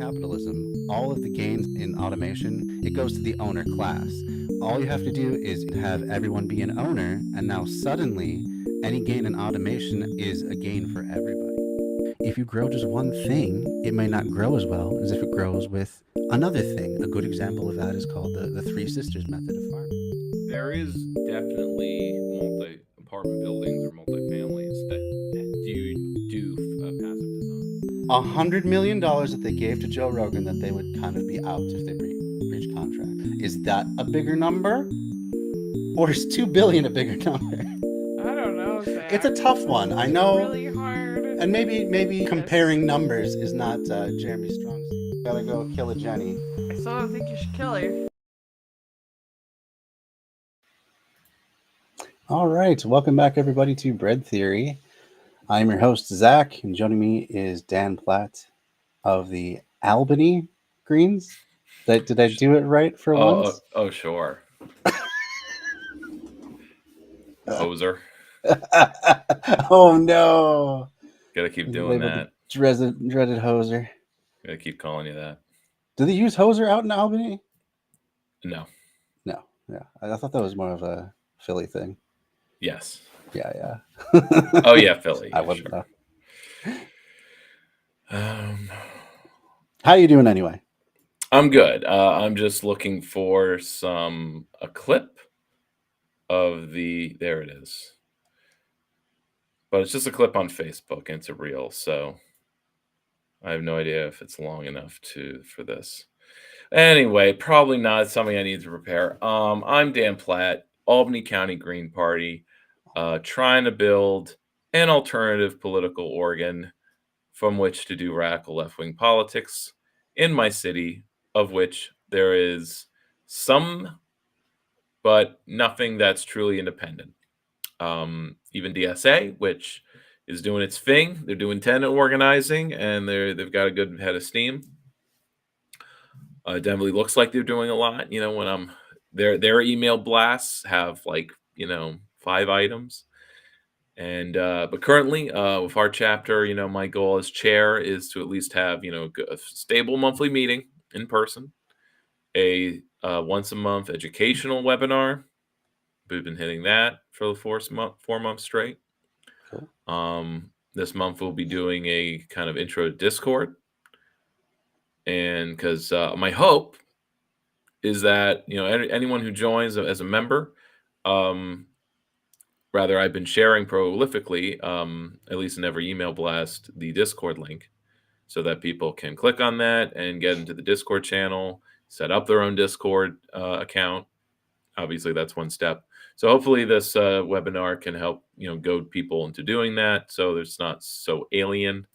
capitalism, all of the gains in automation, it goes to the owner class. All you have to do is have everyone be an owner, and now suddenly any gain in automation is a gain for everybody. If you grow just one thing, it may not grow as well as if it grows with another thing. A good example of that is called the Three Sisters method of farming. There is definitely multi-apartment buildings or multi-families that do passive design. $100 million that they gave to Joe Rogan that they would kind of be out if they breach contract. Is that a bigger number, or is 2 billion a bigger number? I don't know, It's a Zach. tough one. I It's know, really hard. and maybe Yes. comparing numbers is not Jeremy's strong suit. Gotta go kill a Jenny. I still don't think you should kill her. All right, welcome back everybody to Bread Theory. I'm your host Zach, and joining me is Dan Platt of the Albany Greens. Did I do it right for once? Oh, sure. Hoser. Oh no! Gotta keep doing that. Dreaded hoser. Gotta keep calling you that. Do they use hoser out in Albany? No. No. Yeah, I thought that was more of a Philly thing. Yes. Yeah. Oh yeah, Philly. I wouldn't know. How you doing anyway? I'm good. I'm just looking for a clip of there it is. But it's just a clip on Facebook, and it's a reel, so I have no idea if it's long enough for this. Anyway, probably not something I need to prepare. I'm Dan Platt, Albany County Green Party, trying to build an alternative political organ from which to do radical left-wing politics in my city, of which there is some, but nothing that's truly independent. Even DSA, which is doing its thing, they're doing tenant organizing, and they've got a good head of steam. Definitely looks like they're doing a lot. You know, when their email blasts have 5 items, and but currently with our chapter, my goal as chair is to at least have a stable monthly meeting in person, a once a month educational webinar. We've been hitting that for the 4 months straight. Cool. This month we'll be doing a kind of intro to Discord, and because my hope is that anyone who joins as a member, rather I've been sharing prolifically, at least in every email blast, the Discord link, so that people can click on that and get into the Discord channel, set up their own Discord account. Obviously, that's one step. So hopefully this webinar can help goad people into doing that, so it's not so alien,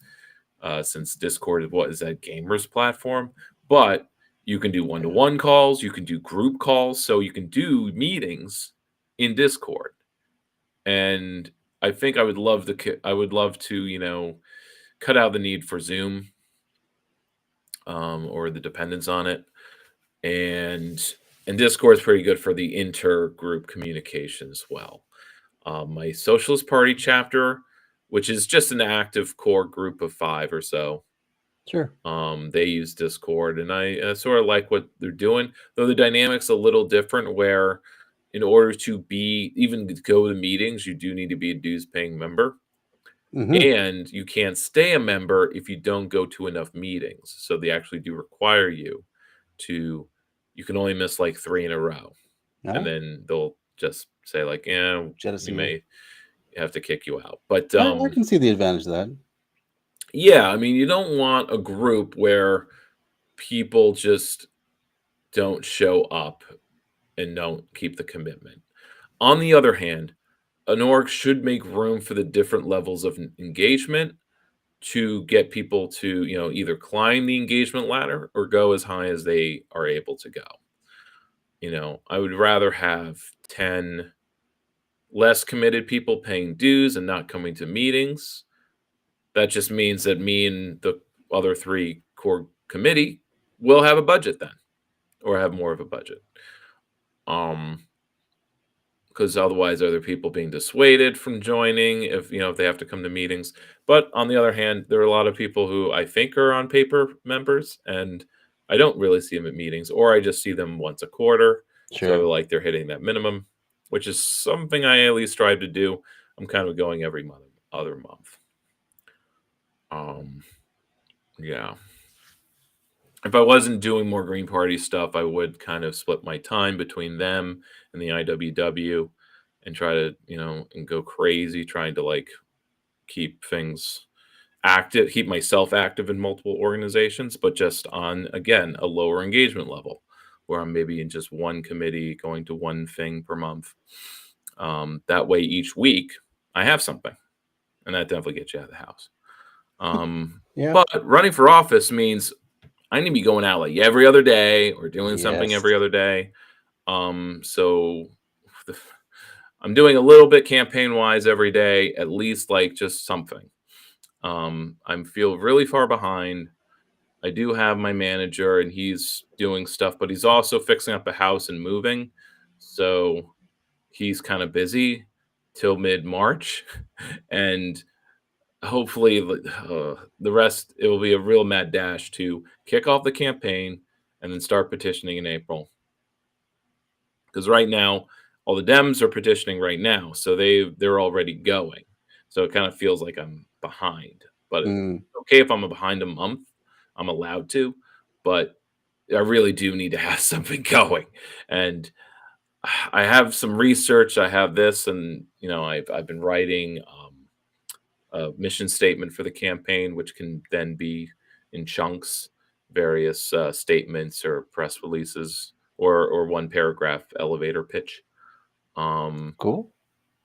since Discord is that gamers platform. But you can do one-to-one calls, you can do group calls, so you can do meetings in Discord. And I think I would love to cut out the need for Zoom, or the dependence on it. And Discord is pretty good for the inter-group communication as well. My Socialist Party chapter, which is just an active core group of 5 or so, Sure. They use Discord, and I sort of like what they're doing, though the dynamic's a little different, where in order to even go to meetings, you do need to be a dues-paying member. Mm-hmm. And you can't stay a member if you don't go to enough meetings. So they actually do require you can only miss 3 in a row. All and right. then they'll just say Jettison we may have to kick you out. But I can see the advantage of that. yeah, I mean, you don't want a group where people just don't show up and don't keep the commitment. On the other hand, an org should make room for the different levels of engagement to get people to, either climb the engagement ladder or go as high as they are able to go. I would rather have 10 less committed people paying dues and not coming to meetings. That just means that me and the other 3 core committee will have a budget then, or have more of a budget. because otherwise are there people being dissuaded from joining if if they have to come to meetings? But on the other hand, there are a lot of people who I think are on paper members, and I don't really see them at meetings, or I just see them once a quarter. Sure. So like they're hitting that minimum, which is something I at least strive to do. I'm kind of going every other month. Yeah. If I wasn't doing more Green Party stuff, I would kind of split my time between them and the IWW and try to, and go crazy trying to like keep things active, keep myself active in multiple organizations, but just on, again, a lower engagement level where I'm maybe in just one committee going to one thing per month. That way each week I have something, and that definitely gets you out of the house. Yeah. But running for office means I need to be going out like every other day or doing something Yes. every other day. So I'm doing a little bit campaign wise every day, at least like just something. I feel really far behind. I do have my manager and he's doing stuff, but he's also fixing up a house and moving. So he's kind of busy till mid-March. And hopefully the rest, it will be a real mad dash to kick off the campaign and then start petitioning in April. Because right now, all the Dems are petitioning right now, so they're already going. So it kind of feels like I'm behind. But it's okay if I'm behind a month. I'm allowed to, but I really do need to have something going. And I have some research. I have this, and I've been writing a mission statement for the campaign, which can then be in chunks, various statements or press releases, or one paragraph elevator pitch. Cool.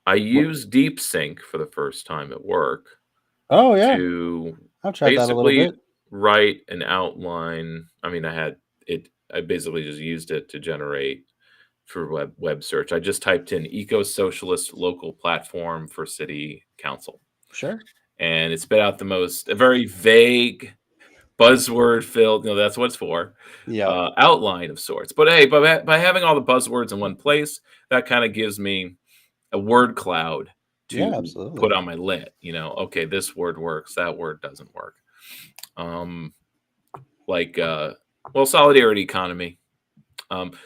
I used DeepSync for the first time at work Oh yeah. to I've tried that a little basically bit. write an outline. I mean, I basically just used it to generate for web search. I just typed in eco-socialist local platform for city council. Sure. And it spit out a very vague buzzword filled, that's what it's for, Yeah. outline of sorts. But hey, by having all the buzzwords in one place, that kind of gives me a word cloud Yeah, to absolutely. put on my lit. Okay, this word works, that word doesn't work. Solidarity economy.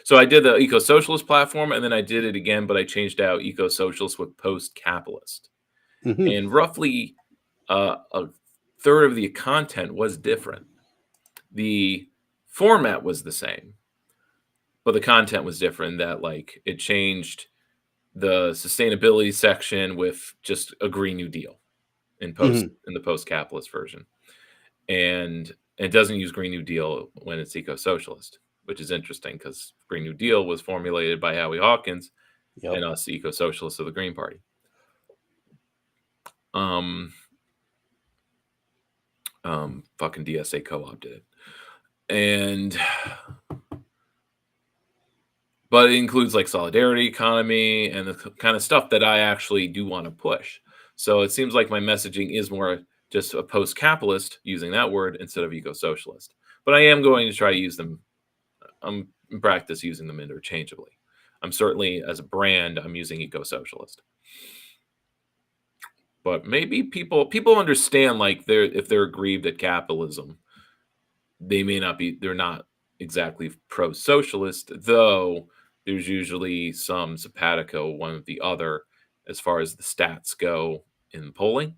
So I did the eco-socialist platform, and then I did it again, but I changed out eco-socialist with post-capitalist. And roughly a third of the content was different. The format was the same, but the content was different. That like it changed the sustainability section with just a Green New Deal in the post-capitalist version, and it doesn't use Green New Deal when it's eco-socialist, which is interesting because Green New Deal was formulated by Howie Hawkins and us eco-socialists of the Green Party. Fucking DSA co-op did it. But it includes like solidarity economy and the kind of stuff that I actually do want to push. So it seems like my messaging is more just a post-capitalist using that word instead of eco-socialist. But I am going to try to use them. I'm in practice using them interchangeably. I'm certainly, as a brand, I'm using eco-socialist. But maybe people understand, like, if they're aggrieved at capitalism, they're not exactly pro-socialist, though there's usually some simpatico one with the other as far as the stats go in polling,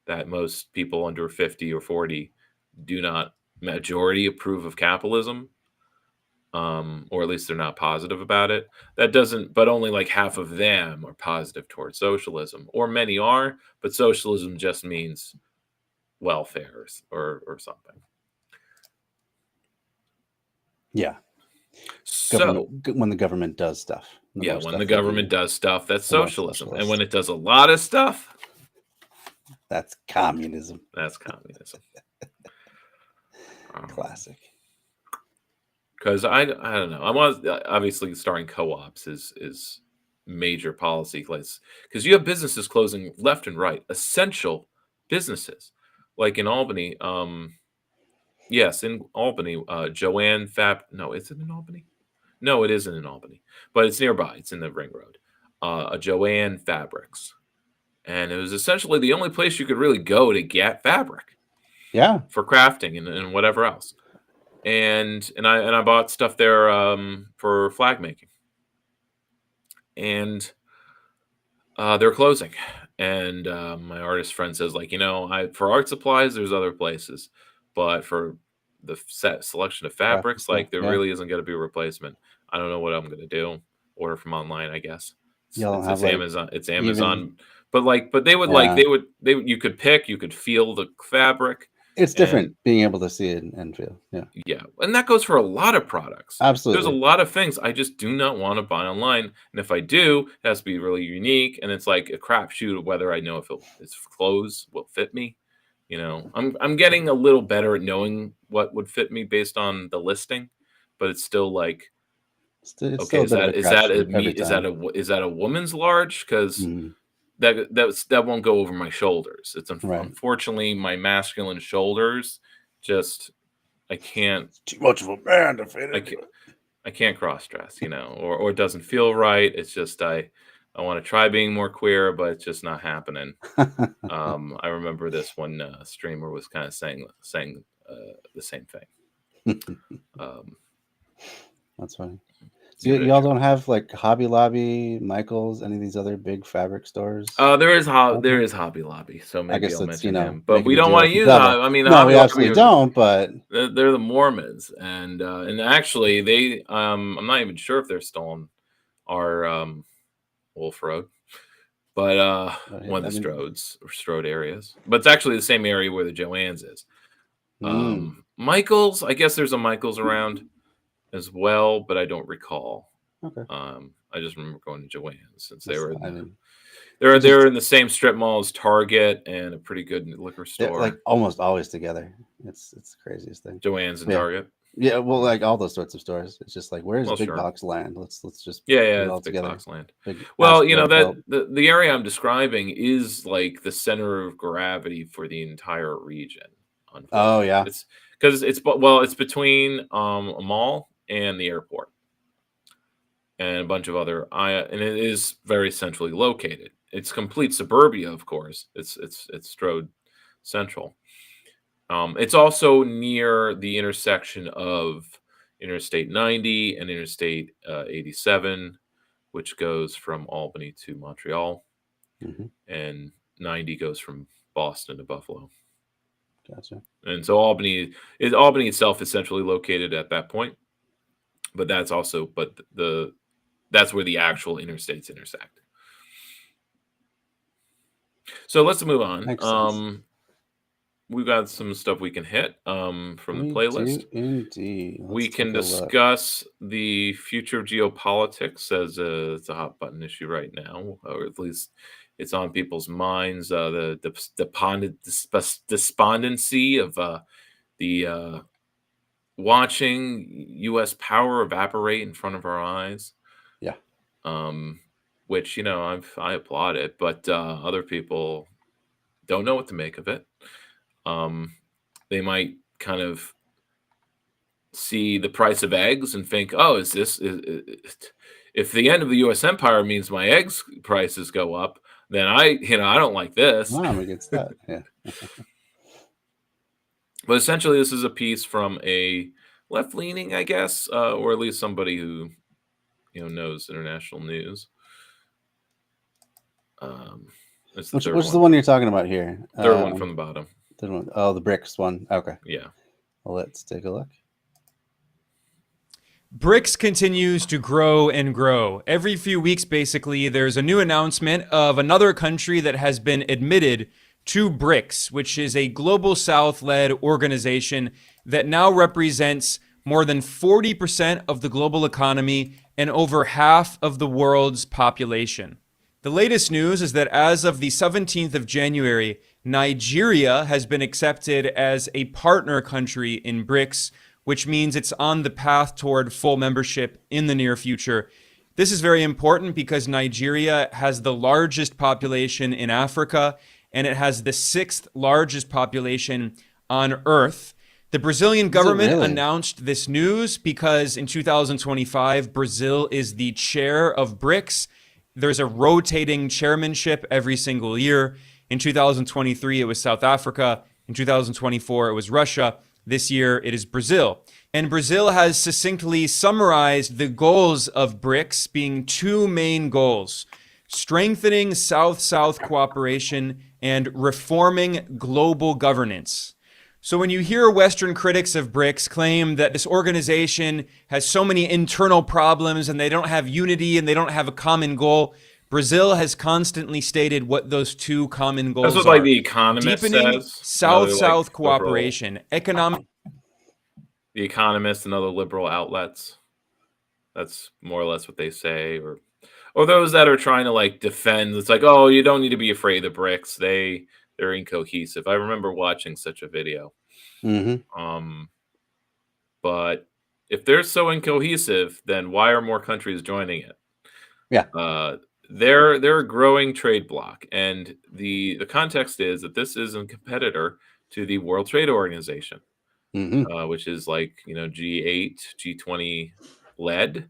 that most people under 50 or 40 do not majority approve of capitalism, or at least they're not positive about it. But only like half of them are positive towards socialism, or many are, but socialism just means welfare or something. Yeah. So when the government does stuff. When the government does stuff, that's socialism. And when it does a lot of stuff, that's communism. That's communism. Classic. Because I don't know. I want, obviously starting co-ops is major policy because you have businesses closing left and right, essential businesses, like in Albany. Yes, in Albany, Joanne Fab. No, is it in Albany? No, it isn't in Albany, but it's nearby. It's in the Ring Road. a Joanne Fabrics, and it was essentially the only place you could really go to get fabric Yeah. for crafting and whatever else. And I bought stuff there for flag making, and they're closing. And my artist friend says, like, for art supplies, there's other places, but for the set selection of fabrics, stuff, like there yeah. really isn't going to be a replacement. I don't know what I'm going to do. Order from online, I guess. Y'all have, like, Amazon. It's Amazon. But they would you could pick, you could feel the fabric. It's different being able to see it and feel. Yeah. Yeah. And that goes for a lot of products. Absolutely. There's a lot of things I just do not want to buy online. And if I do, it has to be really unique. And it's like a crapshoot of whether I know if its clothes will fit me. I'm getting a little better at knowing what would fit me based on the listing, but it's still like, okay, is that a woman's large? Because that won't go over my shoulders. It's unfortunately my masculine shoulders. Just I can't. It's too much of a man to fit in. I can't cross dress, or it doesn't feel right. It's just I want to try being more queer, but it's just not happening. I remember this one streamer was kind of saying the same thing. That's funny. So y'all don't have like Hobby Lobby, Michaels, any of these other big fabric stores? There is Hobby Lobby, so maybe I'll mention him. But we don't want to use that. I mean, no, we absolutely don't. But they're the Mormons, and actually they I'm not even sure if they're still on our Wolf Road, but one of the Strode areas. But it's actually the same area where the Joann's is. Michaels, I guess there's a Michaels around as well, but I don't recall. Okay. I just remember going to Joann's since they're in the same strip mall as Target and a pretty good liquor store. They're like almost always together. It's the craziest thing. Joann's and Target. Yeah, well, like all those sorts of stores. It's just like, where's big box land? Let's just put it all together. Big box land. Well, that the area I'm describing is like the center of gravity for the entire region. Oh yeah, it's because it's between a mall and the airport and a bunch of other and it is very centrally located. It's complete suburbia, of course. It's Strode Central. It's also near the intersection of Interstate 90 and Interstate 87, which goes from Albany to Montreal, and 90 goes from Boston to Buffalo. Gotcha. And so Albany itself is centrally located at that point, but that's where the actual interstates intersect. So let's move on. We've got some stuff we can hit from the playlist. Indeed. We can discuss the future of geopolitics as it's a hot button issue right now, or at least it's on people's minds. The despondency of the watching U.S. power evaporate in front of our eyes. Yeah. Which I applaud it, but other people don't know what to make of it. They might kind of see the price of eggs and think, "Oh, if the end of the U.S. empire means my eggs prices go up, then I don't like this." I'm against that. Yeah. But essentially, this is a piece from a left-leaning, I guess, or at least somebody who knows international news. Which is the one you're talking about here? Third one from the bottom. Third one. Oh, the BRICS one. Okay. Yeah. Well, let's take a look. BRICS continues to grow and grow. Every few weeks, basically, there's a new announcement of another country that has been admitted to BRICS, which is a Global South-led organization that now represents more than 40% of the global economy and over half of the world's population. The latest news is that as of the 17th of January, Nigeria has been accepted as a partner country in BRICS, which means it's on the path toward full membership in the near future. This is very important because Nigeria has the largest population in Africa, and it has the 6th largest population on Earth. The Brazilian government announced this news because in 2025, Brazil is the chair of BRICS, There's a rotating chairmanship every single year. In 2023, it was South Africa. In 2024, it was Russia. This year, it is Brazil. And Brazil has succinctly summarized the goals of BRICS being two main goals: strengthening South-South cooperation and reforming global governance. So when you hear Western critics of BRICS claim that this organization has so many internal problems and they don't have unity and they don't have a common goal, Brazil has constantly stated what those two common goals That's what are. like The Economist Deepening says. South-South Like, cooperation, economic. The Economist and other liberal outlets. That's more or less what they say. Or those that are trying to like defend. It's like, oh, you don't need to be afraid of BRICS. They're incohesive. I remember watching such a video. Mm-hmm. But if they're so incohesive, then why are more countries joining it? Yeah. They're a growing trade bloc, and the context is that this is a competitor to the World Trade Organization, Mm-hmm. which is like G8, G20 led.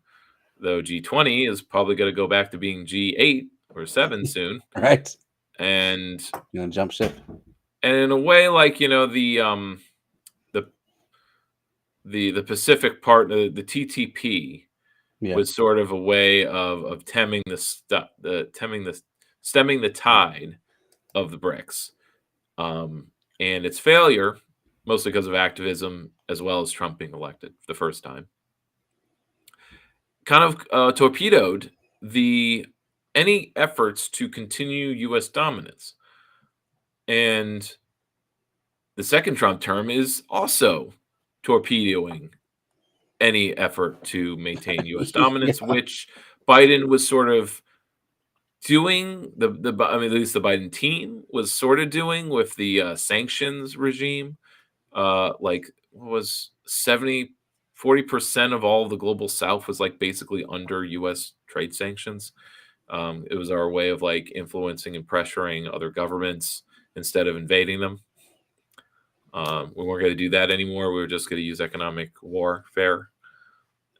Though G20 is probably going to go back to being G8 or 7 soon, Right. and You want to jump ship? and in a way, like the Pacific part, the TTP. Yeah. Was sort of a way of stemming the tide of the BRICS, and its failure, mostly because of activism as well as Trump being elected for the first time, kind of torpedoed any efforts to continue U.S. dominance. And the second Trump term is also torpedoing any effort to maintain U.S. dominance, Yeah. which Biden was sort of doing. I mean, at least the Biden team was sort of doing with the sanctions regime. Like, what was 40% of all the global South was like basically under U.S. trade sanctions. It was our way of like influencing and pressuring other governments instead of invading them. We weren't going to do that anymore. We were just going to use economic warfare.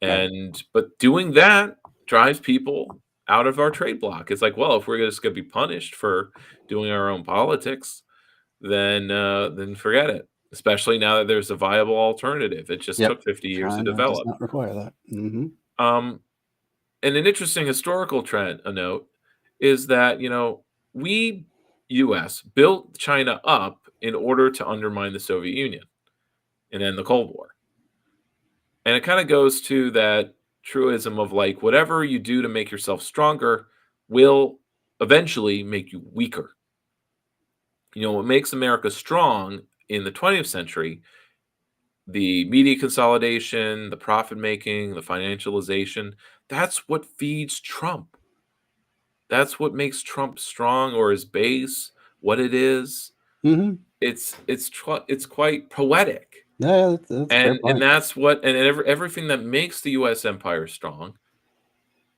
But doing that drives people out of our trade bloc. It's like, well, if we're just going to be punished for doing our own politics, then forget it. Especially now that there's a viable alternative. It just took 50 years to develop. Does not require that. Mm-hmm. And an interesting historical note is that we U.S. built China up in order to undermine the Soviet Union and end the Cold War. And it kind of goes to that truism of like, whatever you do to make yourself stronger will eventually make you weaker. What makes America strong in the 20th century, the media consolidation, the profit making, the financialization, that's what feeds Trump. That's what makes Trump strong, or his base, what it is. Mm-hmm. It's quite poetic. Yeah, that's And that's what, and everything that makes the U.S. empire strong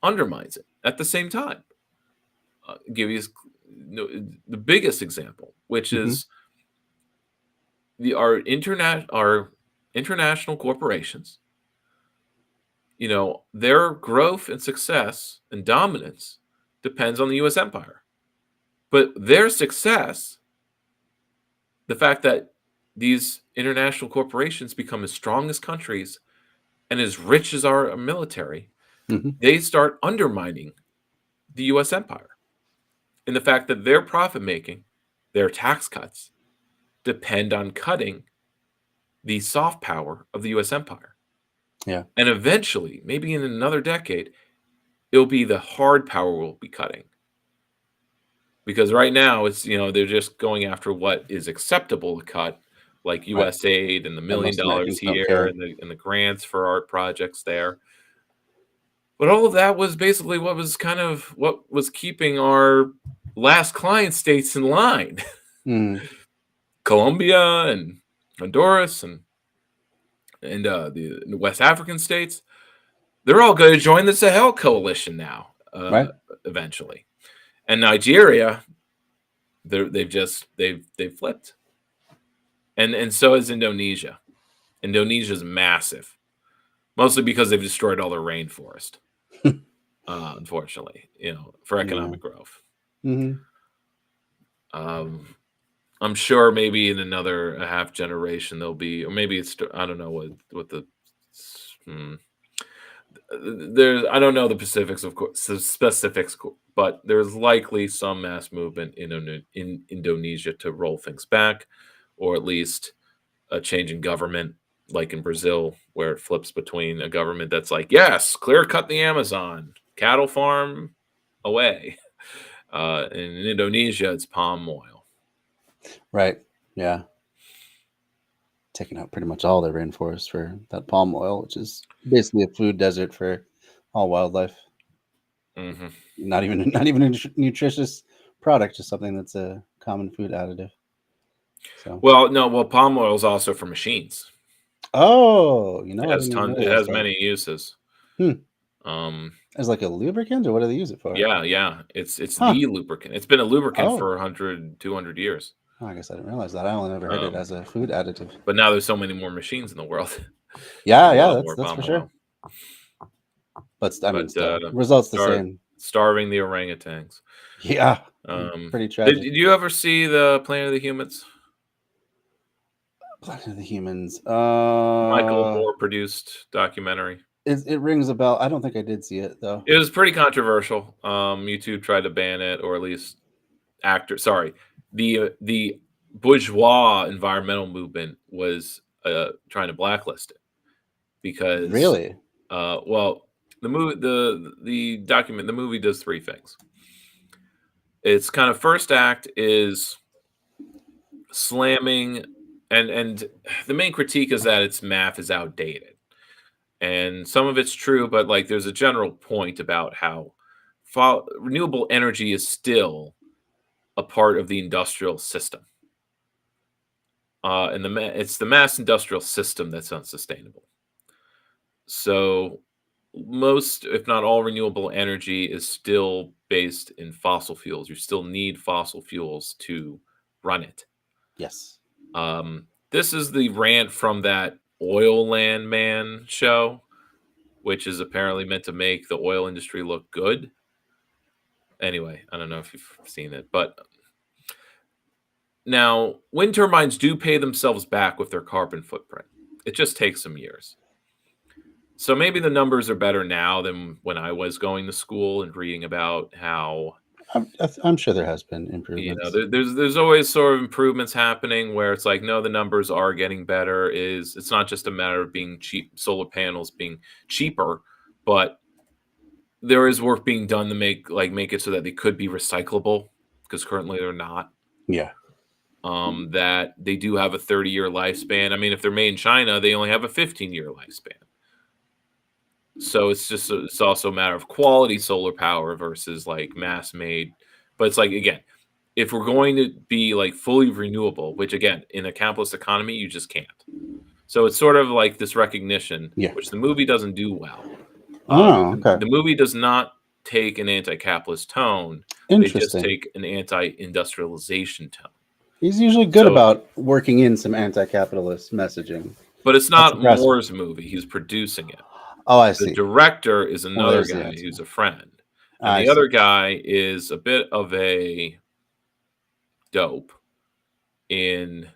undermines it at the same time. Give you the biggest example, which is our international corporations. Their growth and success and dominance depends on the U.S. empire, but their success, the fact that these international corporations become as strong as countries and as rich as our military, they start undermining the U.S. empire. And the fact that their profit making, their tax cuts, depend on cutting the soft power of the U.S. empire. Yeah. And eventually, maybe in another decade, it'll be the hard power we'll be cutting. Because right now, it's they're just going after what is acceptable to cut, like U.S. aid and the $1 million here and the grants for art projects there. But all of that was basically what was keeping our last client states in line. Colombia and Honduras and the West African states, they're all going to join the Sahel coalition now, eventually. And Nigeria, they've flipped. And so is Indonesia. Indonesia's massive, mostly because they've destroyed all their rainforest. unfortunately, for Yeah. economic growth. Hmm. I'm sure maybe in another a half generation there'll be, or maybe it's, I don't know what the hmm, there's, I don't know the specifics, of course, but there's likely some mass movement in Indonesia to roll things back, or at least a change in government, like in Brazil, where it flips between a government that's like, yes, clear cut the Amazon, cattle farm away. In Indonesia, it's palm oil. Right. Yeah. Taking out pretty much all their rainforest for that palm oil, which is basically a food desert for all wildlife. Hmm. Not even a nutritious product, just something that's a common food additive. So, Well, palm oil is also for machines. oh, It I has didn't even tons. It realize has that. many uses. Hmm. Um, As like a lubricant, or what do they use it for? yeah. It's Huh. the lubricant. It's been a lubricant Oh, for 100, 200 years. oh, I guess I didn't realize that. I only ever heard it Um, as a food additive. but now there's so many more machines in the world. Yeah, There's a yeah, lot that's more for palm sure. oil. But I mean, But still, results the star- same. starving the orangutans. Yeah, pretty tragic. Did you ever see the Planet of the Humans? Planet of the Humans. Michael Moore produced documentary. It rings a bell. I don't think I did see it though. It was pretty controversial. YouTube tried to ban it, or at least the bourgeois environmental movement was trying to blacklist it because Really? well, the movie does three things. Its kind of first act is slamming, and the main critique is that its math is outdated, and some of it's true, but like there's a general point about how renewable energy is still a part of the industrial system, and it's the mass industrial system that's unsustainable. So most, if not all, renewable energy is still based in fossil fuels. You still need fossil fuels to run it. Yes. This is the rant from that Oil Land Man show, which is apparently meant to make the oil industry look good. Anyway, I don't know if you've seen it, but now wind turbines do pay themselves back with their carbon footprint. It just takes some years. So maybe the numbers are better now than when I was going to school and reading about how, I'm sure there has been improvements. there's always sort of improvements happening where it's like, no, the numbers are getting better. It's not just a matter of being cheap, solar panels being cheaper, but there is work being done to make it so that they could be recyclable, because currently they're not. Yeah. That they do have a 30-year lifespan. I mean, if they're made in China, they only have a 15-year lifespan. So it's also a matter of quality solar power versus like mass made. But it's like, again, if we're going to be like fully renewable, which again, in a capitalist economy, you just can't. So it's sort of like this recognition, Yeah. which the movie doesn't do well. Okay. The movie does not take an anti-capitalist tone. They just Interesting. take an anti-industrialization tone. He's usually good So- about working in some anti-capitalist messaging. But it's not impressive. Moore's movie. He's producing it. Oh, I The see. director is another there's the guy answer. who's a friend. And I the see. other guy is a bit of a dope in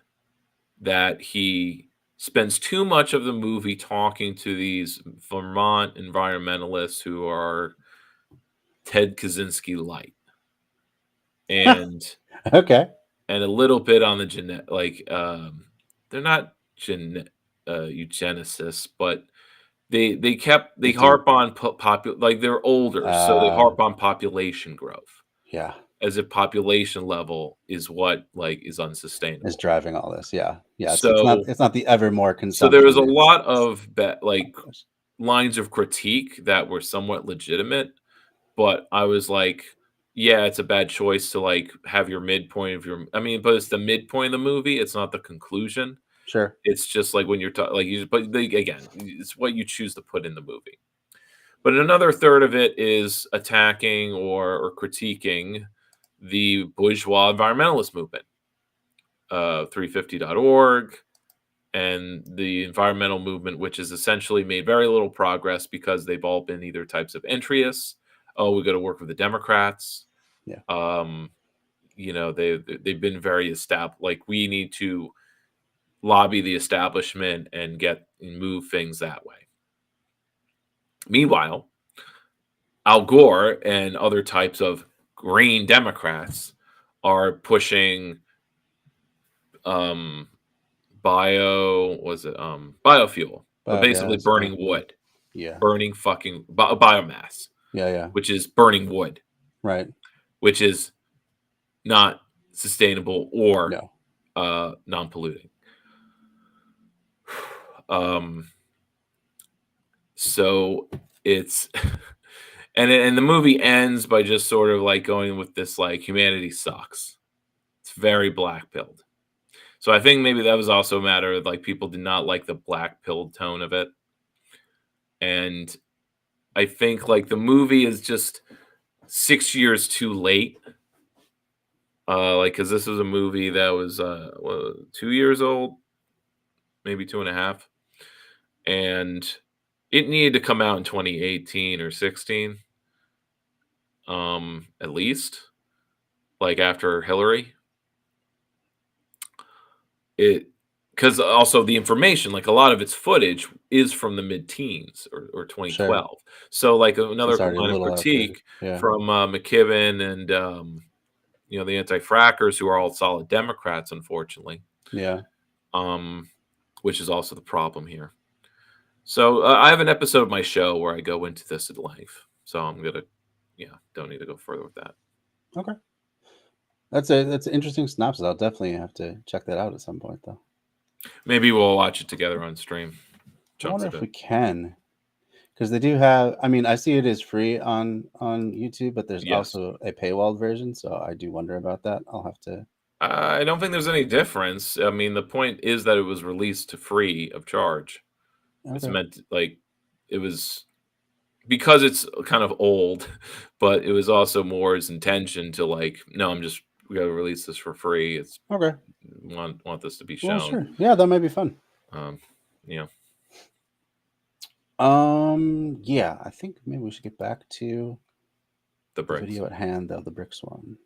that he spends too much of the movie talking to these Vermont environmentalists who are Ted Kaczynski light. And Okay. and a little bit on the they're not eugenicists, but they harp on like they're older, so they harp on population growth Yeah. as if population level is what like is unsustainable. Is driving all this. Yeah. Yeah. So- it's not the ever more So consumption. there was a it's- lot of lines of critique that were somewhat legitimate, but I was like, yeah, it's a bad choice to like have your midpoint of your. I mean, but it's the midpoint of the movie. It's not the conclusion. Sure. It's just like when you're again, it's what you choose to put in the movie. But another third of it is attacking or critiquing the bourgeois environmentalist movement, 350.org, and the environmental movement, which has essentially made very little progress because they've all been either types of entryists, oh, we got to work with the Democrats. Yeah. You know, they've been very established. Like, we need to lobby the establishment and move things that way. Meanwhile, Al Gore and other types of green Democrats are pushing biofuel, but basically Biogas, burning wood, Yeah. burning fucking biomass, Yeah. which is burning wood, Right. which is not sustainable or No. non-polluting. So it's and the movie ends by just sort of like going with this, like, humanity sucks. It's very black-pilled. So I think maybe that was also a matter of, like, people did not like the black-pilled tone of it. And I think, like, the movie is just 6 years too late. Like, because this was a movie that was 2 years old, maybe 2.5, and it needed to come out in 2018 or 16, at least, like after Hillary. Because also the information, like a lot of its footage, is from the mid-teens or 2012. So, like, another It's already a line of little critique outdated. Yeah. from McKibben and the anti-frackers, who are all solid Democrats, unfortunately. Yeah. Which is also the problem here. So I have an episode of my show where I go into this at length. So I'm gonna, don't need to go further with that. Okay. That's an interesting synopsis. I'll definitely have to check that out at some point, though. Maybe we'll watch it together on stream. I wonder if we can, because they do have. I mean, I see it is free on YouTube, but there's also a paywalled version. So I do wonder about that. I'll have to. I don't think there's any difference. I mean, the point is that it was released free of charge. Okay. It's meant, like, it was because it's kind of old, but it was also more his intention to, like, no, we got to release this for free. It's okay. Want this to be shown. Well, sure. Yeah, that might be fun. Yeah, I think maybe we should get back to the video at hand, though, the BRICS one.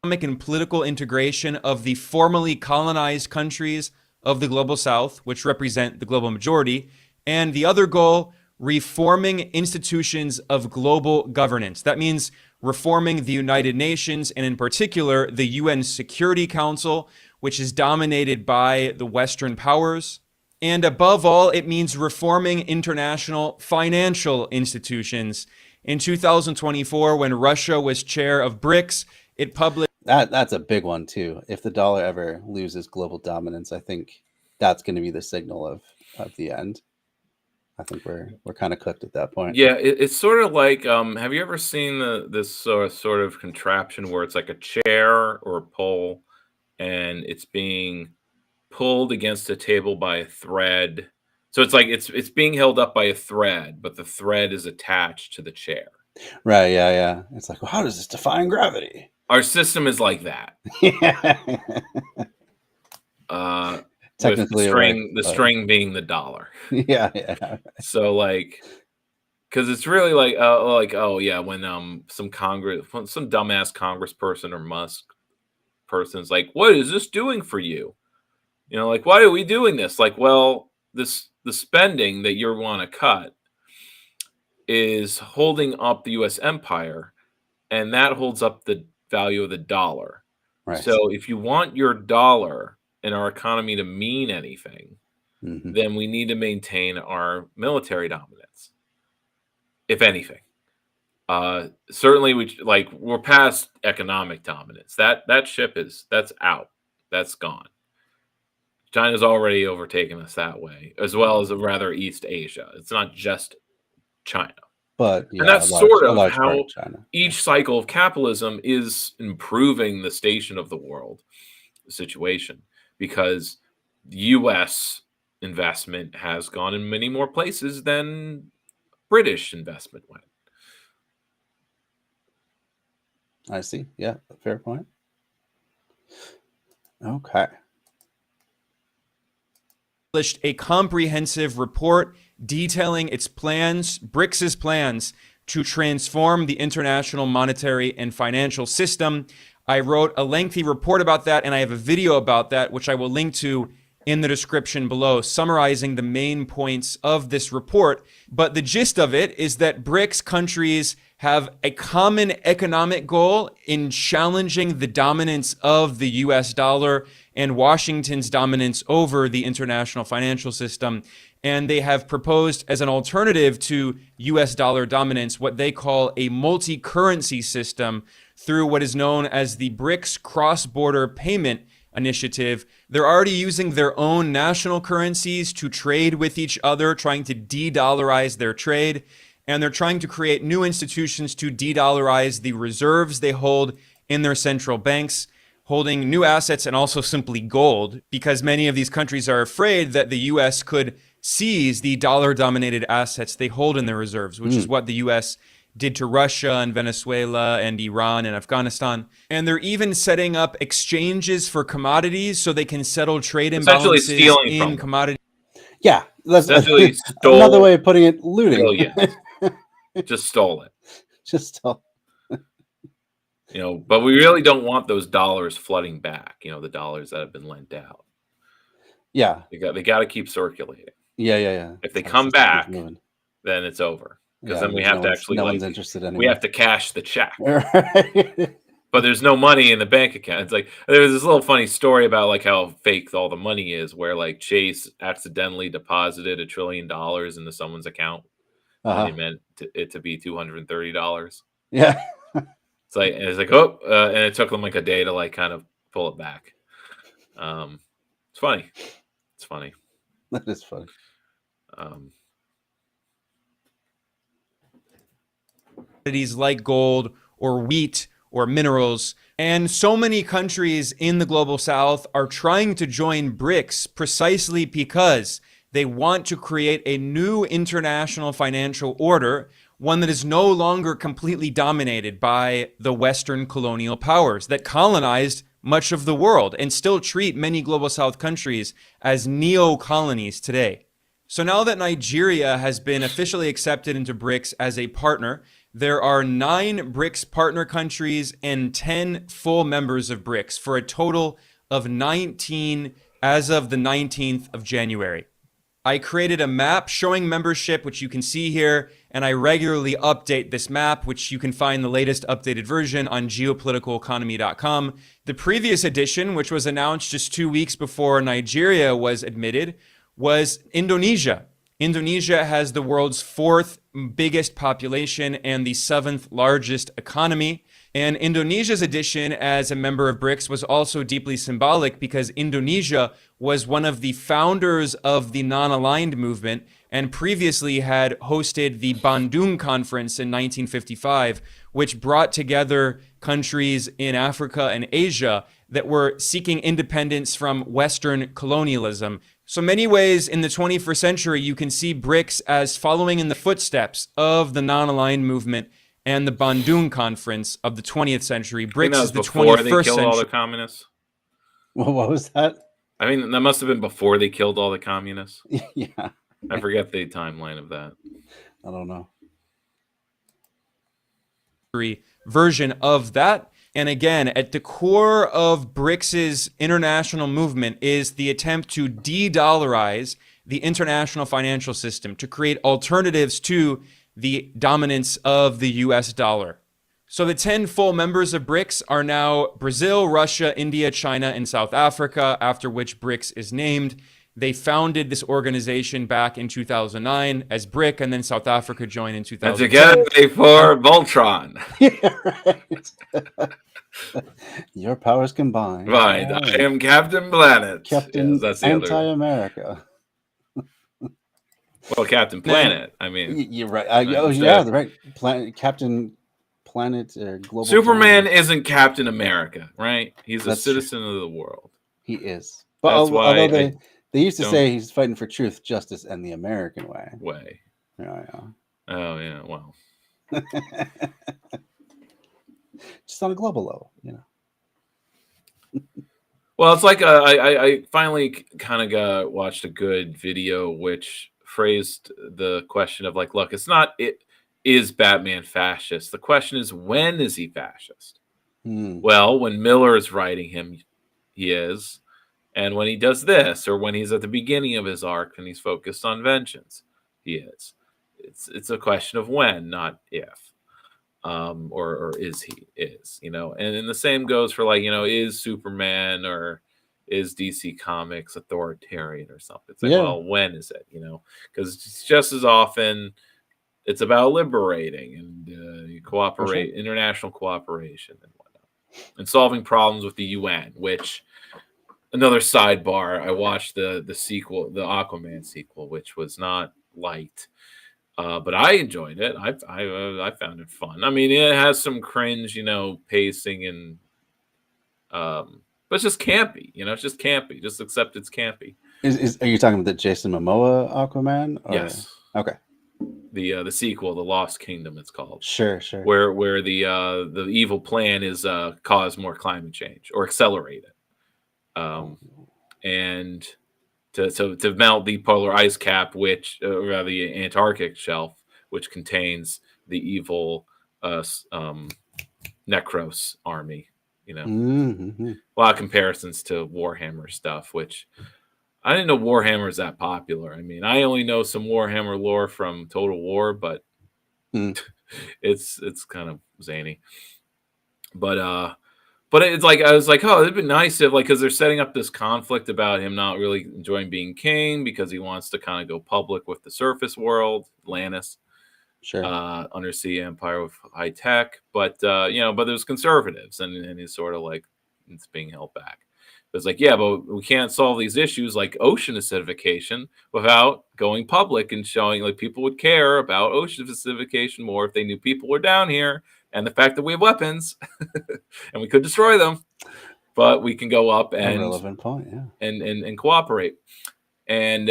Economic and political integration of the formerly colonized countries of the global south, which represent the global majority, and the other goal, reforming institutions of global governance. That means reforming the United Nations, and in particular, the UN Security Council, which is dominated by the Western powers. And above all, it means reforming international financial institutions. In 2024, when Russia was chair of BRICS, it published... That's a big one, too. If the dollar ever loses global dominance, I think that's going to be the signal of the end. I think we're kind of cooked at that point. Yeah, it's sort of like, have you ever seen this sort of contraption where it's like a chair or a pole, and it's being pulled against a table by a thread? So it's like it's being held up by a thread, but the thread is attached to the chair. Right, yeah. It's like, well, how does this defy gravity? Our system is like that. Technically, the string being the dollar. Yeah. So, like, because it's really like, when some dumbass congressperson or Musk person's like, what is this doing for you? Like, why are we doing this? Like, well, the spending that you want to cut is holding up the U.S. empire, and that holds up the value of the dollar. Right. So if you want your dollar and our economy to mean anything, then we need to maintain our military dominance, if anything. Certainly, we're past economic dominance. That ship that's out. That's gone. China's already overtaken us that way, as well as rather East Asia. It's not just China. But and that's sort of how each cycle of capitalism is improving the station of the world situation, because U.S. investment has gone in many more places than British investment went. I see. Yeah, fair point. Okay. Published a comprehensive report detailing its plans, BRICS's plans, to transform the international monetary and financial system. I wrote a lengthy report about that, and I have a video about that, which I will link to in the description below, summarizing the main points of this report. But the gist of it is that BRICS countries have a common economic goal in challenging the dominance of the US dollar and Washington's dominance over the international financial system. And they have proposed as an alternative to US dollar dominance what they call a multi-currency system through what is known as the BRICS Cross-Border Payment Initiative. They're already using their own national currencies to trade with each other, trying to de-dollarize their trade. And they're trying to create new institutions to de-dollarize the reserves they hold in their central banks, holding new assets and also simply gold, because many of these countries are afraid that the US could seize the dollar-dominated assets they hold in their reserves, which is what the US did to Russia and Venezuela and Iran and Afghanistan. And they're even setting up exchanges for commodities so they can settle trade Essentially imbalances stealing from in them. commodities. Yeah, that's Essentially stole another way of putting it. Looting. billions. Just stole it. Just stole. You know, but we really don't want those dollars flooding back. You know, the dollars that have been lent out. Yeah, They got to keep circulating. yeah. If they That's come just keep back, moving. then it's over. Because Yeah, then we no have to one's- actually no like one's interested anymore. we have to cash the check. Right. But there's no money in the bank account. It's like there's this little funny story about like how fake all the money is, where like Chase accidentally deposited $1 trillion into someone's account. Uh-huh. And they meant it to be $230. Yeah. It's like oh, and it took them like a day to like kind of pull it back. It's funny. It's funny. That is funny. Commodities like gold or wheat or minerals. And so many countries in the global south are trying to join BRICS precisely because they want to create a new international financial order, one that is no longer completely dominated by the Western colonial powers that colonized much of the world and still treat many global south countries as neo-colonies today. So now that Nigeria has been officially accepted into BRICS as a partner, there are 9 BRICS partner countries and 10 full members of BRICS for a total of 19 as of the 19th of January. I created a map showing membership, which you can see here, and I regularly update this map, which you can find the latest updated version on geopoliticaleconomy.com. The previous edition, which was announced just 2 weeks before Nigeria was admitted, was Indonesia. Indonesia has the world's 4th biggest population and the 7th largest economy. And Indonesia's addition as a member of BRICS was also deeply symbolic because Indonesia was one of the founders of the non-aligned movement and previously had hosted the Bandung Conference in 1955, which brought together countries in Africa and Asia that were seeking independence from Western colonialism. So many ways in the 21st century, you can see BRICS as following in the footsteps of the non-aligned movement and the Bandung Conference of the 20th century. BRICS is the before they 21st killed all the century. communists. Well, what was that? I mean, that must have been before they killed all the communists. Yeah, I forget the timeline of that. I don't know. Version of that. And again, at the core of BRICS's international movement is the attempt to de-dollarize the international financial system, to create alternatives to the dominance of the US dollar. So the 10 full members of BRICS are now Brazil, Russia, India, China, and South Africa, after which BRICS is named. They founded this organization back in 2009 as BRIC, and then South Africa joined in And 2010. together they form Voltron. Yeah, right. Your powers combined. Right. All I am Captain Planet. Captain Yes, that's the other. Anti-America. Well, Captain Planet. I mean, You're right. I Oh, understand. yeah, the right. Captain Planet Global. Superman Planet. isn't Captain America, right? He's a That's true. citizen of the world. He is. But That's why although I they used to don't- say he's fighting for truth, justice, and the American way. Way. Yeah, Oh yeah. Well, yeah. Just on a global level, you know. well, it's like I finally kind of watched a good video which phrased the question of like, look, it's not is Batman fascist? The question is, when is he fascist? Hmm. Well, when Miller is writing him, he is. And when he does this, or when he's at the beginning of his arc and he's focused on vengeance, he is. It's a question of when, not if. Or is he is, and the same goes for, like, is Superman or is DC Comics authoritarian or something? It's like, Yeah. well, when is it? Because it's just as often it's about liberating and cooperate, international cooperation and whatnot, and solving problems with the UN. Which, another sidebar, I watched the sequel, the Aquaman sequel, which was not liked. But I enjoyed it. I found it fun. I mean, it has some cringe, pacing and but it's just campy. It's just campy. Just accept it's campy. Are you talking about the Jason Momoa Aquaman? Or? Yes. Okay. The sequel, The Lost Kingdom, it's called. Sure. Where the evil plan is cause more climate change or accelerate it, and to melt the polar ice cap, which or the Antarctic shelf, which contains the evil Necros army. Mm-hmm. A lot of comparisons to Warhammer stuff, which I didn't know Warhammer is that popular. I mean, I only know some Warhammer lore from Total War, but it's kind of zany. But it's like, I was like, oh, it'd be nice if, like, because they're setting up this conflict about him not really enjoying being king because he wants to kind of go public with the surface world, Atlantis, Sure. undersea empire with high tech. But but there's conservatives, and he's sort of like, it's being held back. It's like, yeah, but we can't solve these issues like ocean acidification without going public and showing, like, people would care about ocean acidification more if they knew people were down here and the fact that we have weapons and we could destroy them, but we can go up and relevant point, yeah, and cooperate, and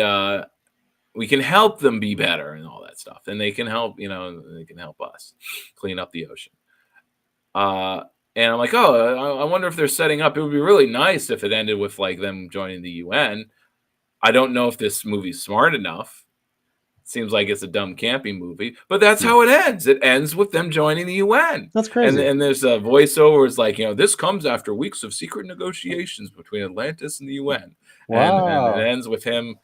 we can help them be better and all that stuff, and they can help, they can help us clean up the ocean. And I'm like, oh, I wonder if they're setting up. It would be really nice if it ended with, like, them joining the UN. I don't know if this movie's smart enough. It seems like it's a dumb, campy movie, but that's how it ends. It ends with them joining the UN. That's crazy. And there's a voiceover is like, this comes after weeks of secret negotiations between Atlantis and the UN. Wow. And it ends with him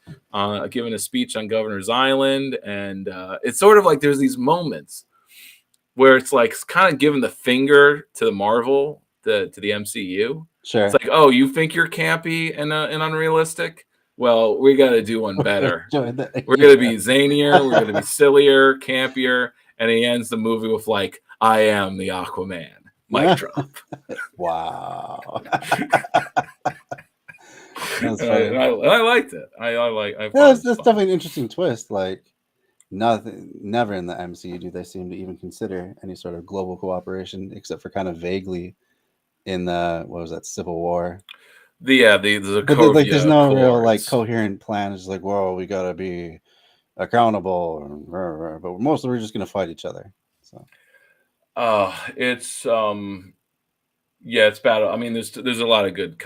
giving a speech on Governor's Island. And it's sort of like there's these moments where it's like kind of giving the finger to the Marvel, to the MCU. Sure. It's like, oh, you think you're campy and unrealistic? Well, we got to do one better. We're going to be zanier. We're going to be sillier, campier. And he ends the movie with, like, I am the Aquaman. Mic drop. Wow. That's funny. I liked it. That's definitely an interesting twist. Like, never in the MCU do they seem to even consider any sort of global cooperation, except for kind of vaguely in the, what was that, Civil War? The like, there's no real, like, coherent plan. It's like, whoa, we gotta be accountable, but mostly we're just gonna fight each other. So, it's it's bad. I mean, there's a lot of good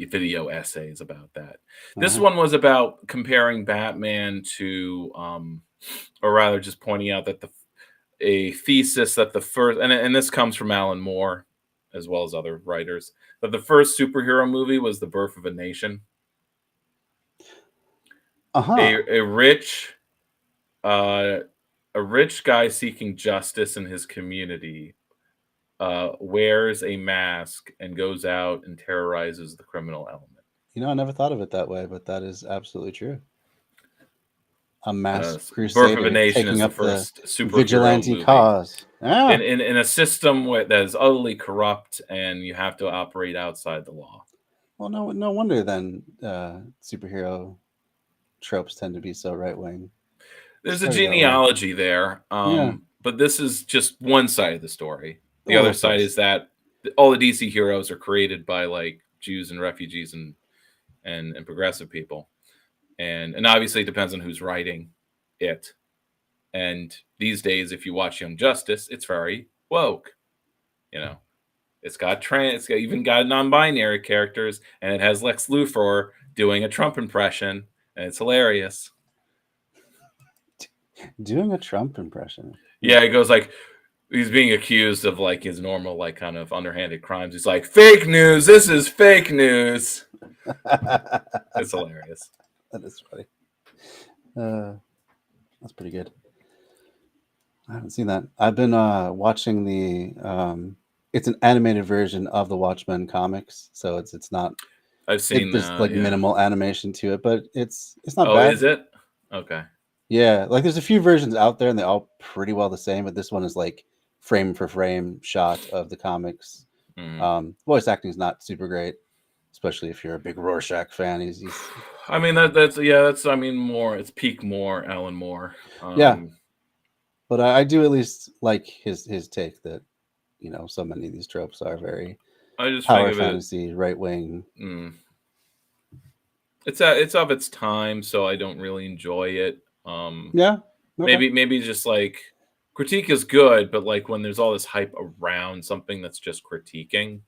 video essays about that. This one was about comparing Batman to, or rather, just pointing out that a thesis that the first, and this comes from Alan Moore, as well as other writers, that the first superhero movie was The Birth of a Nation. A rich guy seeking justice in his community wears a mask and goes out and terrorizes the criminal element. I never thought of it that way, but that is absolutely true. A masked crusader Birth of a Nation taking is up the first super vigilante movie cause. In a system that is utterly corrupt, and you have to operate outside the law. Well, no wonder then superhero tropes tend to be so right wing. There's a genealogy there, but this is just one side of the story. The other side is that all the DC heroes are created by, like, Jews and refugees and progressive people. And obviously it depends on who's writing it. And these days, if you watch Young Justice, it's very woke. It's got even got non-binary characters, and it has Lex Luthor doing a Trump impression, and it's hilarious. Doing a Trump impression. Yeah, he goes like he's being accused of like his normal like kind of underhanded crimes. He's like, fake news. This is fake news. It's hilarious. That is funny. That's pretty good. I haven't seen that. I've been watching the. It's an animated version of the Watchmen comics, so it's not. I've seen There's that. like Yeah. minimal animation to it, but it's not Oh, bad. is it? Okay. Yeah, like there's a few versions out there, and they're all pretty well the same. But this one is like frame for frame shot of the comics. Mhm. Voice acting is not super great, especially if you're a big Rorschach fan. He's I mean that's I mean more it's peak more Alan Moore. Yeah. But I do at least like his take that so many of these tropes are very I just power think of it. fantasy, right wing. It's of its time, so I don't really enjoy it. Yeah, okay. maybe just like critique is good, but like when there's all this hype around something that's just critiquing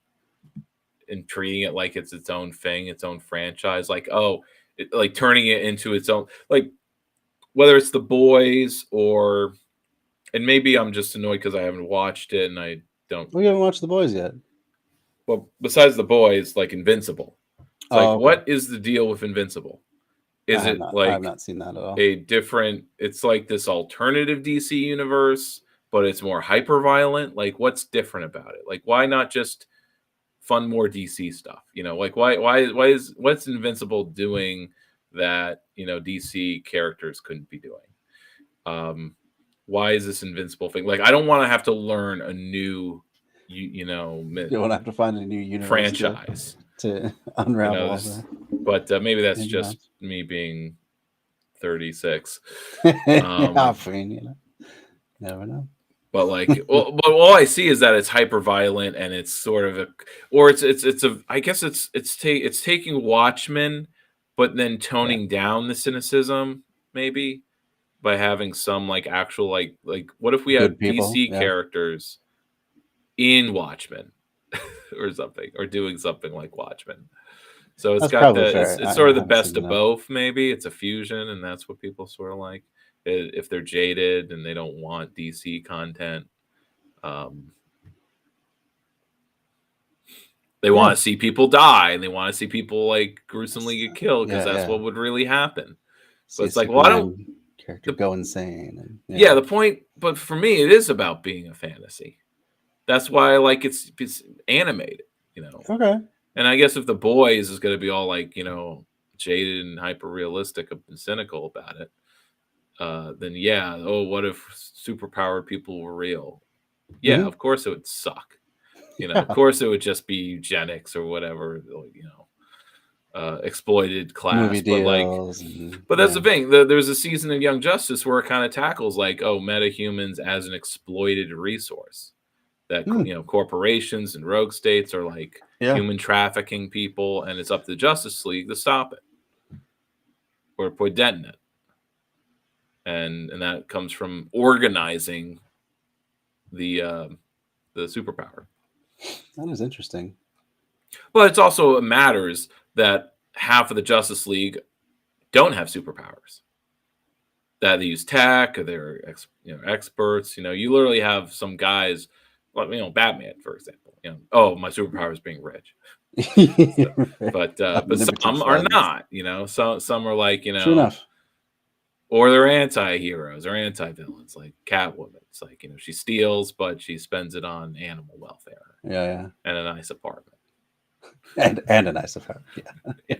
and treating it like it's its own thing, its own franchise, like like turning it into its own, like whether it's The Boys or, and maybe I'm just annoyed because I haven't watched it and I don't. We haven't watched The Boys yet. Well, besides The Boys, like Invincible, it's like okay. what is the deal with Invincible? Is it I like have not seen that at all. a different? It's like this alternative DC universe, but it's more hyper violent. Like, what's different about it? Like, why not just fund more DC stuff? Like what's Invincible doing that DC characters couldn't be doing? Why is this Invincible thing? Like, I don't want to have to learn a new, You don't have to find a new universe franchise to unravel. All that. But maybe that's just me being 36. Never know. But like, but all I see is that it's hyper violent and it's sort of I guess it's taking Watchmen, but then toning down the cynicism maybe by having some like actual like what if we have DC characters in Watchmen or something, or doing something like Watchmen? So it's got it's sort of the best of both. Maybe it's a fusion, and that's what people sort of like. If they're jaded and they don't want DC content, they want to see people die and they want to see people like gruesomely get killed because that's what would really happen. So it's like, well, I don't character go insane. And, the point, but for me, it is about being a fantasy. That's why I like it's animated, Okay. And I guess if The Boys is going to be all like, jaded and hyper realistic and cynical about it, then what if superpowered people were real? Yeah, of course it would suck. Of course it would just be eugenics or whatever, exploited class. Movie deals but that's the thing. There's a season in Young Justice where it kind of tackles like, metahumans as an exploited resource. That corporations and rogue states are like human trafficking people, and it's up to the Justice League to stop it or to put a dent in it. And that comes from organizing the superpower. That is interesting. But it's also matters that half of the Justice League don't have superpowers. That they use tech, or they're experts. You literally have some guys, like Batman, for example. My superpower is being rich. But some are not. Some are like True enough. Or they're anti-heroes or anti-villains, like Catwoman. It's like, she steals, but she spends it on animal welfare. Yeah. And a nice apartment. And a nice apartment. Yeah.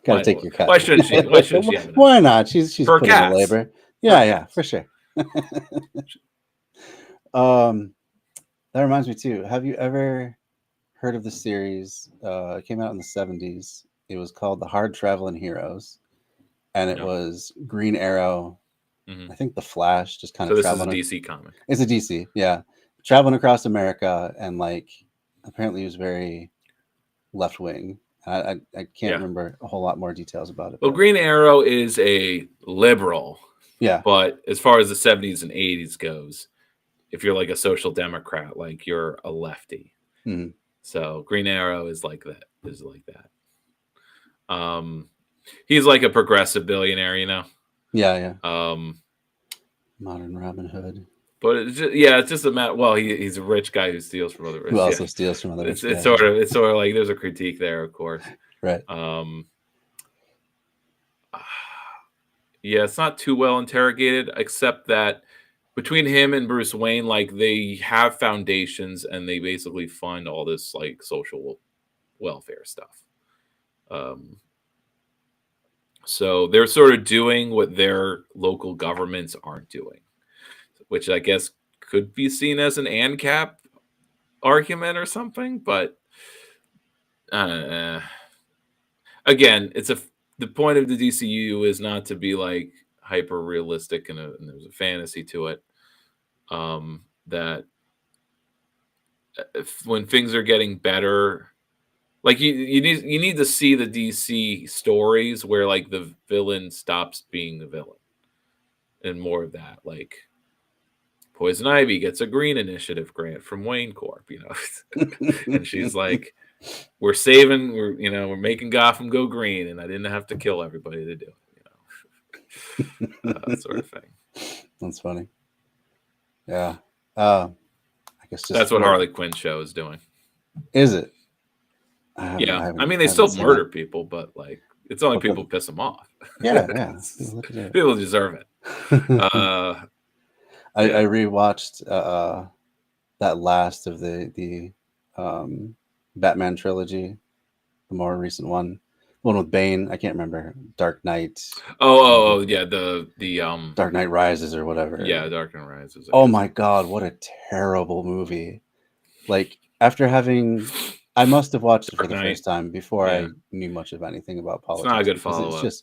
Gotta take your cut. Why shouldn't she? Why should she? Why not? She's for putting in labor. Yeah, for sure. That reminds me too. Have you ever heard of the series? It came out in the 70s. It was called The Hard Traveling Heroes. And it was Green Arrow. I think The Flash, just kind of traveling. So this is a DC comic. It's a DC, yeah. Traveling across America, and like apparently he was very left wing. I can't remember a whole lot more details about it. Well, Green Arrow is a liberal. Yeah. But as far as the 70s and 80s goes, if you're like a social democrat, like you're a lefty. Mm-hmm. So Green Arrow is like that. He's like a progressive billionaire, Yeah. Modern Robin Hood. But it's just a matter. Well, he's a rich guy who steals from other rich. Who also steals from other It's rich it's guys. sort of like there's a critique there, of course. Right. Yeah, it's not too well interrogated, except that between him and Bruce Wayne, like they have foundations and they basically fund all this like social welfare stuff. So they're sort of doing what their local governments aren't doing, which I guess could be seen as an ANCAP argument or something. But again, the point of the DCU is not to be like hyper realistic and there's a fantasy to it. That when things are getting better, like you need to see the DC stories where like the villain stops being the villain, and more of that. Like Poison Ivy gets a Green Initiative grant from Wayne Corp, and she's like, we're making Gotham go green, and I didn't have to kill everybody to do it, that sort of thing. That's funny. Yeah. I guess that's what Harley Quinn's show is doing. Is it? I mean, they still murder people, but like it's only people piss them off. Yeah. People deserve it. I rewatched that last of the Batman trilogy, the more recent one with Bane. I can't remember. Dark Knight. Oh yeah, the Dark Knight Rises or whatever. Yeah, Dark Knight Rises. Oh my God, what a terrible movie! Like after I must have watched it for the first time before I knew much of anything about politics. It's not a good follow-up. It's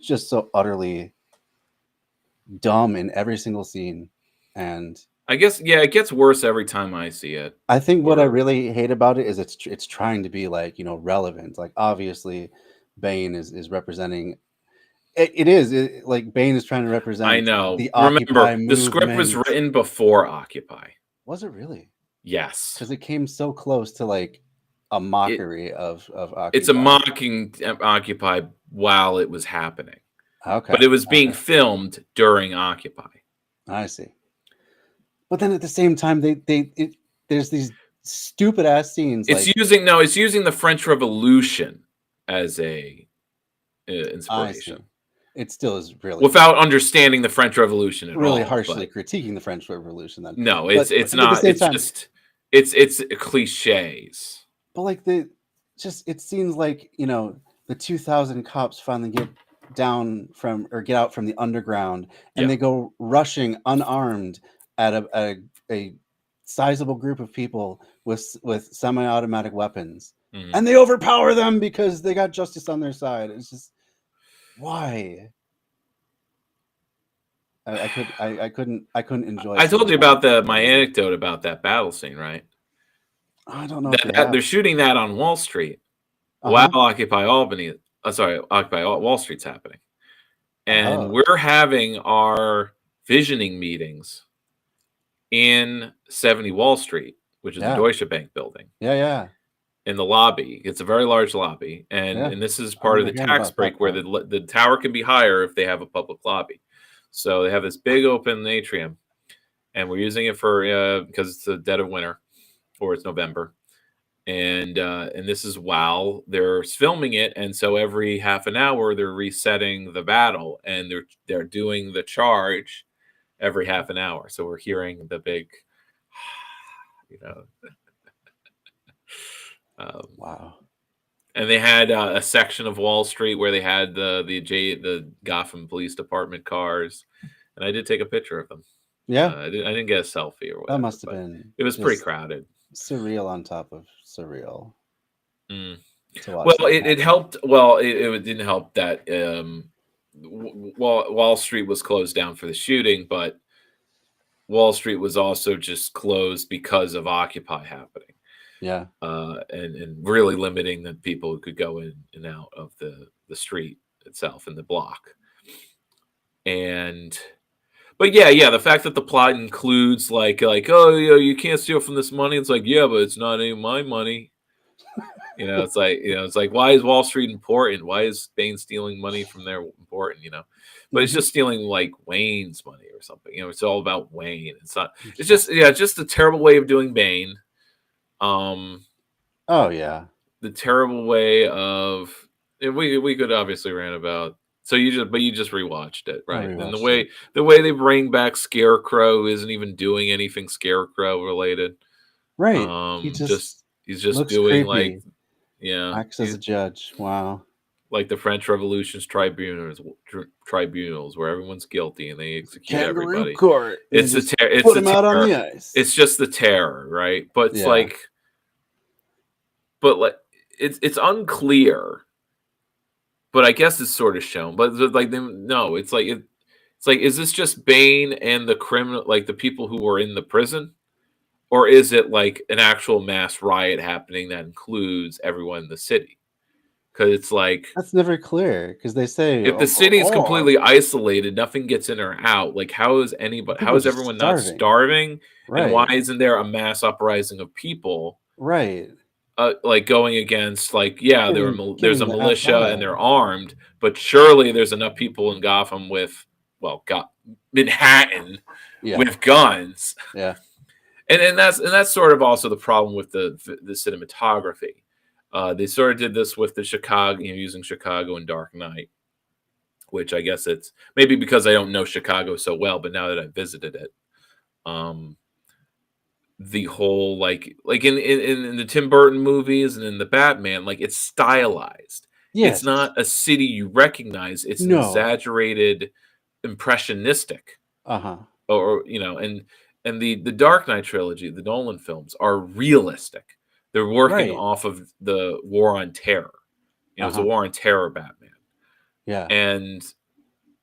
just so utterly dumb in every single scene, and I guess it gets worse every time I see it. I think what I really hate about it is it's trying to be like relevant. Like obviously, Bane is representing. It is like Bane is trying to represent. I know. The Remember, Occupy the script was movement. written before Occupy. Was it really? Yes, because it came so close to like a mockery of Occupy. It's a mocking Occupy while it was happening. Okay, but it was being filmed during Occupy. I see. But then at the same time, there's these stupid ass scenes. It's using the French Revolution as a inspiration. It still is really without understanding the French Revolution at all. Really harshly critiquing the French Revolution. Then no, it's not. It's just it's cliches. But like it seems like the 2,000 cops finally get out from the underground and they go rushing unarmed at a sizable group of people with semi-automatic weapons, and they overpower them because they got justice on their side. It's just why I couldn't enjoy. I told you about my anecdote about that battle scene, right? I don't know. They're shooting that on Wall Street while Occupy Wall Street's happening, and we're having our visioning meetings in 70 Wall Street, which is the Deutsche Bank building. Yeah. In the lobby, it's a very large lobby, and this is part of the tax break where the tower can be higher if they have a public lobby. So they have this big open atrium, and we're using it for because it's the dead of winter, or it's November, and this is while they're filming it, and so every half an hour they're resetting the battle, and they're doing the charge every half an hour. So we're hearing the big, wow. And they had a section of Wall Street where they had the Gotham Police Department cars, and I did take a picture of them. Yeah, I didn't get a selfie or whatever. That must have been. It was pretty crowded. Surreal on top of surreal. Well, it helped. Well, it didn't help that Wall Street was closed down for the shooting, but Wall Street was also just closed because of Occupy happening. Yeah. And really limiting the people who could go in and out of the street itself in the block. But the fact that the plot includes like, oh, you can't steal from this money. It's like, yeah, but it's not any of my money. It's like, why is Wall Street important? Why is Bane stealing money from there important? But it's just stealing like Wayne's money or something. It's all about Wayne. It's not. It's just a terrible way of doing Bane. Oh yeah. The terrible way of we could obviously rant about. So you just rewatched it, right? And rewatched the way they bring back Scarecrow isn't even doing anything Scarecrow related. Right. He's just looks doing creepy. like Acts as a judge. Wow. like the French Revolution's tribunals where everyone's guilty and they execute everybody. Court. It's the it's put the him out on terror. the ice. It's just the terror, right? But it's Yeah. it's unclear. But I guess it's sort of shown. But like no, it's like is this just Bane and the criminal, like the people who were in the prison? Or is it like an actual mass riot happening that includes everyone in the city? Because it's like That's never clear because they say if the city is completely isolated, nothing gets in or out. Like how is just everyone not starving? Right. And why isn't there a mass uprising of people? Right. Like going against there's a Getting the militia FBI. and they're armed, but surely there's enough people in Gotham with Manhattan with guns. Yeah. And that's sort of also the problem with the cinematography. They sort of did this with the Chicago, using Chicago in Dark Knight, which I guess it's maybe because I don't know Chicago so well, but now that I've visited it, the whole like in the Tim Burton movies and in the Batman, like it's stylized. Yes. It's not a city you recognize. It's an exaggerated, impressionistic. Or and the Dark Knight trilogy, the Nolan films, are realistic. They're working off of the War on Terror. It's a War on Terror Batman. Yeah. And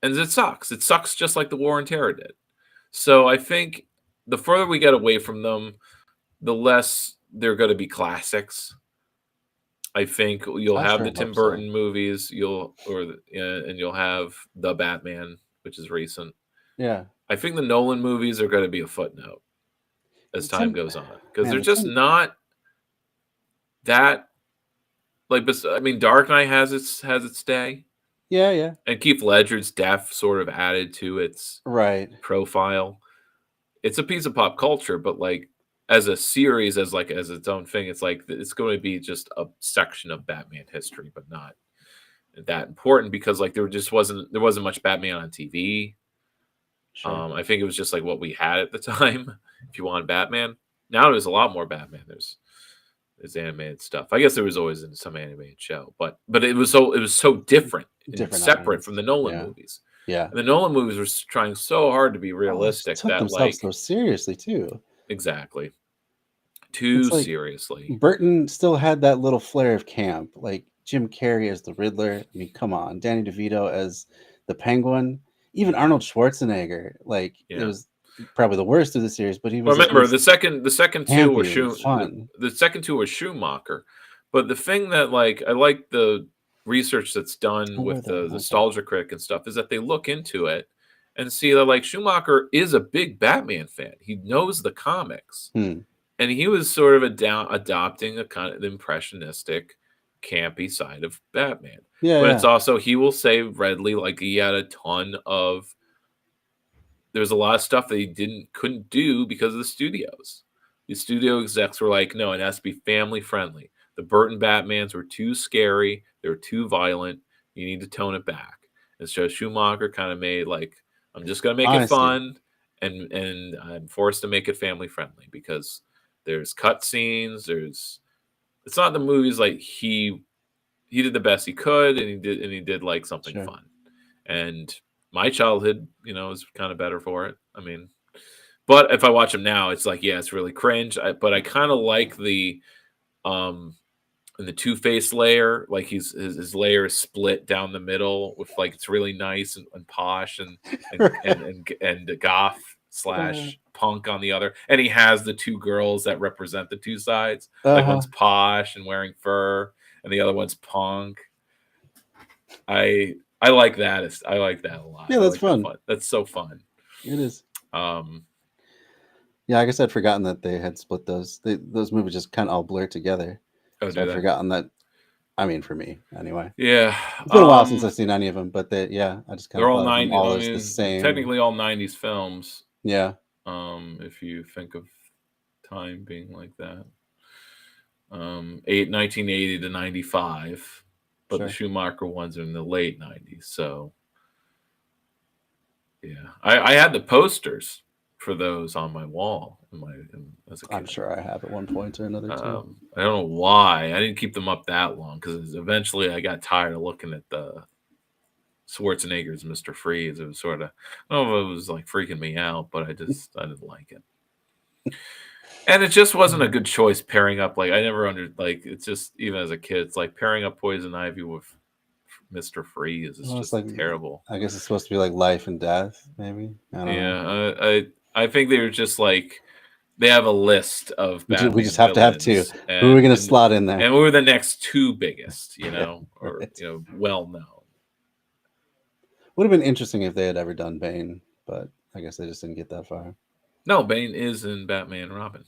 it sucks. It sucks just like the War on Terror did. So I think the further we get away from them, the less they're going to be classics. I think you'll have the Tim Burton movies, and you'll have the Batman, which is recent. Yeah. I think the Nolan movies are going to be a footnote as time goes on because they're just not that Dark Knight has its day. Yeah, yeah. And Keith Ledger's death sort of added to its profile. It's a piece of pop culture, but like as a series, as its own thing, it's like it's going to be just a section of Batman history, but not that important because like there wasn't much Batman on TV. Sure. I think it was just like what we had at the time. If you want Batman, now there's a lot more Batman. There's animated stuff. I guess there was always in some animated show, but it was so different and separate from the Nolan movies. Yeah, and the Nolan movies were trying so hard to be realistic took themselves so seriously too. Exactly, too seriously. Burton still had that little flair of camp, like Jim Carrey as the Riddler. I mean, come on, Danny DeVito as the Penguin. Even Arnold Schwarzenegger, it was probably the worst of the series, but he was. Remember the second two were the second two were Schumacher, but the thing that I like the research that's done with the Nostalgia Critic and stuff is that they look into it and see that Schumacher is a big Batman fan. He knows the comics, and he was sort of adopting a kind of impressionistic, campy side of Batman. But it's also, he will say readily, he had a ton of, there's a lot of stuff that he couldn't do because of the studios. The studio execs were like, no, it has to be family friendly. The Burton Batmans were too scary. They were too violent. You need to tone it back. And so Schumacher kind of made I'm just going to make it fun. And I'm forced to make it family friendly because there's cut scenes. It's not the movies he did the best he could, and he did something fun. And my childhood, is kind of better for it. I mean, but if I watch him now, it's it's really cringe. But I kind of like the in the Two-Face layer, his layer is split down the middle with it's really nice and posh and goth / punk on the other, and he has the two girls that represent the two sides. One's posh and wearing fur, and the other one's punk. I like that. I like that a lot. Yeah, that's fun. That's so fun. It is. Yeah, I guess I'd forgotten that they had split those. Those movies just kind of all blur together. Oh, So do I've they? forgotten that. I mean, for me anyway. Yeah. It's been a while since I've seen any of them, but yeah, I just kind They're of all thought of them 90. all I as the mean, same. technically all 90s films. Yeah. If you think of time being like that. 1980 to 95, but the Sure. Schumacher ones are in the late 90s. So, yeah, I had the posters for those on my wall as a kid. I'm sure I have at one point or another too. I don't know why I didn't keep them up that long because eventually I got tired of looking at the Schwarzenegger's Mr. Freeze. It was sort of, I don't know if it was like freaking me out, but I didn't like it. And it just wasn't a good choice pairing up. Like I never it's just even as a kid, it's like pairing up Poison Ivy with Mr. Freeze is Well, it's just like, terrible. I guess it's supposed to be like life and death, maybe. I don't know. Yeah, I think they were just like they have a list of Batman We just have to have two. villains, Who are we going to and slot in there? and we were the next two biggest, or right. well known. Would have been interesting if they had ever done Bane, but I guess they just didn't get that far. No, Bane is in Batman and Robin.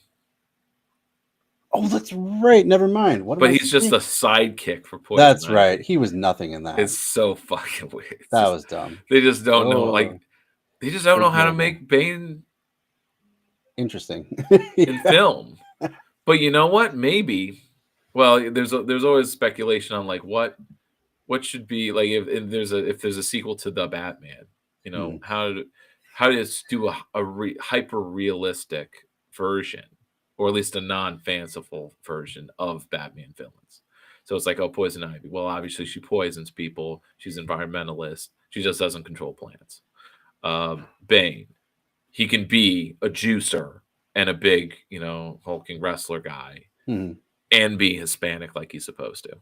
Oh, that's right. Never mind. But he's just a sidekick for Poison That's Ivy. right. He was nothing in that. It's so fucking weird. That was dumb. They just don't know. Like they just don't know how to make Bane interesting in film. But you know what? Maybe. Well, there's always speculation on like what should be like if there's a sequel to the Batman. How to do a hyper realistic version, or at least a non-fanciful version of Batman villains. So it's like, oh, Poison Ivy. Well, obviously she poisons people. She's an environmentalist. She just doesn't control plants. Bane, he can be a juicer and a big, hulking wrestler guy, and be Hispanic like he's supposed to,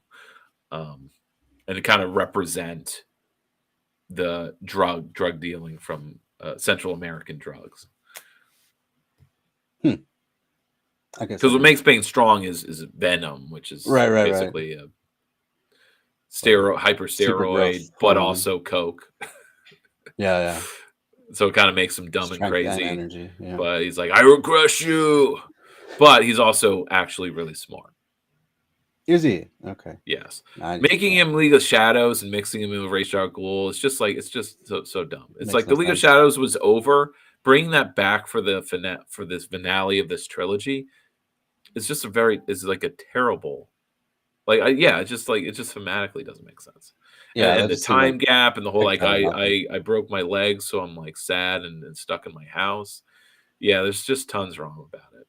and to kind of represent the drug dealing from Central American drugs. I guess because what makes Bane strong is Venom, which is basically a hyper steroid, but also coke. Yeah. So it kind of makes him dumb and crazy. Energy, yeah. But he's like, I will crush you. But he's also actually really smart. Is he? Okay. Yes. Making him League of Shadows and mixing him in with Ra's al Ghul, it's just so dumb. It's like the League of Shadows was over. Bringing that back for this finale of this trilogy, it's just like a terrible, it just thematically doesn't make sense. Yeah, and the time gap and the whole I broke my leg, so I'm like sad and stuck in my house. Yeah, there's just tons wrong about it.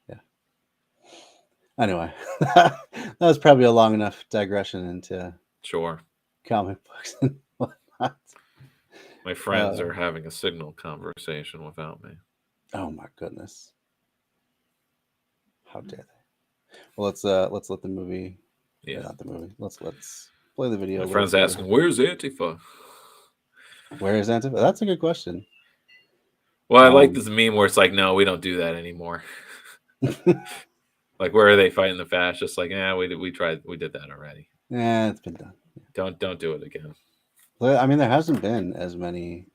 Yeah. Anyway, that was probably a long enough digression into comic books and whatnot. My friends are having a Signal conversation without me. Oh my goodness! How dare they? Well, let's let the movie. Yeah, not the movie. Let's play the video. My friend's asking, "Where's Antifa?" Where is Antifa? That's a good question. Well, I like this meme where it's like, "No, we don't do that anymore." Like, where are they fighting the fascists? Like, we tried, we did that already. Yeah, it's been done. Don't do it again. I mean, there hasn't been as many.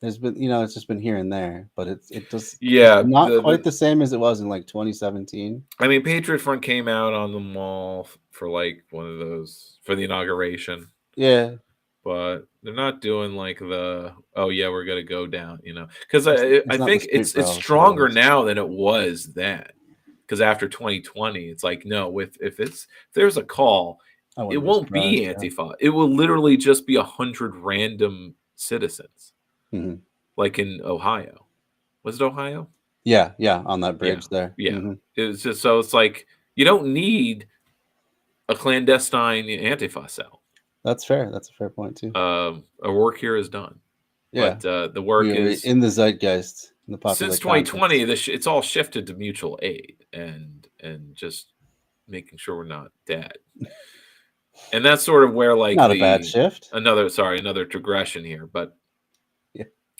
There's been, it's just been here and there, but it just not quite the same as it was in like 2017. I mean, Patriot Front came out on the mall for like one of those for the inauguration. Yeah, but they're not doing like we're gonna go down, because I think it's stronger now than it was then. Because after 2020, it's like no, if there's a call, it won't be Antifa. It will literally just be 100 random citizens. Mm-hmm. Like in Ohio. Was it Ohio? Yeah, on that bridge there. Yeah. Mm-hmm. It's just so it's like you don't need a clandestine Antifa cell. That's fair. That's a fair point too. Our work here is done. Yeah. But the work is in the zeitgeist. In the popular since 2020, it's all shifted to mutual aid and just making sure we're not dead. And that's sort of where like not a bad shift. Another digression here, but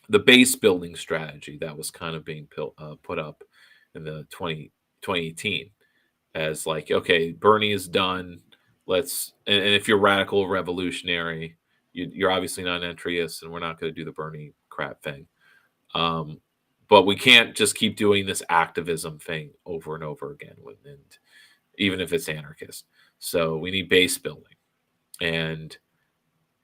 the base building strategy that was kind of being put up in the 2018 as like, okay, Bernie is done. And if you're radical revolutionary, you're obviously not an entryist, and we're not going to do the Bernie crap thing. But we can't just keep doing this activism thing over and over again. even if it's anarchist. So we need base building, and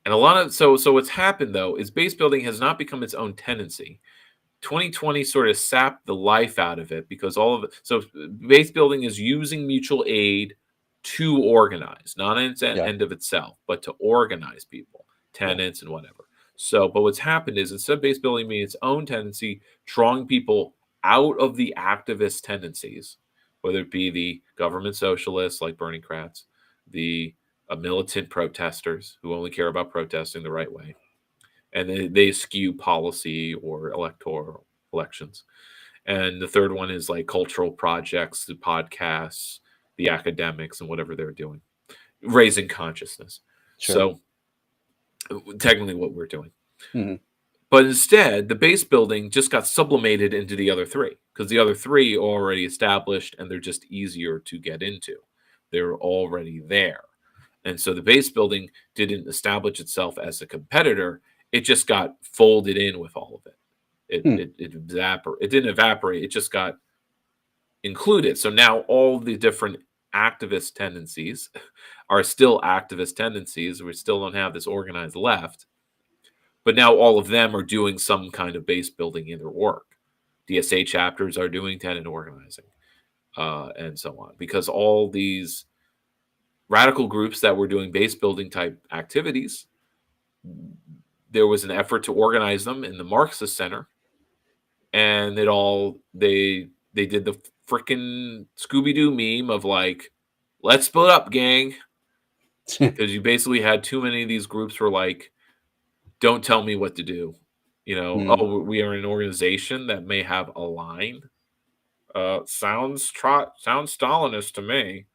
a lot of so what's happened though is base building has not become its own tendency. 2020 sort of sapped the life out of it because all of it. So base building is using mutual aid to organize, not an end of itself, but to organize people, tenants, and whatever. So, but what's happened is instead of base building being its own tendency, drawing people out of the activist tendencies, whether it be the government socialists like Bernie Kratz, the militant protesters who only care about protesting the right way, and they skew policy or electoral elections. And the third one is like cultural projects, the podcasts, the academics, and whatever they're doing, raising consciousness. Sure. So technically what we're doing. Mm-hmm. But instead, the base building just got sublimated into the other three because the other three are already established and they're just easier to get into. They're already there. And so the base building didn't establish itself as a competitor. It just got folded in with all of it. It didn't evaporate. It just got included. So now all the different activist tendencies are still activist tendencies. We still don't have this organized left. But now all of them are doing some kind of base building in their work. DSA chapters are doing tenant organizing and so on. Because all these radical groups that were doing base building type activities, there was an effort to organize them in the Marxist Center, and they did the freaking Scooby-Doo meme of like, let's split up, gang, because you basically had too many of these groups were like, don't tell me what to do, oh, we are an organization that may have a line. Sounds Stalinist to me.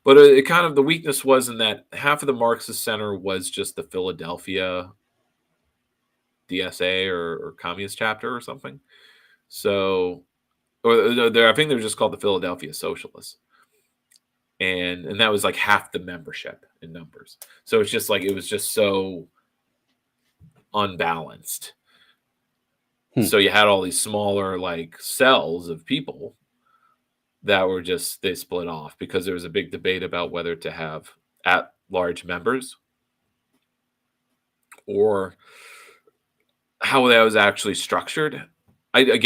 But it kind of, the weakness was in that half of the Marxist Center was just the Philadelphia DSA or Communist chapter or something. So, I think they're just called the Philadelphia Socialists. And that was like half the membership in numbers. So it's just like, it was just so unbalanced. So you had all these smaller like cells of people that were just, they split off because there was a big debate about whether to have at-large members or how that was actually structured. I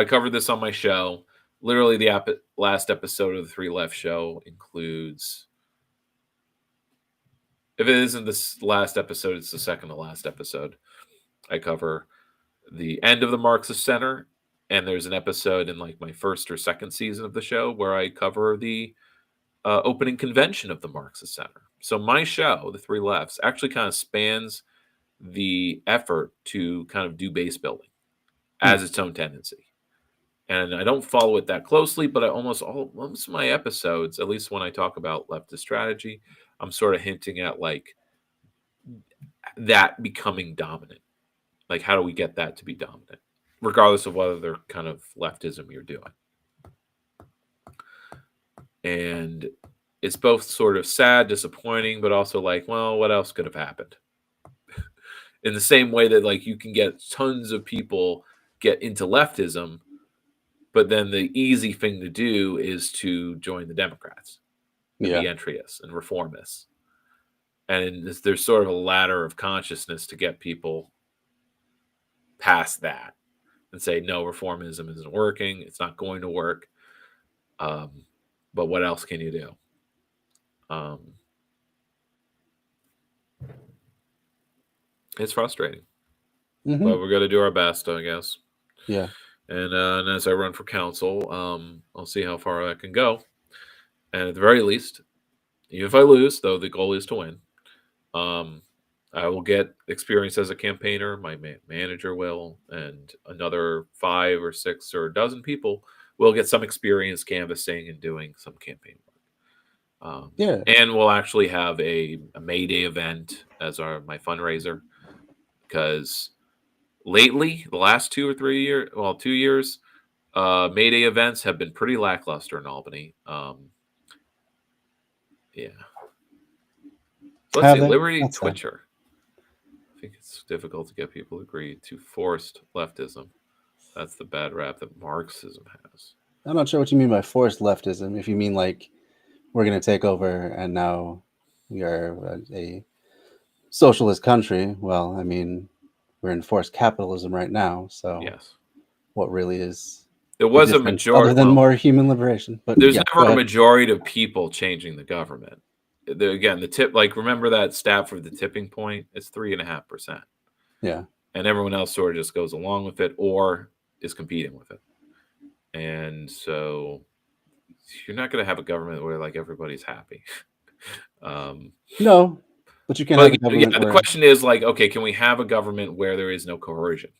covered this on my show. Literally, the last episode of the Three Left show includes, if it isn't this last episode, it's the second to last episode. I cover the end of the Marxist Center, and there's an episode in like my first or second season of the show where I cover the opening convention of the Marxist Center. So my show, The Three Lefts, actually kind of spans the effort to kind of do base building as its own tendency. And I don't follow it that closely, but most of my episodes, at least when I talk about leftist strategy, I'm sort of hinting at like that becoming dominant. Like, how do we get that to be dominant, regardless of whether they're kind of leftism you're doing? And it's both sort of sad, disappointing, but also like, well, what else could have happened? In the same way that like you can get tons of people get into leftism, but then the easy thing to do is to join the Democrats and be entryists and reformists. And there's sort of a ladder of consciousness to get people past that and say, no, reformism isn't working. It's not going to work. But what else can you do? It's frustrating. But we're going to do our best, I guess. Yeah. And as I run for council, I'll see how far I can go. And at the very least, even if I lose, though the goal is to win, I will get experience as a campaigner. My manager will, and another 5 or 6 or a dozen people will get some experience canvassing and doing some campaign work. And we'll actually have a May Day event as my fundraiser, because lately, the last 2 or 3 years, 2 years, May Day events have been pretty lackluster in Albany. So let's see, Liberty Twitcher. I think it's difficult to get people to agree to forced leftism. That's the bad rap that Marxism has. I'm not sure what you mean by forced leftism. If you mean like we're going to take over and now we are a socialist country, well, I mean, we're in forced capitalism right now. So Yes. what really is There the was a difference majority. other than more human liberation? But There's yeah, never go a ahead. majority of people changing the government. Again, the tip, like remember that stat for the tipping point? It's 3.5%. Yeah. And everyone else sort of just goes along with it or is competing with it. And so you're not going to have a government where like everybody's happy. No, but you can But have a government the where question is like, okay, can we have a government where there is no coercion?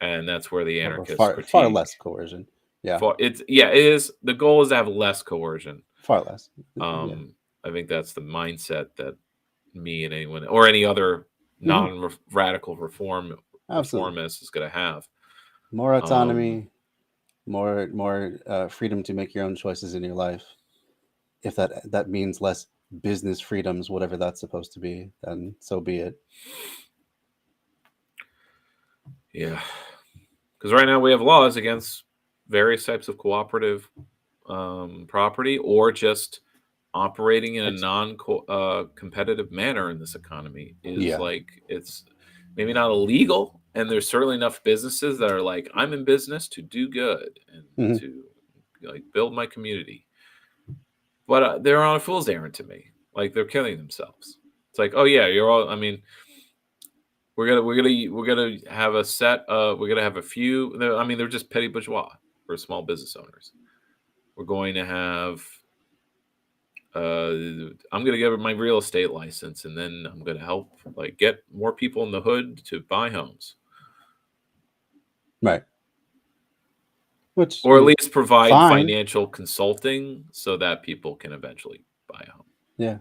And that's where the or anarchists far critique. less coercion. Yeah, It is. The goal is to have less coercion. far less. I think that's the mindset that me and anyone or any other non-radical reformist is going to have. More autonomy, more freedom to make your own choices in your life. If that means less business freedoms, whatever that's supposed to be, then so be it. Yeah, because right now we have laws against various types of cooperative property or just operating in a non-competitive manner in this economy is like it's maybe not illegal, and there's certainly enough businesses that are like, I'm in business to do good and to like build my community, but they're on a fool's errand to me. Like they're killing themselves. It's like, oh yeah, you're all. I mean, we're gonna have a set. We're gonna have a few. I mean, they're just petty bourgeois or small business owners. We're going to have. I'm going to get my real estate license, and then I'm going to help like get more people in the hood to buy homes, right? Which, or at least provide fine. financial consulting so that people can eventually buy a home. Yeah.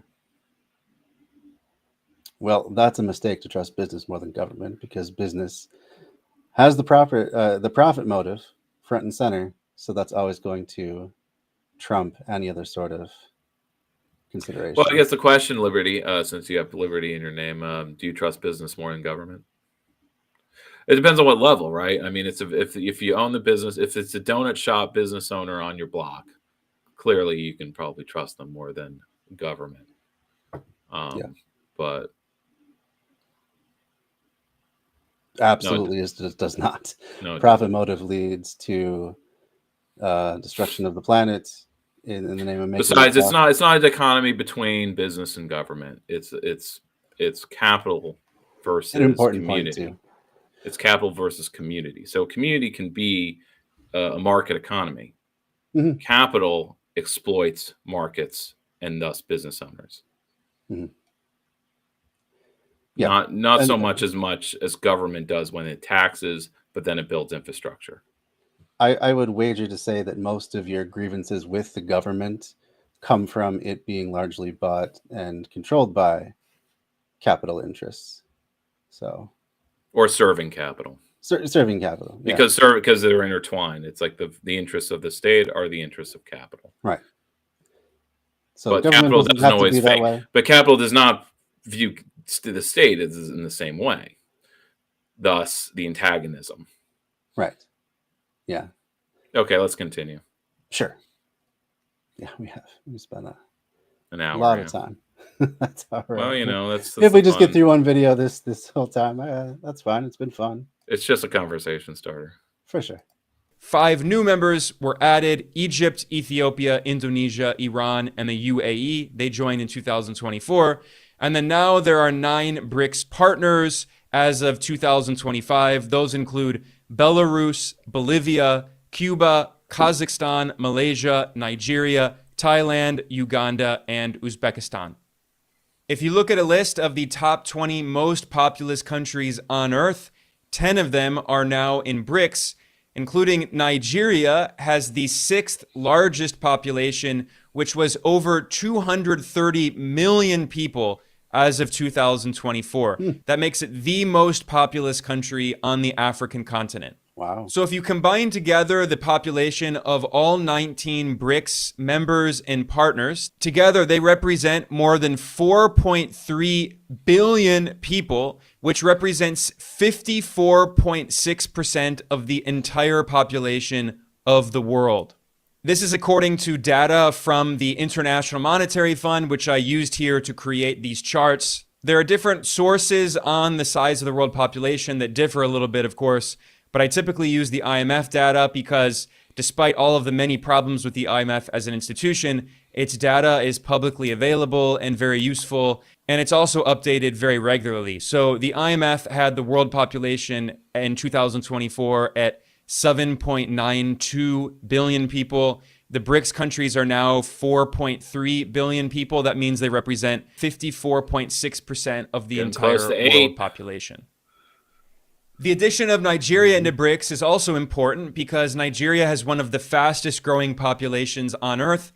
Well, that's a mistake to trust business more than government, because business has the profit motive front and center. So that's always going to trump any other sort of consideration. Well, I guess the question, Liberty, since you have Liberty in your name, do you trust business more than government? It depends on what level, right? I mean, if you own the business, if it's a donut shop business owner on your block, clearly you can probably trust them more than government. But absolutely, it does not. No, profit motive leads to destruction of the planet in the name of making. Besides, it's not a dichotomy between business and government. It's capital versus an important community. Point too. It's capital versus community. So community can be a market economy. Capital exploits markets and thus business owners. Yeah. Not so much as government does when it taxes, but then it builds infrastructure. I would wager to say that most of your grievances with the government come from it being largely bought and controlled by capital interests. So, or serving capital. Serving capital. Yeah. Because they're intertwined. It's like the interests of the state are the interests of capital. Right. So but capital doesn't always think. But capital does not view the state as in the same way. Thus, the antagonism. Right. Yeah. Okay, let's continue. Sure. Yeah, we spent an hour, a lot of time. That's all right. Well, that's if we just get through one video this whole time, that's fine. It's been fun. It's just a conversation starter. For sure. 5 new members were added: Egypt, Ethiopia, Indonesia, Iran, and the UAE. They joined in 2024. And then now there are 9 BRICS partners as of 2025. Those include Belarus, Bolivia, Cuba, Kazakhstan, Malaysia, Nigeria, Thailand, Uganda, and Uzbekistan. If you look at a list of the top 20 most populous countries on Earth, 10 of them are now in BRICS, including Nigeria has the 6th largest population, which was over 230 million people as of 2024. That makes it the most populous country on the African continent. Wow. So if you combine together the population of all 19 BRICS members and partners, together they represent more than 4.3 billion people, which represents 54.6% of the entire population of the world. This is according to data from the International Monetary Fund, which I used here to create these charts. There are different sources on the size of the world population that differ a little bit, of course, but I typically use the IMF data because despite all of the many problems with the IMF as an institution, its data is publicly available and very useful, and it's also updated very regularly. So the IMF had the world population in 2024 at 7.92 billion people. The BRICS countries are now 4.3 billion people. That means they represent 54.6% of the Getting entire close to world 8. population. The addition of Nigeria into BRICS is also important because Nigeria has one of the fastest growing populations on Earth.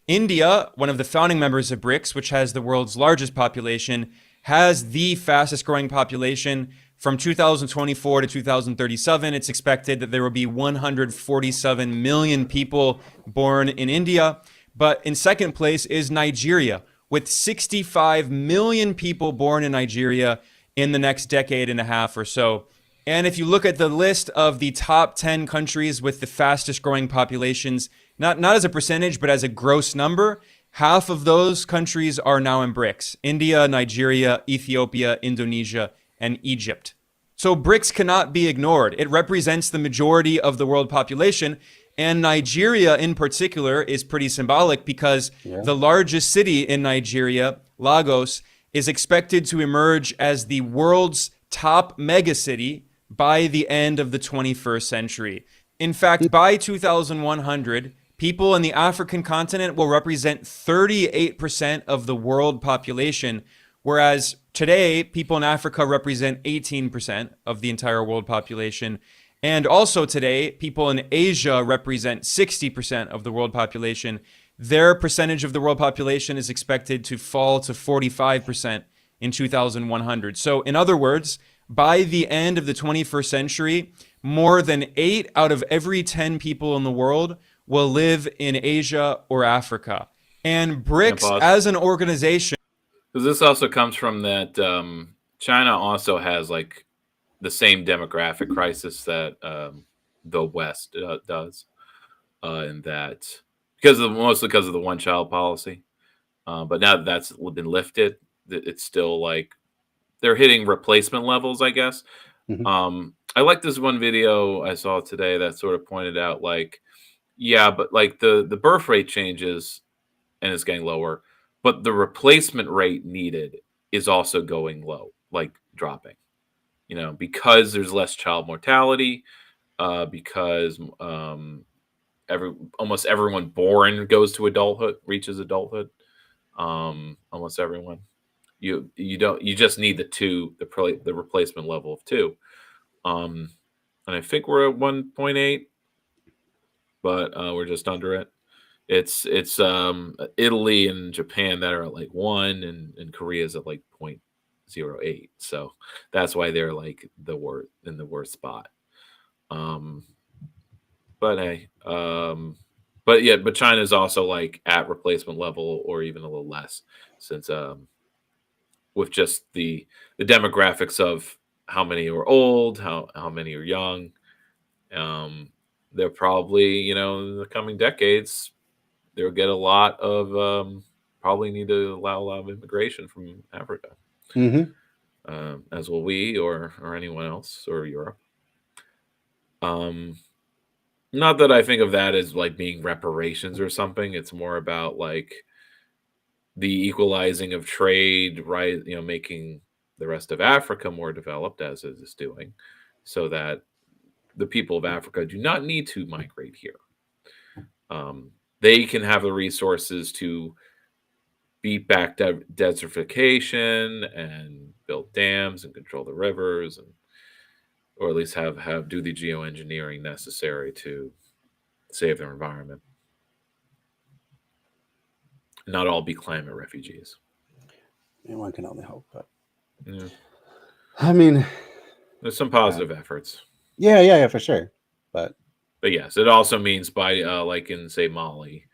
India, one of the founding members of BRICS, which has the world's largest population, has the fastest growing population. From 2024 to 2037, it's expected that there will be 147 million people born in India. But in second place is Nigeria, with 65 million people born in Nigeria in the next decade and a half or so. And if you look at the list of the top 10 countries with the fastest growing populations, not as a percentage, but as a gross number, half of those countries are now in BRICS: India, Nigeria, Ethiopia, Indonesia, and Egypt. So BRICS cannot be ignored. It represents the majority of the world population, and Nigeria in particular is pretty symbolic because the largest city in Nigeria, Lagos, is expected to emerge as the world's top megacity by the end of the 21st century. In fact, by 2100, people in the African continent will represent 38% of the world population, whereas today, people in Africa represent 18% of the entire world population. And also today, people in Asia represent 60% of the world population. Their percentage of the world population is expected to fall to 45% in 2100. So in other words, by the end of the 21st century, more than 8 out of every 10 people in the world will live in Asia or Africa. And BRICS as an organization... Because this also comes from that China also has like the same demographic crisis that the West does, and that mostly because of the one-child policy. But now that that's been lifted, it's still like they're hitting replacement levels, I guess. I like this one video I saw today that sort of pointed out like, yeah, but like the birth rate changes and it's getting lower, but the replacement rate needed is also going low, like dropping, because there's less child mortality, because almost everyone born goes to adulthood, reaches adulthood. Almost everyone. You just need the replacement level of 2. And I think we're at 1.8, but we're just under it. It's Italy and Japan that are at like 1, and Korea's at like 0.08. So that's why they're like in the worst spot. But hey, but China's also like at replacement level or even a little less, since with just the demographics of how many are old, how many are young. They're probably, in the coming decades, they'll get a lot of probably need to allow a lot of immigration from Africa, as will we or anyone else or Europe. Not that I think of that as like being reparations or something. It's more about like the equalizing of trade, right? Making the rest of Africa more developed, as it is doing, so that the people of Africa do not need to migrate here. They can have the resources to beat back desertification and build dams and control the rivers, or at least do the geoengineering necessary to save their environment. Not all be climate refugees. One can only hope, but yeah. I mean, there's some positive efforts. Yeah, for sure. But yes, it also means by like in say Mali,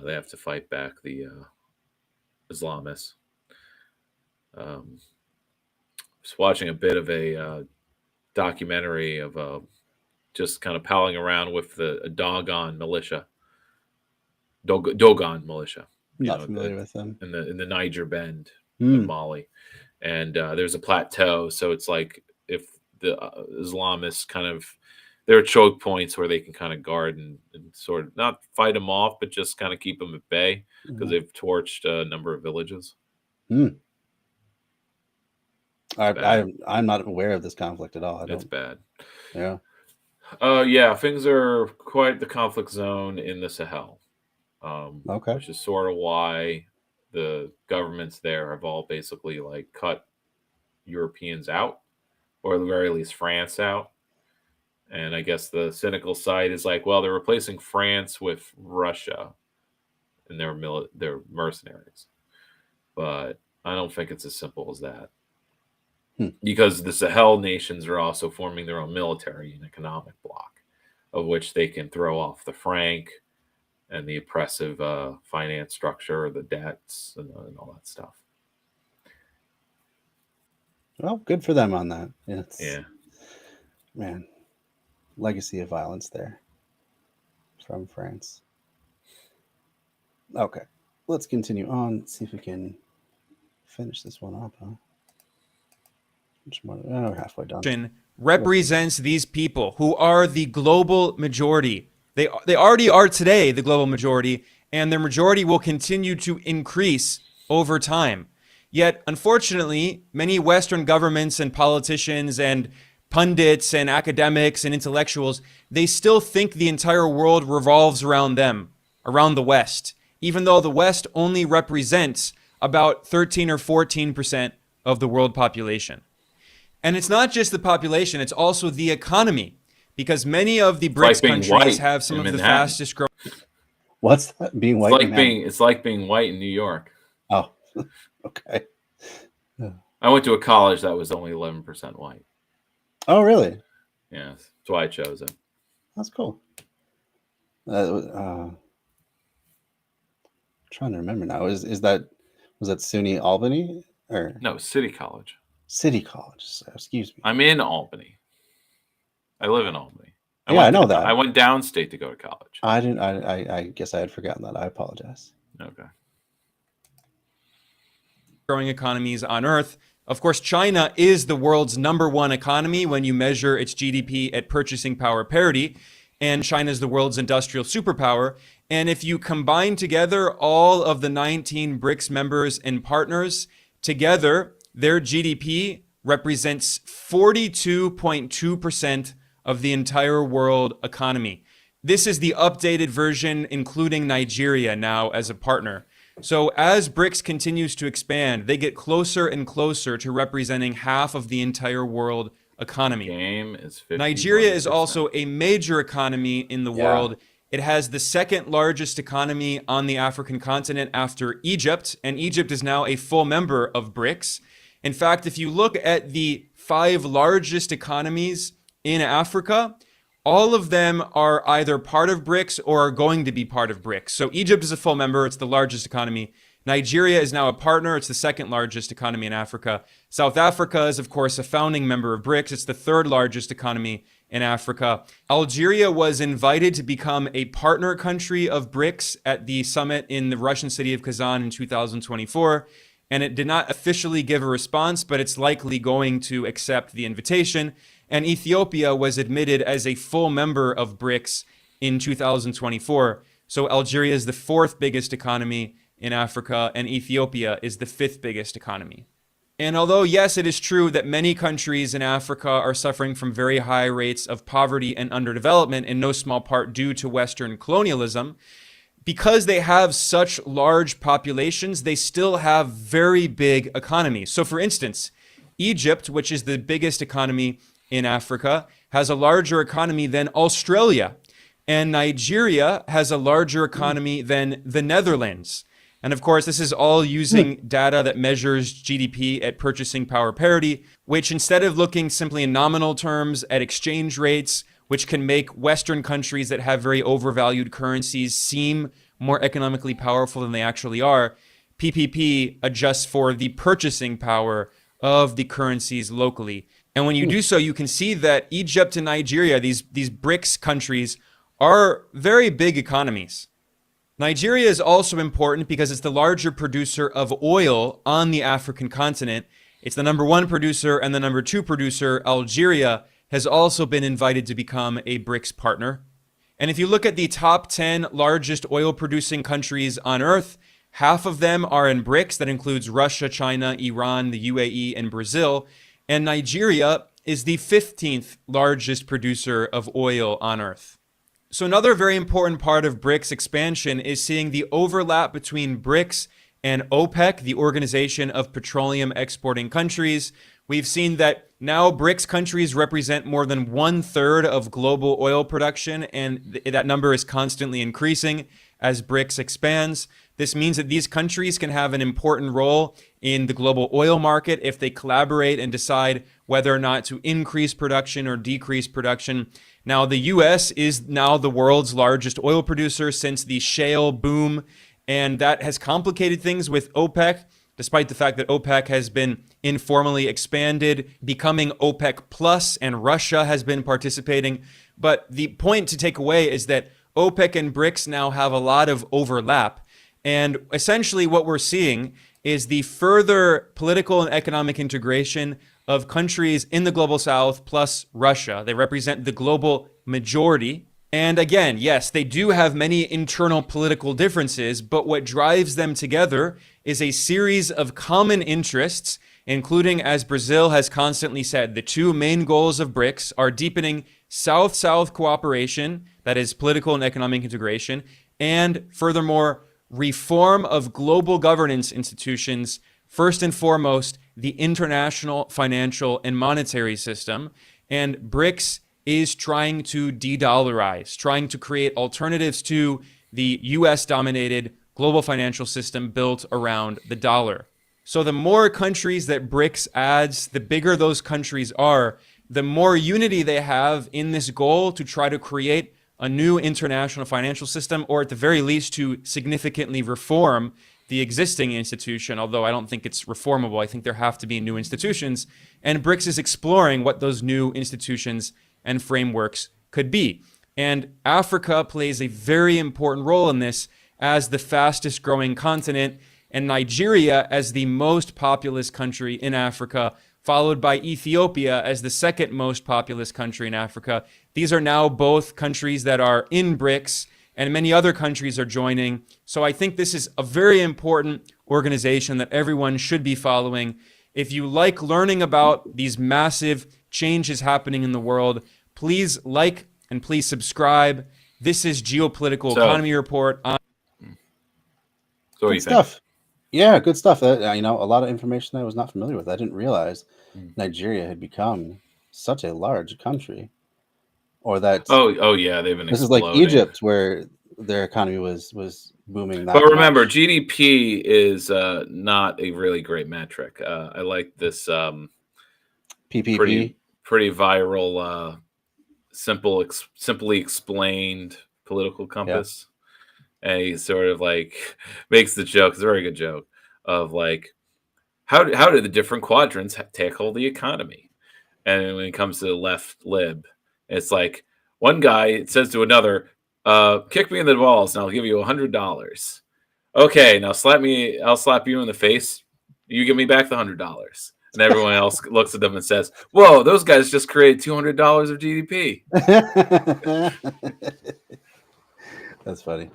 they have to fight back the Islamists. Just watching a bit of a documentary of just kind of palling around with a Dogon militia Dogon militia. Not familiar with them. in the Niger Bend Hmm. of Mali, and there's a plateau, so it's like if the Islamists kind of there are choke points where they can kind of guard and sort of not fight them off, but just kind of keep them at bay because they've torched a number of villages. Hmm. Bad. I'm not aware of this conflict at all. I It's don't. bad. Yeah. Yeah, things are quite the conflict zone in the Sahel, Okay. which is sort of why the governments there have all basically like cut Europeans out, or at the very least France out. And I guess the cynical side is like, well, they're replacing France with Russia and their mercenaries. But I don't think it's as simple as that. Because the Sahel nations are also forming their own military and economic bloc, of which they can throw off the franc and the oppressive finance structure, the debts, and all that stuff. Well, good for them on that. Yeah. Man, legacy of violence there from France. Okay, let's continue on. Let's see if we can finish this one up, huh? We're halfway done. Represents these people who are the global majority. They already are today the global majority, and their majority will continue to increase over time. Yet, unfortunately, many Western governments and politicians and pundits and academics and intellectuals, they still think the entire world revolves around them, around the West, even though the West only represents about 13 or 14% of the world population. And it's not just the population, it's also the economy, because many of the BRICS countries have some of the fastest growing. What's that? Being white? It's like being white in New York. Oh, okay. I went to a college that was only 11% white. Oh, really? Yeah, that's why I chose it. That's cool. Trying to remember now. Was that SUNY Albany or No, City College. City College? Excuse me. I'm in Albany. I live in Albany. I know that. I went downstate to go to college. I didn't. I guess I had forgotten that. I apologize. Okay. Growing economies on Earth. Of course, China is the world's #1 economy when you measure its GDP at purchasing power parity, and China is the world's industrial superpower. And if you combine together all of the 19 BRICS members and partners together, their GDP represents 42.2% of the entire world economy. This is the updated version, including Nigeria now as a partner. So as BRICS continues to expand, they get closer and closer to representing half of the entire world economy. Game is 51%. Nigeria is also a major economy in the world. It has the second largest economy on the African continent after Egypt, and Egypt is now a full member of BRICS. In fact, if you look at the 5 largest economies in Africa, all of them are either part of BRICS or are going to be part of BRICS. So Egypt is a full member. It's the largest economy. Nigeria is now a partner. It's the second largest economy in Africa. South Africa is, of course, a founding member of BRICS. It's the third largest economy in Africa. Algeria was invited to become a partner country of BRICS at the summit in the Russian city of Kazan in 2024. And it did not officially give a response, but it's likely going to accept the invitation. And Ethiopia was admitted as a full member of BRICS in 2024. So Algeria is the 4th biggest economy in Africa, and Ethiopia is the 5th biggest economy. And although, yes, it is true that many countries in Africa are suffering from very high rates of poverty and underdevelopment, in no small part due to Western colonialism, because they have such large populations, they still have very big economies. So for instance, Egypt, which is the biggest economy in Africa, has a larger economy than Australia. And Nigeria has a larger economy than the Netherlands. And of course, this is all using data that measures GDP at purchasing power parity, which instead of looking simply in nominal terms at exchange rates, which can make Western countries that have very overvalued currencies seem more economically powerful than they actually are, PPP adjusts for the purchasing power of the currencies locally. And when you do so, you can see that Egypt and Nigeria, these BRICS countries, are very big economies. Nigeria is also important because it's the larger producer of oil on the African continent. It's the number one producer, and the number two producer, Algeria, has also been invited to become a BRICS partner. And if you look at the top 10 largest oil producing countries on earth, half of them are in BRICS. That includes Russia, China, Iran, the UAE, and Brazil. And Nigeria is the 15th largest producer of oil on earth. So another very important part of BRICS expansion is seeing the overlap between BRICS and OPEC, the Organization of Petroleum Exporting Countries. We've seen that now BRICS countries represent more than 1/3 of global oil production, and that number is constantly increasing as BRICS expands. This means that these countries can have an important role in the global oil market if they collaborate and decide whether or not to increase production or decrease production. Now, the U.S. is now the world's largest oil producer since the shale boom, and that has complicated things with OPEC, despite the fact that OPEC has been informally expanded, becoming OPEC Plus, and Russia has been participating. But the point to take away is that OPEC and BRICS now have a lot of overlap. And essentially what we're seeing is the further political and economic integration of countries in the global south plus Russia. They represent the global majority. And again, yes, they do have many internal political differences, but what drives them together is a series of common interests, including, as Brazil has constantly said, the two main goals of BRICS are deepening South-South cooperation, that is political and economic integration, and furthermore, reform of global governance institutions, first and foremost, the international financial and monetary system. And BRICS is trying to de-dollarize, trying to create alternatives to the US-dominated global financial system built around the dollar. So the more countries that BRICS adds, the bigger those countries are, the more unity they have in this goal to try to create a new international financial system, or at the very least to significantly reform the existing institution, although I don't think it's reformable. I think there have to be new institutions. And BRICS is exploring what those new institutions and frameworks could be. And Africa plays a very important role in this as the fastest growing continent, and Nigeria as the most populous country in Africa, followed by Ethiopia as the second most populous country in Africa. These are now both countries that are in BRICS, and many other countries are joining. So I think this is a very important organization that everyone should be following. If you like learning about these massive changes happening in the world, please like and please subscribe. This is Geopolitical Economy Report. So what do you think? Stuff. Yeah, good stuff. A lot of information I was not familiar with. I didn't realize Nigeria had become such a large country, or that. Oh yeah, they've been. This exploding. is like Egypt, where their economy was booming. But remember, GDP is not a really great metric. I like this PPP, pretty viral, simply explained political compass. And he sort of like makes the joke. It's a very good joke of like, how do the different quadrants tackle the economy? And when it comes to the left lib, it's like one guy says to another, kick me in the balls and I'll give you $100. Okay, now I'll slap you in the face. You give me back the $100. And everyone else looks at them and says, whoa, those guys just created $200 of GDP. That's funny.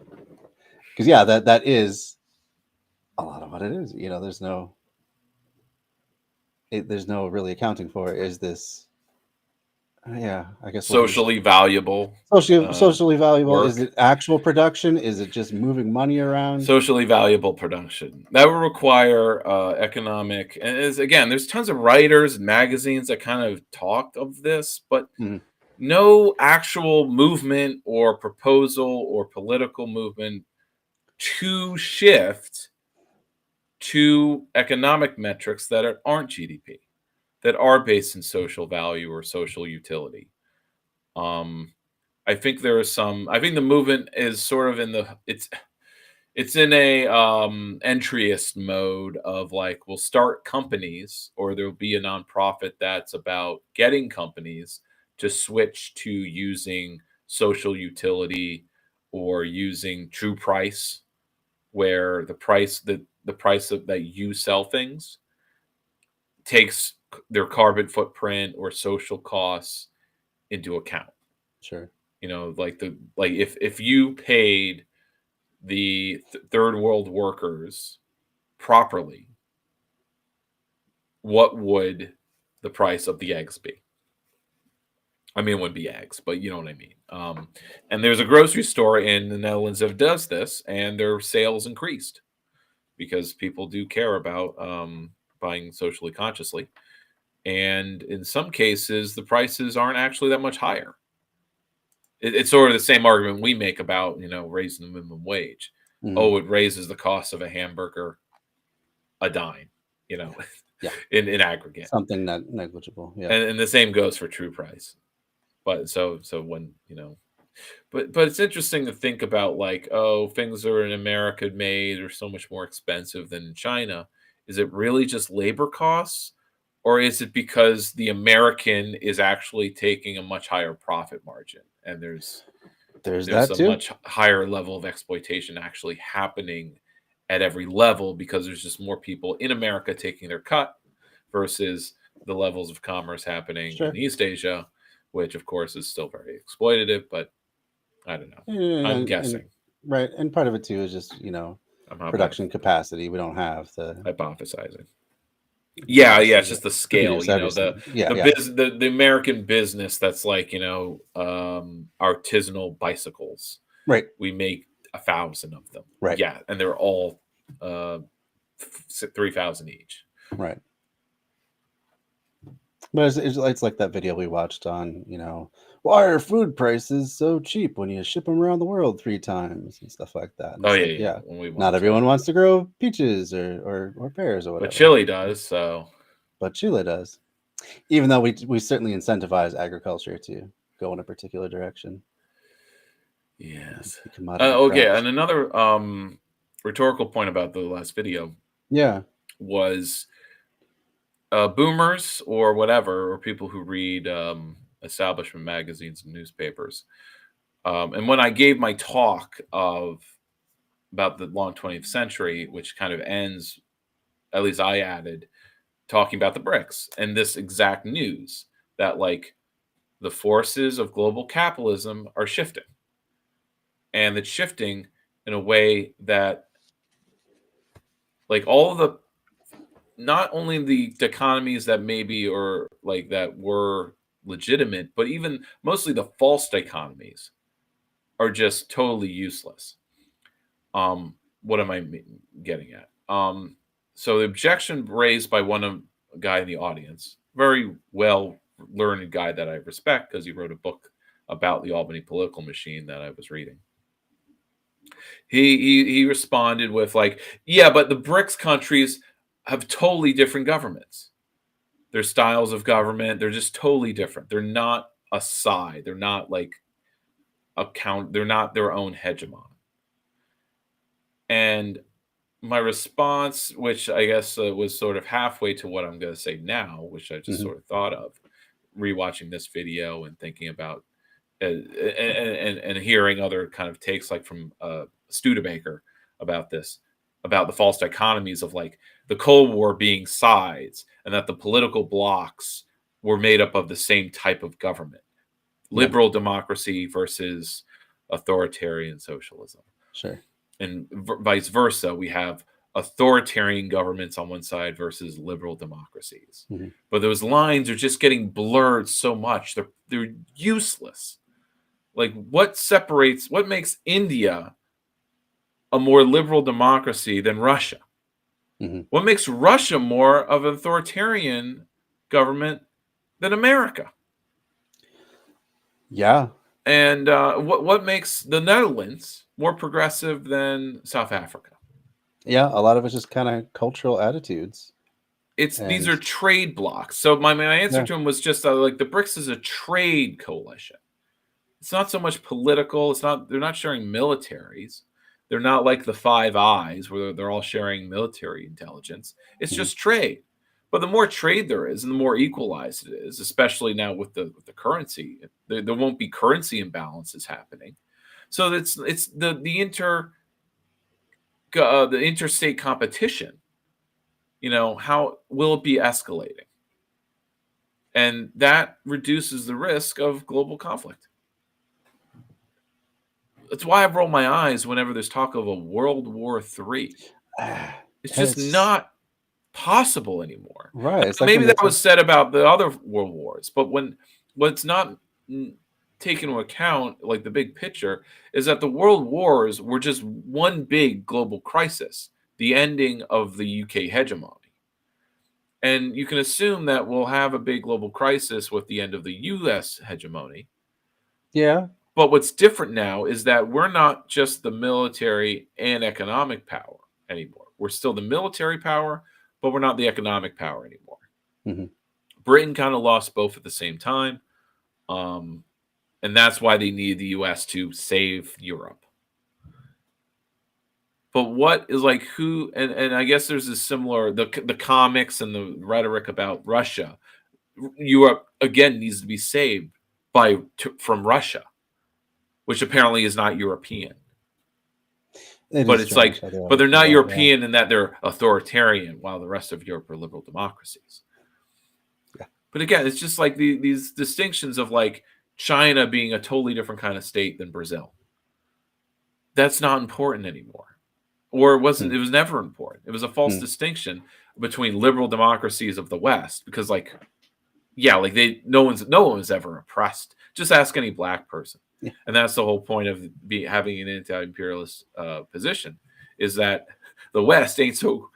Because yeah, that is a lot of what it is. There's no really accounting for it. Is this? I guess socially valuable. Socially valuable. Work. Is it actual production? Is it just moving money around? Socially valuable production that will require economic. And there's tons of writers and magazines that kind of talked of this, but no actual movement or proposal or political movement to shift to economic metrics that aren't GDP, that are based in social value or social utility. I think there is some. I think the movement is sort of it's in a entryist mode of like, we'll start companies, or there'll be a nonprofit that's about getting companies to switch to using social utility or using true price, where the price that you sell things takes their carbon footprint or social costs into account. Sure. Like if you paid the third world workers properly, what would the price of the eggs be? I mean, it wouldn't be eggs, but you know what I mean. And there's a grocery store in the Netherlands that does this, and their sales increased because people do care about buying socially consciously. And in some cases, the prices aren't actually that much higher. It's sort of the same argument we make about, raising the minimum wage. Mhm. Oh, it raises the cost of a hamburger a dime, Yeah. in aggregate. Something not negligible. Yeah. And the same goes for true price. But so when, but it's interesting to think about, like, oh, things that are in America made are so much more expensive than in China. Is it really just labor costs? Or is it because the American is actually taking a much higher profit margin, and there's that a too. much higher level of exploitation actually happening at every level because there's just more people in America taking their cut versus the levels of commerce happening Sure. in East Asia, which of course is still very exploitative, but I don't know. Yeah, I'm guessing. Right. And part of it too is just, I'm production capacity. We don't have the hypothesizing. Yeah, it's just the scale, produce everything. the American business that's like, artisanal bicycles. Right. We make 1,000 of them. Right. Yeah, and they're all 3,000 each. Right. But it's like that video we watched on, why are food prices so cheap when you ship them around the world 3 times and stuff like that. And Oh, it's yeah. like, When we not watched everyone that. wants to grow peaches or pears or whatever. But Chile does, so. But Chile does. Even though we certainly incentivize agriculture to go in a particular direction. Yes. Okay, and another rhetorical point about the last video. Yeah. Was boomers or whatever, or people who read establishment magazines and newspapers. And when I gave my talk about the long 20th century, which kind of ends, at least I added, talking about the BRICS and this exact news that, like, the forces of global capitalism are shifting. And it's shifting in a way that, like, all of the, not only the dichotomies that maybe or like that were legitimate, but even mostly the false dichotomies are just totally useless. What am I getting at? So the objection raised by one guy in the audience, very well learned guy that I respect because he wrote a book about the Albany political machine that I was reading. He responded with, like, yeah, but the BRICS countries have totally different governments. Their styles of government, they're just totally different. They're not a side. They're not like they're not their own hegemon. And my response, which I guess was sort of halfway to what I'm going to say now, which I just sort of thought of rewatching this video and thinking about and hearing other kind of takes, like from Studebaker about this, about the false dichotomies of, like, the Cold War being sides and that the political blocs were made up of the same type of government, liberal democracy versus authoritarian socialism. Sure. And vice versa, we have authoritarian governments on one side versus liberal democracies. But those lines are just getting blurred so much. They're useless. Like, what makes India a more liberal democracy than Russia? What makes Russia more of an authoritarian government than America? Yeah. And what makes the Netherlands more progressive than South Africa? Yeah, a lot of it's just kind of cultural attitudes. These are trade blocks. So my answer to him was just like, the BRICS is a trade coalition. It's not so much political. They're not sharing militaries. They're not like the Five Eyes where they're all sharing military intelligence. It's just trade. But the more trade there is and the more equalized it is, especially now with the currency, there won't be currency imbalances happening. So it's the interstate competition. How will it be escalating? And that reduces the risk of global conflict. That's why I roll my eyes whenever there's talk of a World War III. It's just not possible anymore. Right. It's like Maybe when that they was said about the other world wars, but what's not taken into account, like the big picture, is that the world wars were just one big global crisis, the ending of the UK hegemony. And you can assume that we'll have a big global crisis with the end of the US hegemony. Yeah. But what's different now is that we're not just the military and economic power anymore. We're still the military power, but we're not the economic power anymore. Mm-hmm. Britain kind of lost both at the same time. And that's why they need the US to save Europe. But what is like who, and I guess there's a similar, the comics and the rhetoric about Russia. Europe, again, needs to be saved from Russia, which apparently is not European. But it's like, but they're not European in that they're authoritarian, while the rest of Europe are liberal democracies. Yeah. But again, it's just like these distinctions of like China being a totally different kind of state than Brazil. That's not important anymore. Or it wasn't. It was never important. It was a false distinction between liberal democracies of the West, because like, yeah, like no one was ever oppressed. Just ask any black person. Yeah. And that's the whole point of having an anti-imperialist position, is that the West ain't so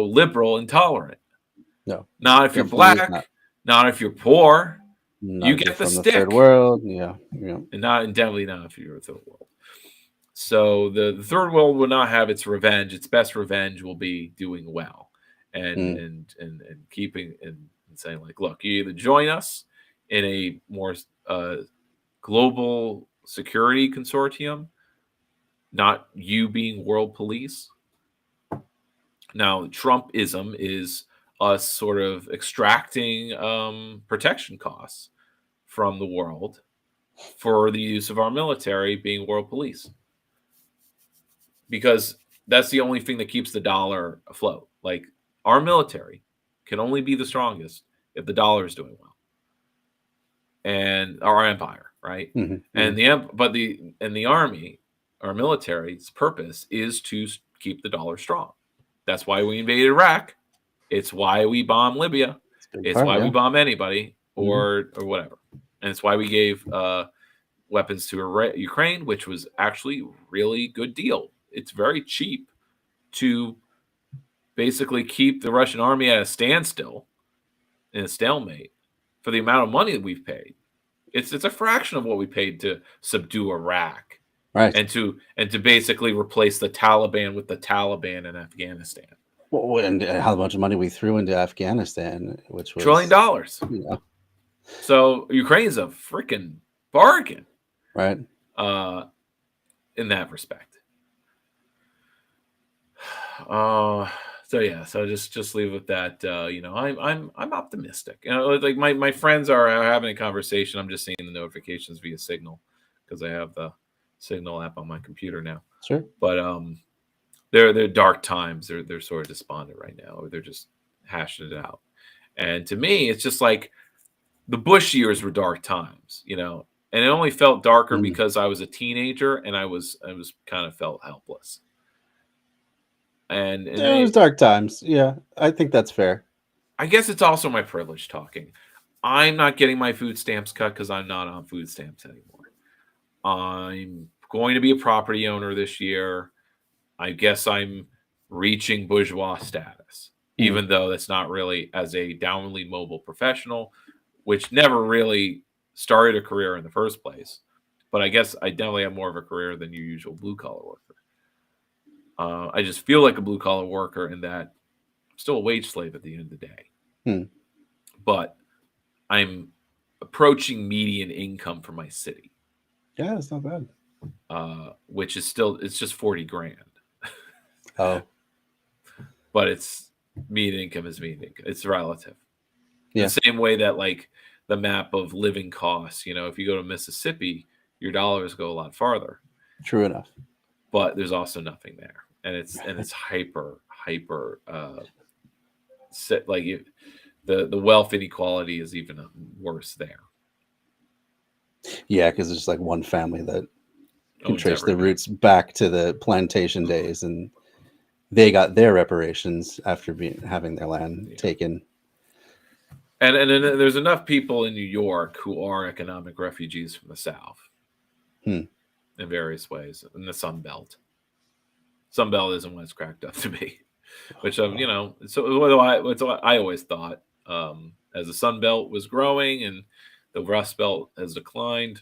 liberal and tolerant. No, not if you're black, not if you're poor. You get the stick. Third world, yeah, and definitely not if you're a third world. So the third world will not have its revenge. Its best revenge will be doing well and keeping and saying like, look, you either join us in a more global security consortium, not you being world police. Now, Trumpism is us sort of extracting protection costs from the world for the use of our military being world police. Because that's the only thing that keeps the dollar afloat. Like, our military can only be the strongest if the dollar is doing well. And our empire, right? Mm-hmm. And the army, our military's purpose is to keep the dollar strong. That's why we invaded Iraq. It's why we bomb Libya. It's why we bomb anybody or whatever. And it's why we gave weapons to Ukraine, which was actually a really good deal. It's very cheap to basically keep the Russian army at a standstill, in a stalemate, for the amount of money that we've paid. It's a fraction of what we paid to subdue Iraq, right? And to basically replace the Taliban with the Taliban in Afghanistan. Well, and how much money we threw into Afghanistan, which was $1 trillion. Yeah. So Ukraine's a freaking bargain, right? In that respect. So just leave it with that. I'm optimistic. Like my friends are having a conversation. I'm just seeing the notifications via Signal because I have the Signal app on my computer now. Sure. But they're dark times. They're sort of despondent right now, or they're just hashing it out. And to me, it's just like the Bush years were dark times, and it only felt darker because I was a teenager and I was kind of felt helpless. And it was dark times. Yeah, I think that's fair. I guess it's also my privilege talking. I'm not getting my food stamps cut because I'm not on food stamps anymore. I'm going to be a property owner this year. I guess I'm reaching bourgeois status, even though that's not really as a downwardly mobile professional, which never really started a career in the first place. But I guess I definitely have more of a career than your usual blue-collar worker. I just feel like a blue-collar worker in that I'm still a wage slave at the end of the day. But I'm approaching median income for my city. Yeah, it's not bad. Which is still, it's just $40,000. Oh. But it's median income is median income. It's relative. Yeah. The same way that like the map of living costs, if you go to Mississippi, your dollars go a lot farther. True enough. but there's also nothing there, and it's hyper like the wealth inequality is even worse there. Yeah, because it's like one family that can Owns trace the everything. roots back to the plantation days, and they got their reparations after having their land Yeah. taken. And then there's enough people in New York who are economic refugees from the South Hmm. in various ways in the Sun Belt. Sun Belt isn't what it's cracked up to be, which so what I always thought as the Sun Belt was growing and the Rust Belt has declined.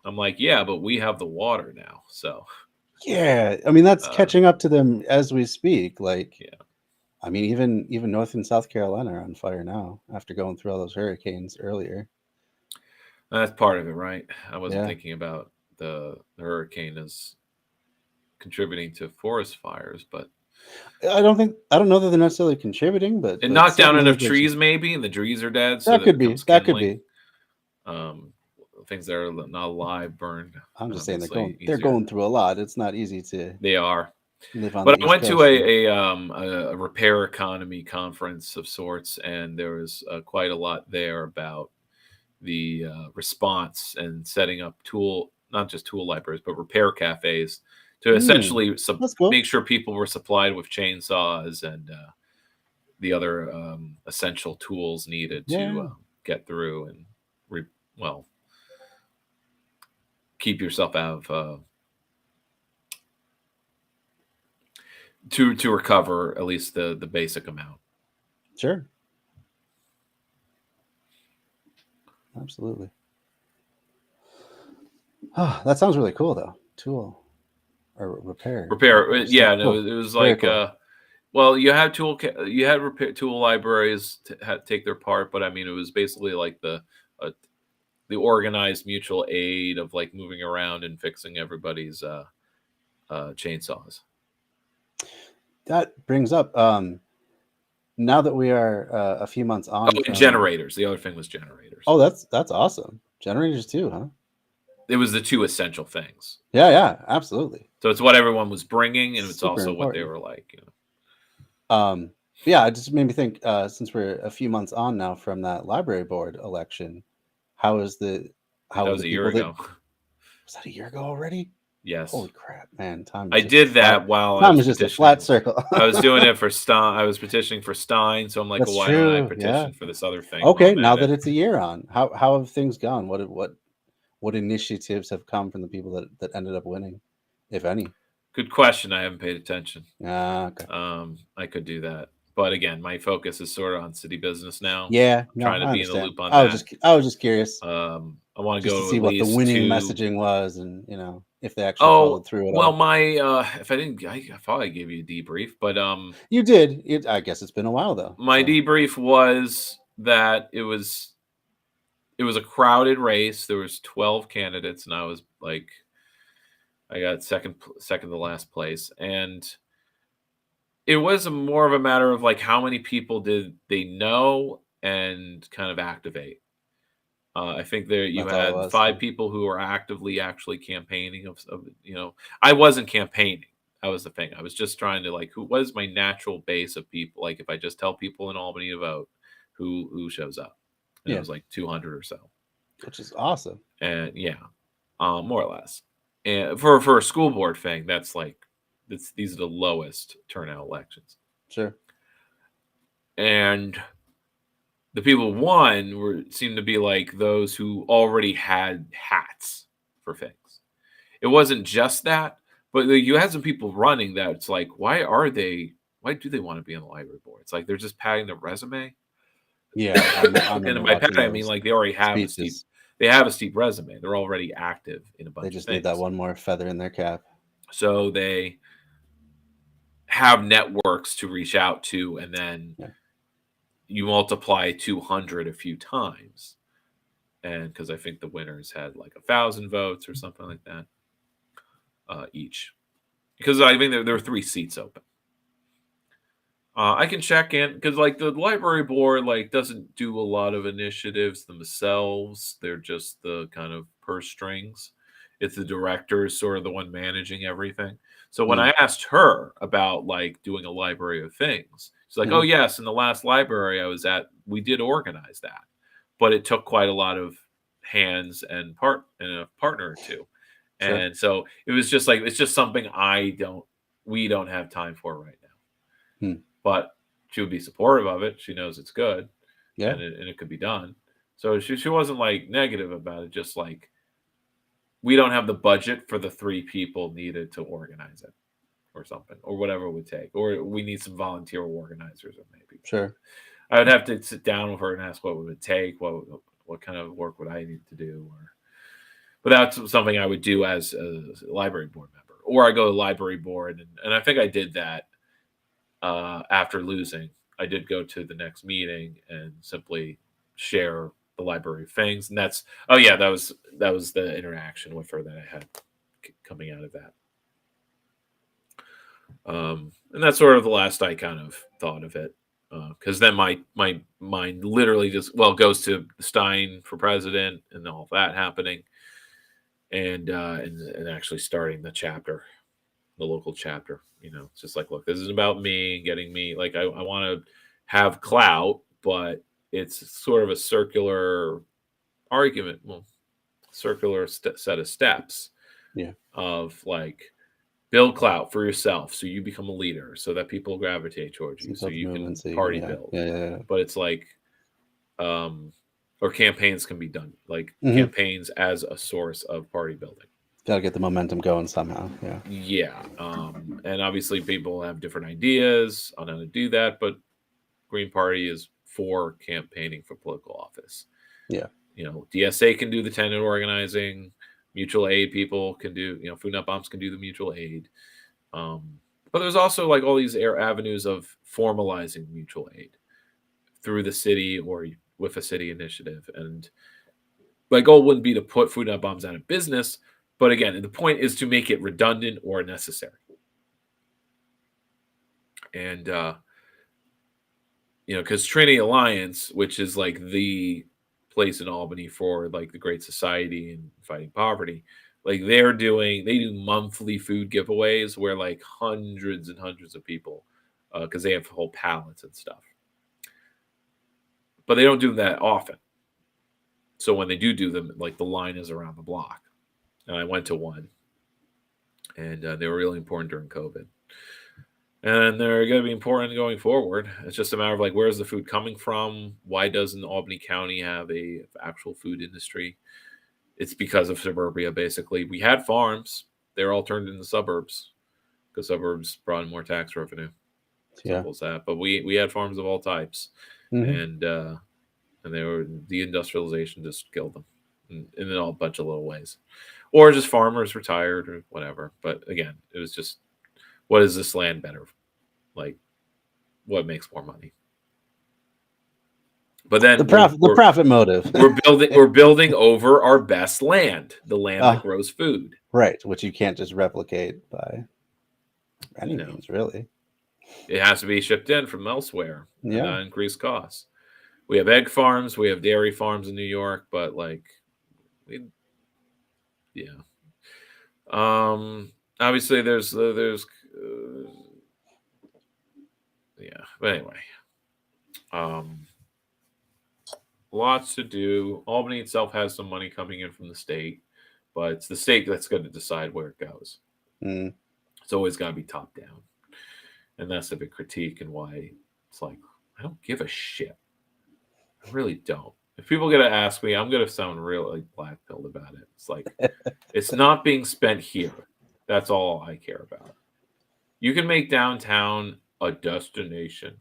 I'm like, yeah, but we have the water now, so Yeah, I mean that's Uh, catching up to them as we speak. Like, yeah. I mean, even North and South Carolina are on fire now after going through all those hurricanes earlier. That's part of it, right? I wasn't Yeah. thinking about the hurricane as contributing to forest fires, but I don't know that they're necessarily contributing, but it knocked down certainly enough there's- trees, maybe, and the trees are dead, so That that could it be. becomes That could kindling. be. Things that are not alive burned. I'm just saying they're obviously they're easier. going through a lot. It's not easy to They are. live on But the I East went to Coast. a repair economy conference of sorts, and there was quite a lot there about the response and setting up not just tool libraries, but repair cafes to essentially That's cool. make sure people were supplied with chainsaws and the other essential tools needed Yeah. to get through and keep yourself out of to recover at least the basic amount. Sure. Absolutely. Oh, that sounds really cool though. Tool or repair. Yeah, no, Cool. it was Very like cool. well, you had repair tool libraries to take their part, but I mean, it was basically like the organized mutual aid of like moving around and fixing everybody's chainsaws. That brings up now that we are a few months on. And generators. The other thing was generators. Oh, that's awesome. Generators too, huh? It was the two essential things. Yeah, absolutely. So it's what everyone was bringing, and it's Super also what they important. were like. Yeah, it just made me think. Since we're a few months on now from that library board election, how is the That was a year ago. Was that a year ago already? Yes. Holy crap, man! Time. I did that while time is just a flat circle. I was doing it for Stein. I was petitioning for Stein, so I'm like, That's well, why don't I true, petition yeah. for this other thing? Okay, now that it's a year on, how have things gone? What initiatives have come from the people that ended up winning, if any? Good question. I haven't paid attention. Okay. I could do that, but again, my focus is sort of on city business now. Yeah, I'm trying to I be in the understand. loop on I that. was just curious. I want to Just go to see at what the least winning 2 messaging was, and if they actually followed through at well, all. my if I didn't, I thought I gave you a debrief, but You did. I guess it's been a while though. my so. debrief was that it was a crowded race. There was 12 candidates, and I was like, I got second to last place, and it was more of a matter of like how many people did they know and kind of activate. I think there you That's all it had was, 5 yeah. people who were actually campaigning of I wasn't campaigning. That was the thing. I was just trying to like what is my natural base of people? Like if I just tell people in Albany to vote, who shows up? And Yeah. it was like 200 or so. Which is awesome. And yeah, more or less. And for a school board thing, that's like these are the lowest turnout elections. Sure. And the people who won seemed to be like those who already had hats for things. It wasn't just that, but you had some people running that it's like, why do they want to be on the library board? It's like they're just padding their resume. Yeah. And by padding, I mean like they already have a steep resume. They're already active in a bunch of things. They just need that one more feather in their cap. So they have networks to reach out to, and then you multiply 200 a few times. And because I think the winners had like 1,000 votes or something like that each. Because I think there were 3 seats open. I can check in because like the library board like doesn't do a lot of initiatives themselves. They're just the kind of purse strings. It's the director's sort of the one managing everything. So when Mm. I asked her about like doing a library of things, she's like, "Oh Mhm. yes, in the last library I was at, we did organize that, but it took quite a lot of hands and a partner or two." Sure. And so it was just like it's just something we don't have time for right now. Hmm. But she would be supportive of it. She knows it's good Yeah. and it could be done. So she wasn't like negative about it, just like we don't have the budget for the 3 people needed to organize it or something or whatever it would take. Or we need some volunteer organizers or maybe. Sure. I would have to sit down with her and ask what would it take, what kind of work would I need to do, but that's something I would do as a library board member, or I go to the library board, and I think I did that after losing. I did go to the next meeting and simply share the library of things, and that was the interaction with her that I had coming out of that. And that's sort of the last I kind of thought of it. Because then my mind literally just goes to Stein for president and all that happening, and actually starting the local chapter. It's just like, look, this is about me and getting me. Like I want to have clout, but it's sort of a circular argument, circular set of steps. Yeah. Of like, build clout for yourself so you become a leader so that people gravitate towards you so you can party build. Yeah. But it's like or campaigns can be done like Mhm. campaigns as a source of party building. Got to get the momentum going somehow. Yeah. And obviously people have different ideas on how to do that, but Green Party is for campaigning for political office. Yeah. DSA can do the tenant organizing. Mutual aid people can do, Food Not Bombs can do the mutual aid. But there's also like all these avenues of formalizing mutual aid through the city or with a city initiative. And my goal wouldn't be to put Food Not Bombs out of business. But again, the point is to make it redundant or necessary. And, because Trinity Alliance, which is like the place in Albany for like the Great Society and fighting poverty, like they do monthly food giveaways where like hundreds and hundreds of people, because they have whole pallets and stuff, but they don't do them that often. So when they do them, like the line is around the block. And I went to one, and they were really important during COVID. And they're going to be important going forward. It's just a matter of like, where's the food coming from? Why doesn't Albany County have a actual food industry? It's because of suburbia, basically. We had farms. They're all turned into suburbs because suburbs brought in more tax revenue. Simple as that. But we had farms of all types. Mm-hmm. And they were, the industrialization just killed them in a bunch of little ways. Or just farmers retired or whatever. But again, it was just, what is this land better? Like, what makes more money? But then the profit motive. we're building over our best land, the land that grows food, right? Which you can't just replicate by any means, really. It has to be shipped in from elsewhere. Yeah, increased costs. We have egg farms, we have dairy farms in New York, but like, obviously there's but anyway, lots to do. Albany itself has some money coming in from the state, but it's the state that's going to decide where it goes. It's always got to be top down, and that's the big critique and why it's like, I don't give a shit. I really don't. If people are going to ask me, I'm going to sound real like black-pilled about it. It's like, it's not being spent here. That's all I care about. You can make downtown a destination,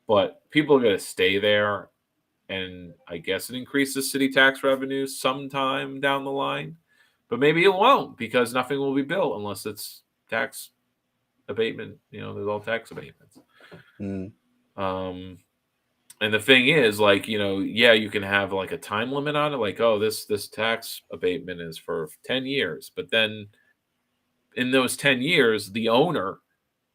but people are going to stay there, and I guess it increases city tax revenue sometime down the line, but maybe it won't because nothing will be built unless it's tax abatement. There's all tax abatements. And the thing is, like, you can have like a time limit on it, like, oh, this tax abatement is for 10 years, but then in those 10 years, the owner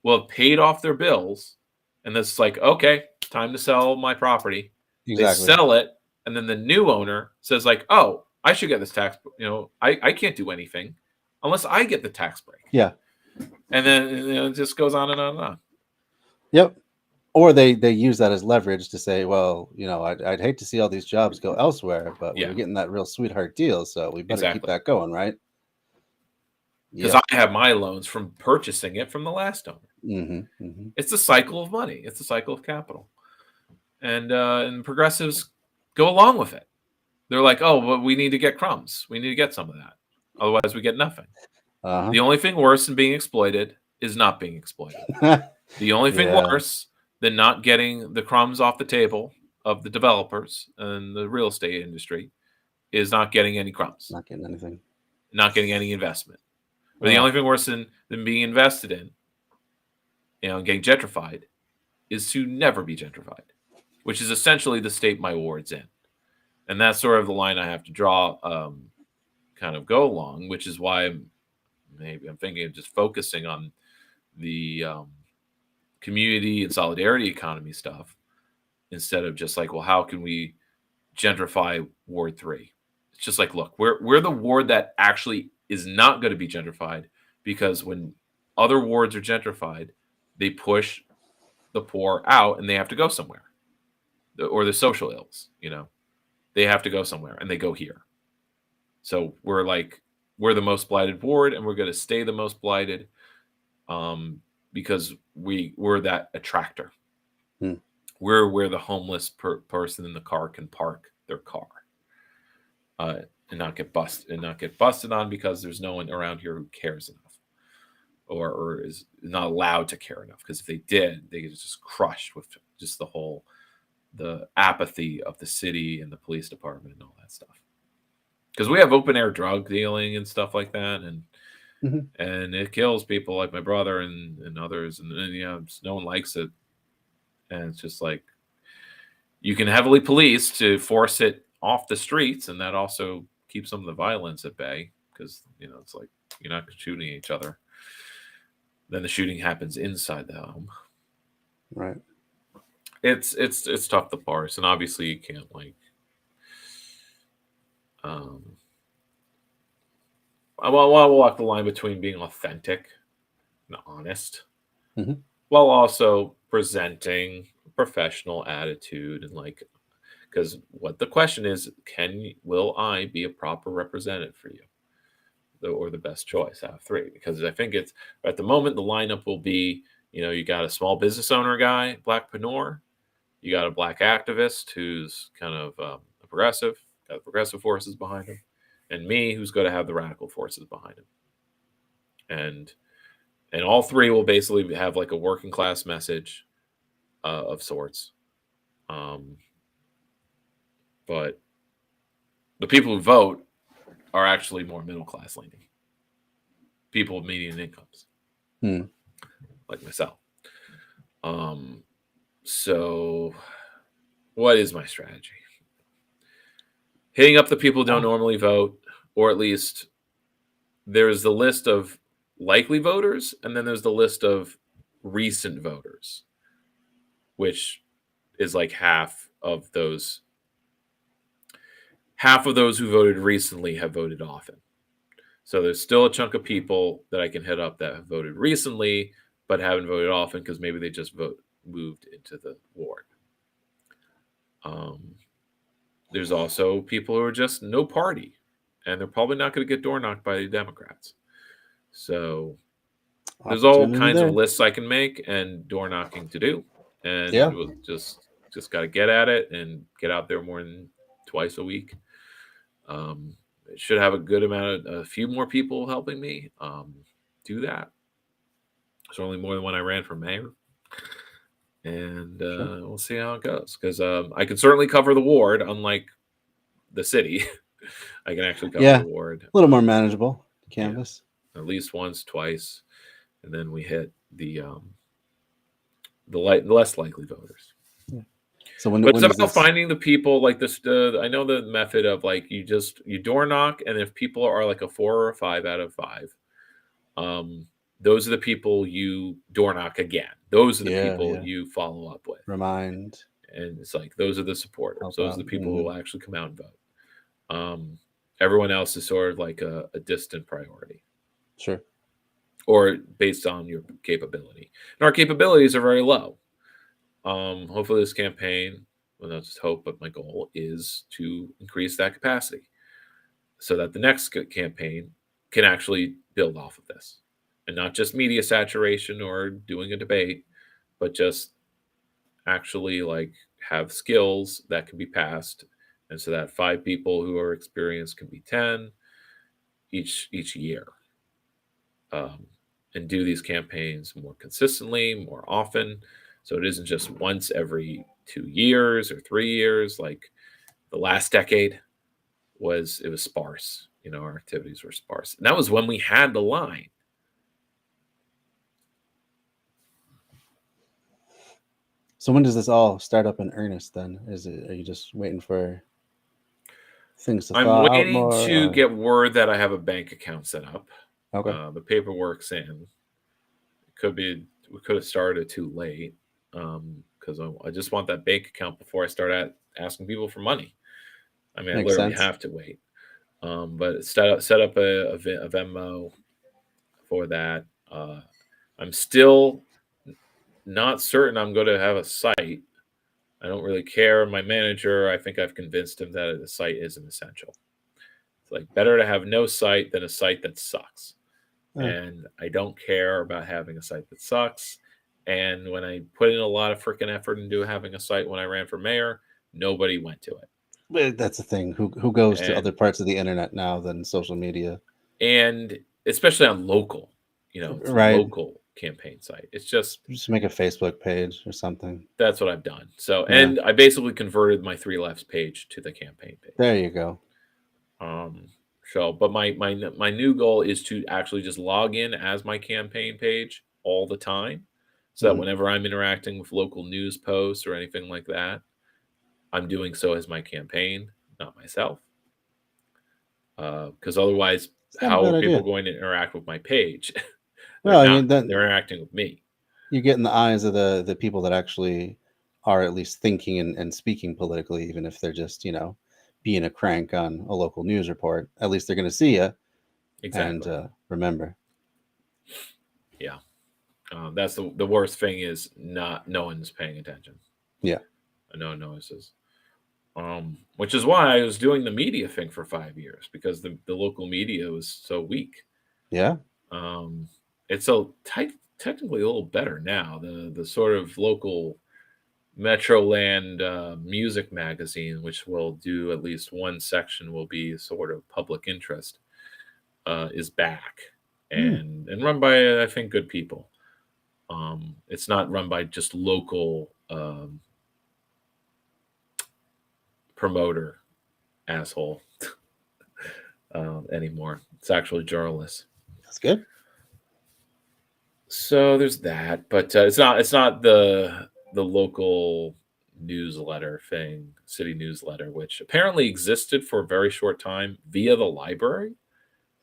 will have paid off their bills, and it's like, okay, time to sell my property. Exactly. They sell it, and then the new owner says like, oh, I should get this tax. I can't do anything unless I get the tax break. Yeah. And then it just goes on and on and on. Yep. Or they use that as leverage to say, well, I'd hate to see all these jobs go elsewhere, but Yeah. we're getting that real sweetheart deal, so we better keep Exactly. that going, right? Because Yeah. I have my loans from purchasing it from the last owner. It's a cycle of money. It's a cycle of capital. And progressives go along with it. They're like, oh, well, we need to get crumbs. We need to get some of that. Otherwise, we get nothing. Uh-huh. The only thing worse than being exploited is not being exploited. The only thing Yeah. worse than not getting the crumbs off the table of the developers and the real estate industry is not getting any crumbs, Not getting anything. not getting any investment. But the Yeah. only thing worse than being invested in, and getting gentrified, is to never be gentrified, which is essentially the state my ward's in. And that's sort of the line I have to draw, kind of go along, which is why I'm thinking of just focusing on the community and solidarity economy stuff instead of just like, well, how can we gentrify Ward 3? It's just like, look, we're the ward that actually is not going to be gentrified, because when other wards are gentrified, they push the poor out and they have to go somewhere, or the social ills, they have to go somewhere and they go here. So we're the most blighted ward, and we're going to stay the most blighted, because we're that attractor. We're where the homeless person in the car can park their car, and not get busted on, because there's no one around here who cares enough, or is not allowed to care enough. Because if they did, they get just crushed with just the apathy of the city and the police department and all that stuff. Because we have open air drug dealing and stuff like that, and and it kills people like my brother and others, and no one likes it. And it's just like, you can heavily police to force it off the streets, and that also keeps some of the violence at bay, because it's like you're not shooting each other. Then the shooting happens inside the home. Right. It's tough to parse, and obviously you can't we'll walk the line between being authentic and honest, while also presenting a professional attitude, and because what the question is, will I be a proper representative for you, or the best choice out of three? Because I think it's, at the moment, the lineup will be, you got a small business owner guy, blackpreneur, you got a black activist who's kind of a progressive, got the progressive forces behind him, and me, who's going to have the radical forces behind him. And all three will basically have like a working class message of sorts. But the people who vote are actually more middle class leaning. People with median incomes, like myself. So what is my strategy? Hitting up the people who don't normally vote, or at least there's the list of likely voters, and then there's the list of recent voters, which is like half of those who voted recently have voted often. So there's still a chunk of people that I can hit up that have voted recently but haven't voted often, because maybe they just moved into the ward. There's also people who are just no party, and they're probably not going to get door knocked by the Democrats. So there's all kinds of lists I can make and door knocking to do, and we'll just got to get at it and get out there more than twice a week. It should have a good amount of a few more people helping me do that. Certainly more than when I ran for mayor. And we'll see how it goes, because I can certainly cover the ward, unlike the city. I can actually cover the ward. A little more manageable canvas. At least once, twice, and then we hit the less likely voters. Yeah. So but it's about finding the people like this. I know the method of like you door knock, and if people are like a 4 or a 5 out of 5, those are the people you door knock again. Those are the people you follow up with. Remind. And it's like, those are the supporters. Those are the people who will actually come out and vote. everyone else is sort of like a distant priority, Sure. or based on your capability. And our capabilities are very low. Hopefully, this campaign, well, not just hope, but my goal is to increase that capacity so that the next campaign can actually build off of this, and not just media saturation or doing a debate, but just actually like have skills that can be passed, and so that 5 people who are experienced can be 10 each year, um, and do these campaigns more consistently, more often, so it isn't just once every 2 years or 3 years. Like the last decade was sparse. Our activities were sparse, and that was when we had the line. So when does this all start up in earnest then? Are you just waiting for things to I'm thaw out waiting more? to or- get word that I have a bank account set up. Okay. The paperwork's in. We could have started too late, because I just want that bank account before I start asking people for money. I mean, I Makes literally sense. have to wait. But set up a Venmo for that. I'm still not certain I'm going to have a site. I don't really care. My manager, I think I've convinced him that the site isn't essential. It's like better to have no site than a site that sucks. Uh, And I don't care about having a site that sucks. And when I put in a lot of freaking effort into having a site when I ran for mayor, nobody went to it. but that's the thing. Who goes to other And parts of the internet now than social media? and especially on local, it's a Right. local campaign site. It's just Just make a Facebook page or something. that's what I've done. So, Yeah. and I basically converted my 3 Lefts page to the campaign page. There you go. But my new goal is to actually just log in as my campaign page all the time, so that Mhm. whenever I'm interacting with local news posts or anything like that, I'm doing so as my campaign, not myself. Because otherwise, It's not a how bad are people idea. going to interact with my page? They're Well, I not. mean, then They're interacting with me. you get in the eyes of the people that actually are at least thinking and speaking politically, even if they're just, being a crank on a local news report. At least they're going to see you and Exactly. remember. Yeah. That's the worst thing is not no one's paying attention. Yeah. No one notices. Which is why I was doing the media thing for 5 years, because the local media was so weak. Yeah. It's technically a little better now. The sort of local Metroland music magazine, which will do at least one section, will be sort of public interest, is back, and run by, I think, good people. It's not run by just local promoter asshole anymore. It's actually journalists. That's good. So there's that, but it's not the local newsletter thing, city newsletter, which apparently existed for a very short time via the library,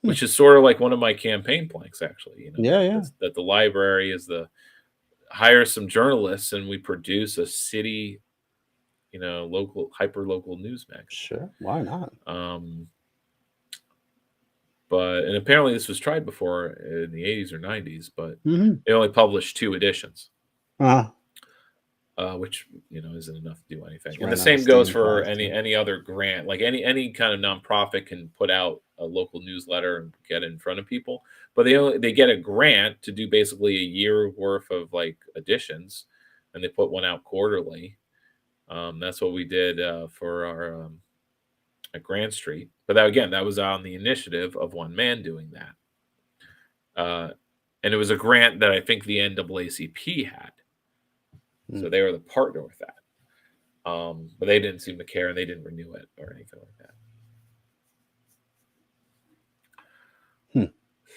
which is sort of like one of my campaign planks, actually. Yeah. That the library is hire some journalists and we produce a city, local, hyper local news magazine. Sure. Why not? And apparently this was tried before in the 80s or 90s, but Mm-hmm. they only published 2 editions, Uh, which isn't enough to do anything. It's And right the on same the goes steam for cost, yeah. any other grant. Like any kind of nonprofit can put out a local newsletter and get it in front of people, but they get a grant to do basically a year worth of like editions, and they put one out quarterly. That's what we did for our at Grand Street. But that was on the initiative of one man doing that. And it was a grant that I think the NAACP had. So they were the partner with that. But they didn't seem to care, and they didn't renew it or anything like that.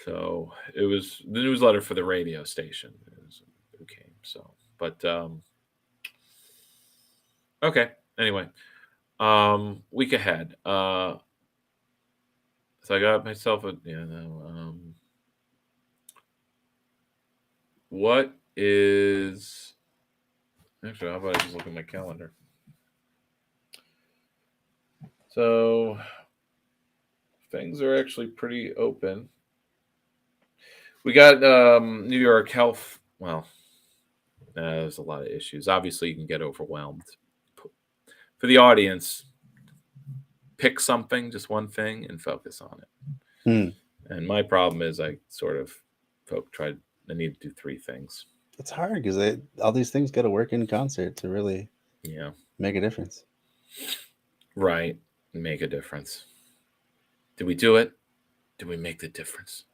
So it was the newsletter for the radio station who came. So, but okay. Anyway, week ahead. So I got myself what is actually, how about I just look at my calendar? So things are actually pretty open. We got New York Health. Well, there's a lot of issues. Obviously, you can get overwhelmed. For the audience, pick something, just one thing, and focus on it. And my problem is I sort of I need to do three things. It's hard because all these things got to work in concert to really make a difference. Right. Make a difference. Did we do it? Did we make the difference?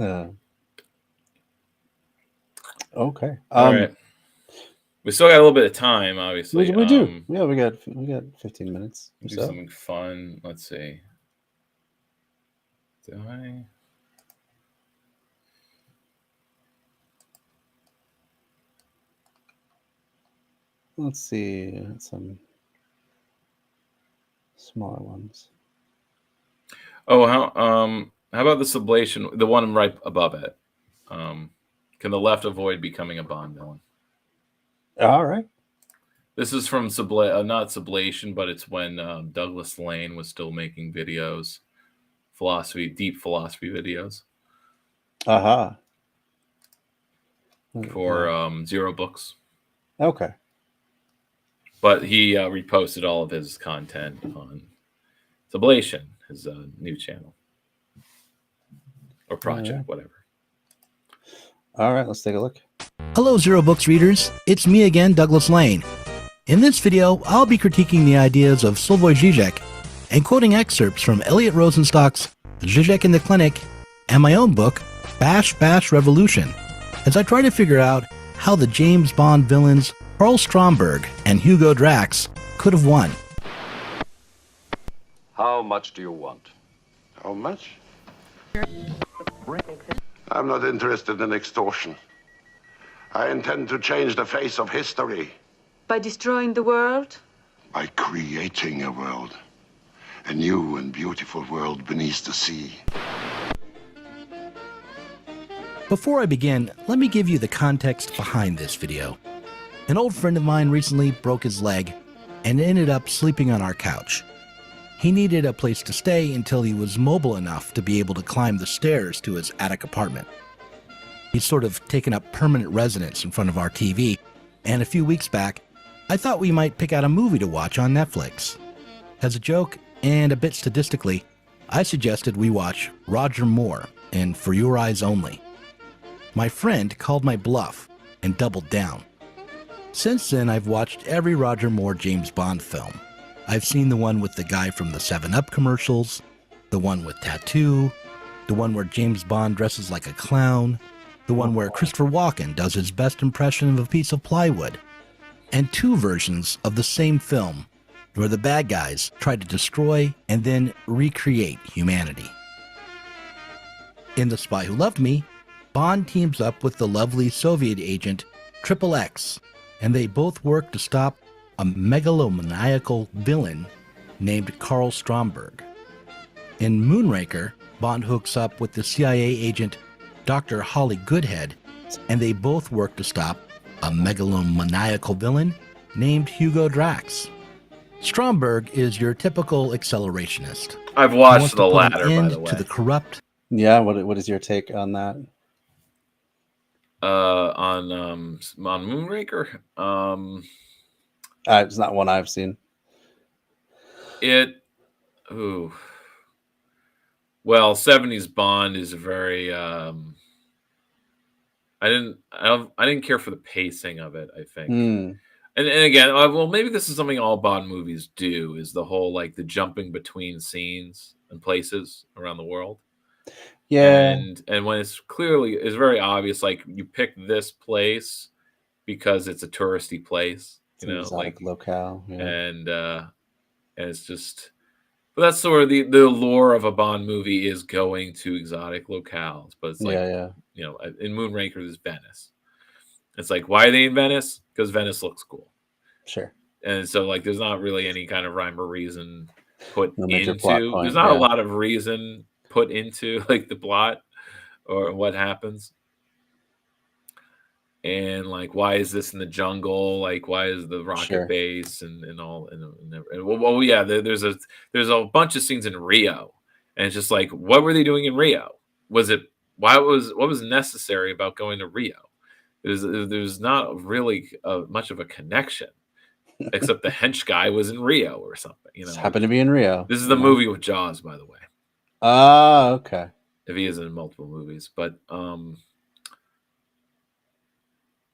Okay. All right. We still got a little bit of time, obviously. We do. Yeah, we got 15 minutes. Do something fun. Let's see. Do I? Let's see some smaller ones. Oh, how about the sublation? The one right above it. Can the left avoid becoming a Bond villain? All right. This is from not Sublation, but it's when Douglas Lane was still making videos, deep philosophy videos. Aha. For Zero Books. Okay. But he reposted all of his content on Sublation, his new channel or project, whatever. All right, let's take a look. Hello, Zero Books readers. It's me again, Douglas Lane. In this video, I'll be critiquing the ideas of Slavoj Žižek and quoting excerpts from Elliot Rosenstock's Žižek in the Clinic and my own book, Bash Bash Revolution, as I try to figure out how the James Bond villains Karl Stromberg and Hugo Drax could have won. How much do you want? How much? I'm not interested in extortion. I intend to change the face of history. By destroying the world? By creating a world. A new and beautiful world beneath the sea. Before I begin, let me give you the context behind this video. An old friend of mine recently broke his leg and ended up sleeping on our couch. He needed a place to stay until he was mobile enough to be able to climb the stairs to his attic apartment. He's sort of taken up permanent residence in front of our TV, and a few weeks back, I thought we might pick out a movie to watch on Netflix. As a joke, and a bit statistically, I suggested we watch Roger Moore in For Your Eyes Only. My friend called my bluff and doubled down. Since then, I've watched every Roger Moore James Bond film. I've seen the one with the guy from the 7-Up commercials, the one with Tattoo, the one where James Bond dresses like a clown, the one where Christopher Walken does his best impression of a piece of plywood, and 2 versions of the same film where the bad guys try to destroy and then recreate humanity. In The Spy Who Loved Me, Bond teams up with the lovely Soviet agent Triple X, and they both work to stop a megalomaniacal villain named Karl Stromberg. In Moonraker, Bond hooks up with the CIA agent Dr. Holly Goodhead, and they both work to stop a megalomaniacal villain named Hugo Drax. Stromberg is your typical accelerationist. I've watched the latter, by the way. To the corrupt. Yeah, what is your take on that? On Moonraker, it's not one I've seen. Well, 70s Bond is a very I didn't care for the pacing of it, I think. And again, well, maybe this is something all Bond movies do, is the whole like the jumping between scenes and places around the world. Yeah. And when it's very obvious, like you pick this place because it's a touristy place, like locale. Yeah. And it's just, but that's sort of the lore of a Bond movie is going to exotic locales. But it's like, in Moonraker, there's Venice. It's like, why are they in Venice? Because Venice looks cool. Sure. And so like, there's not really any kind of rhyme or reason put into. Point, there's not a lot of reason put into like the plot or what happens. and like, why is this in the jungle? Like, why is the rocket Sure. base and all? And well, yeah, there's a bunch of scenes in Rio, and it's just like, what were they doing in Rio? Was it what was necessary about going to Rio? There's not really much of a connection, except the hench guy was in Rio or something. You know, Just happened to be in Rio. this is the movie with Jaws, by the way. Ah, okay. If he is in multiple movies, but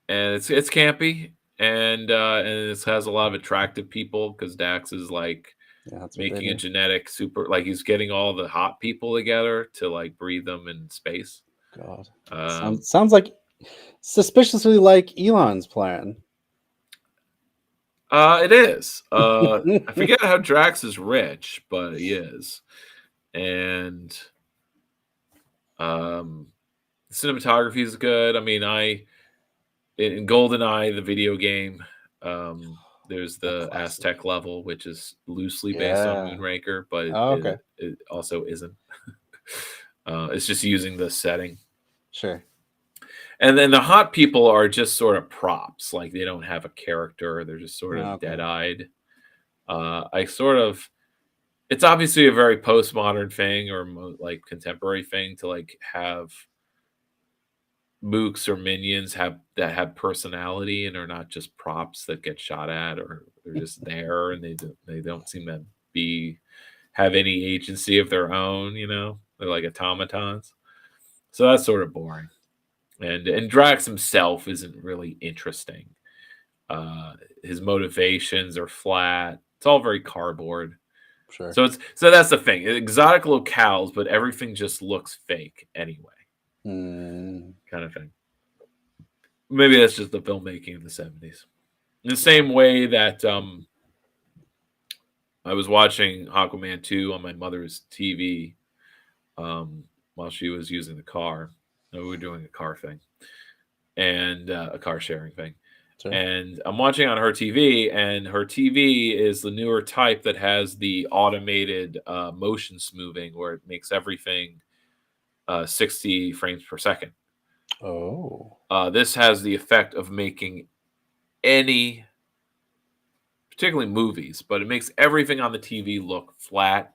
and it's campy, and it has a lot of attractive people because Dax is like Yeah, that's what they making a do. genetic super, like he's getting all the hot people together to like breed them in space. God. Um, Sounds like suspiciously like Elon's plan. it is. I forget how Drax is rich, but he is, and cinematography is good. I mean, in GoldenEye, the video game, there's the classic. Aztec level, which is loosely based on Yeah. Moonraker, but Oh, okay. it also isn't. It's just using the setting. Sure. And then the hot people are just sort of props, like they don't have a character. They're just sort of Okay. dead-eyed. It's obviously a very postmodern thing or like contemporary thing to like have mooks or minions that have personality and are not just props that get shot at, or they're just there and they don't seem to have any agency of their own. You know, they're like automatons. So that's sort of boring. And Drax himself isn't really interesting. His motivations are flat. It's all very cardboard. Sure. So that's the thing. Exotic locales, but everything just looks fake anyway. Mm, Kind of thing. Maybe that's just the filmmaking of the 70s. In the same way that I was watching Aquaman 2 on my mother's TV while she was using the car. We were doing a car thing and a car sharing thing. sure. And I'm watching on her TV, and her TV is the newer type that has the automated motion smoothing where it makes everything 60 frames per second. Oh. This has the effect of making any, particularly movies, but it makes everything on the TV look flat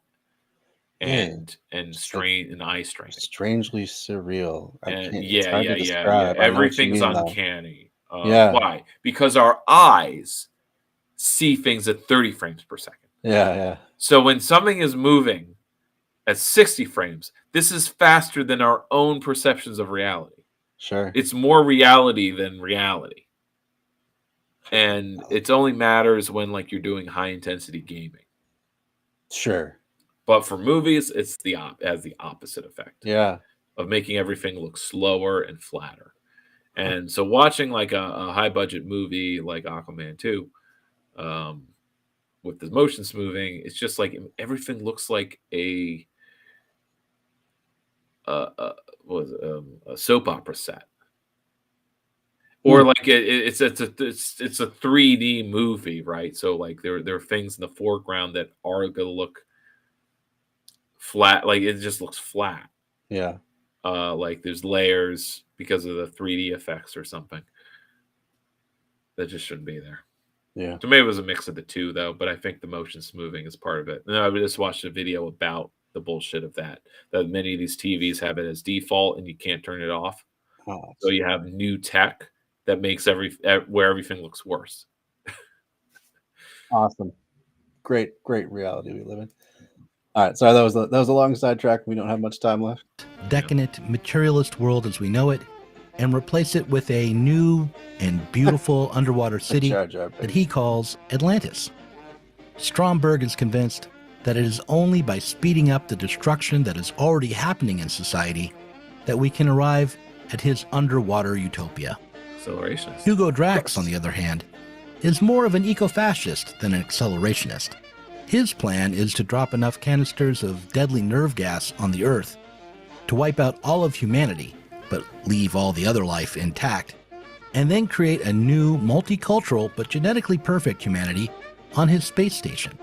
and strain and eye straining. Strangely surreal. And It's hard to describe. I know what you Everything's mean, though. uncanny. Yeah. Why? Because our eyes see things at 30 frames per second. Yeah. So when something is moving at 60 frames, this is faster than our own perceptions of reality. Sure. It's more reality than reality. And it only matters when like you're doing high intensity gaming. Sure. But for movies, it has the opposite effect Yeah. of making everything look slower and flatter. And so watching like a high budget movie like Aquaman 2 with the motion smoothing, it's just like everything looks like a soap opera set. Or like it's a 3D movie, right? So like there are things in the foreground that are going to look flat, like it just looks flat. Yeah. Like there's layers because of the 3D effects or something that just shouldn't be there. Yeah. So maybe it was a mix of the two, though. But I think the motion smoothing is part of it. And I just watched a video about the bullshit of that many of these TVs have it as default and you can't turn it off. Oh, So you have new tech that makes where everything looks worse. awesome. Great reality we live in. All right, sorry, that was a long sidetrack. We don't have much time left. Decadent, materialist world as we know it, and replace it with a new and beautiful underwater city Jar Jar that Binks. he calls Atlantis. Stromberg is convinced that it is only by speeding up the destruction that is already happening in society that we can arrive at his underwater utopia. Accelerationist. Hugo Drax, on the other hand, is more of an eco-fascist than an accelerationist. His plan is to drop enough canisters of deadly nerve gas on the Earth to wipe out all of humanity, but leave all the other life intact, and then create a new, multicultural, but genetically perfect humanity on his space station.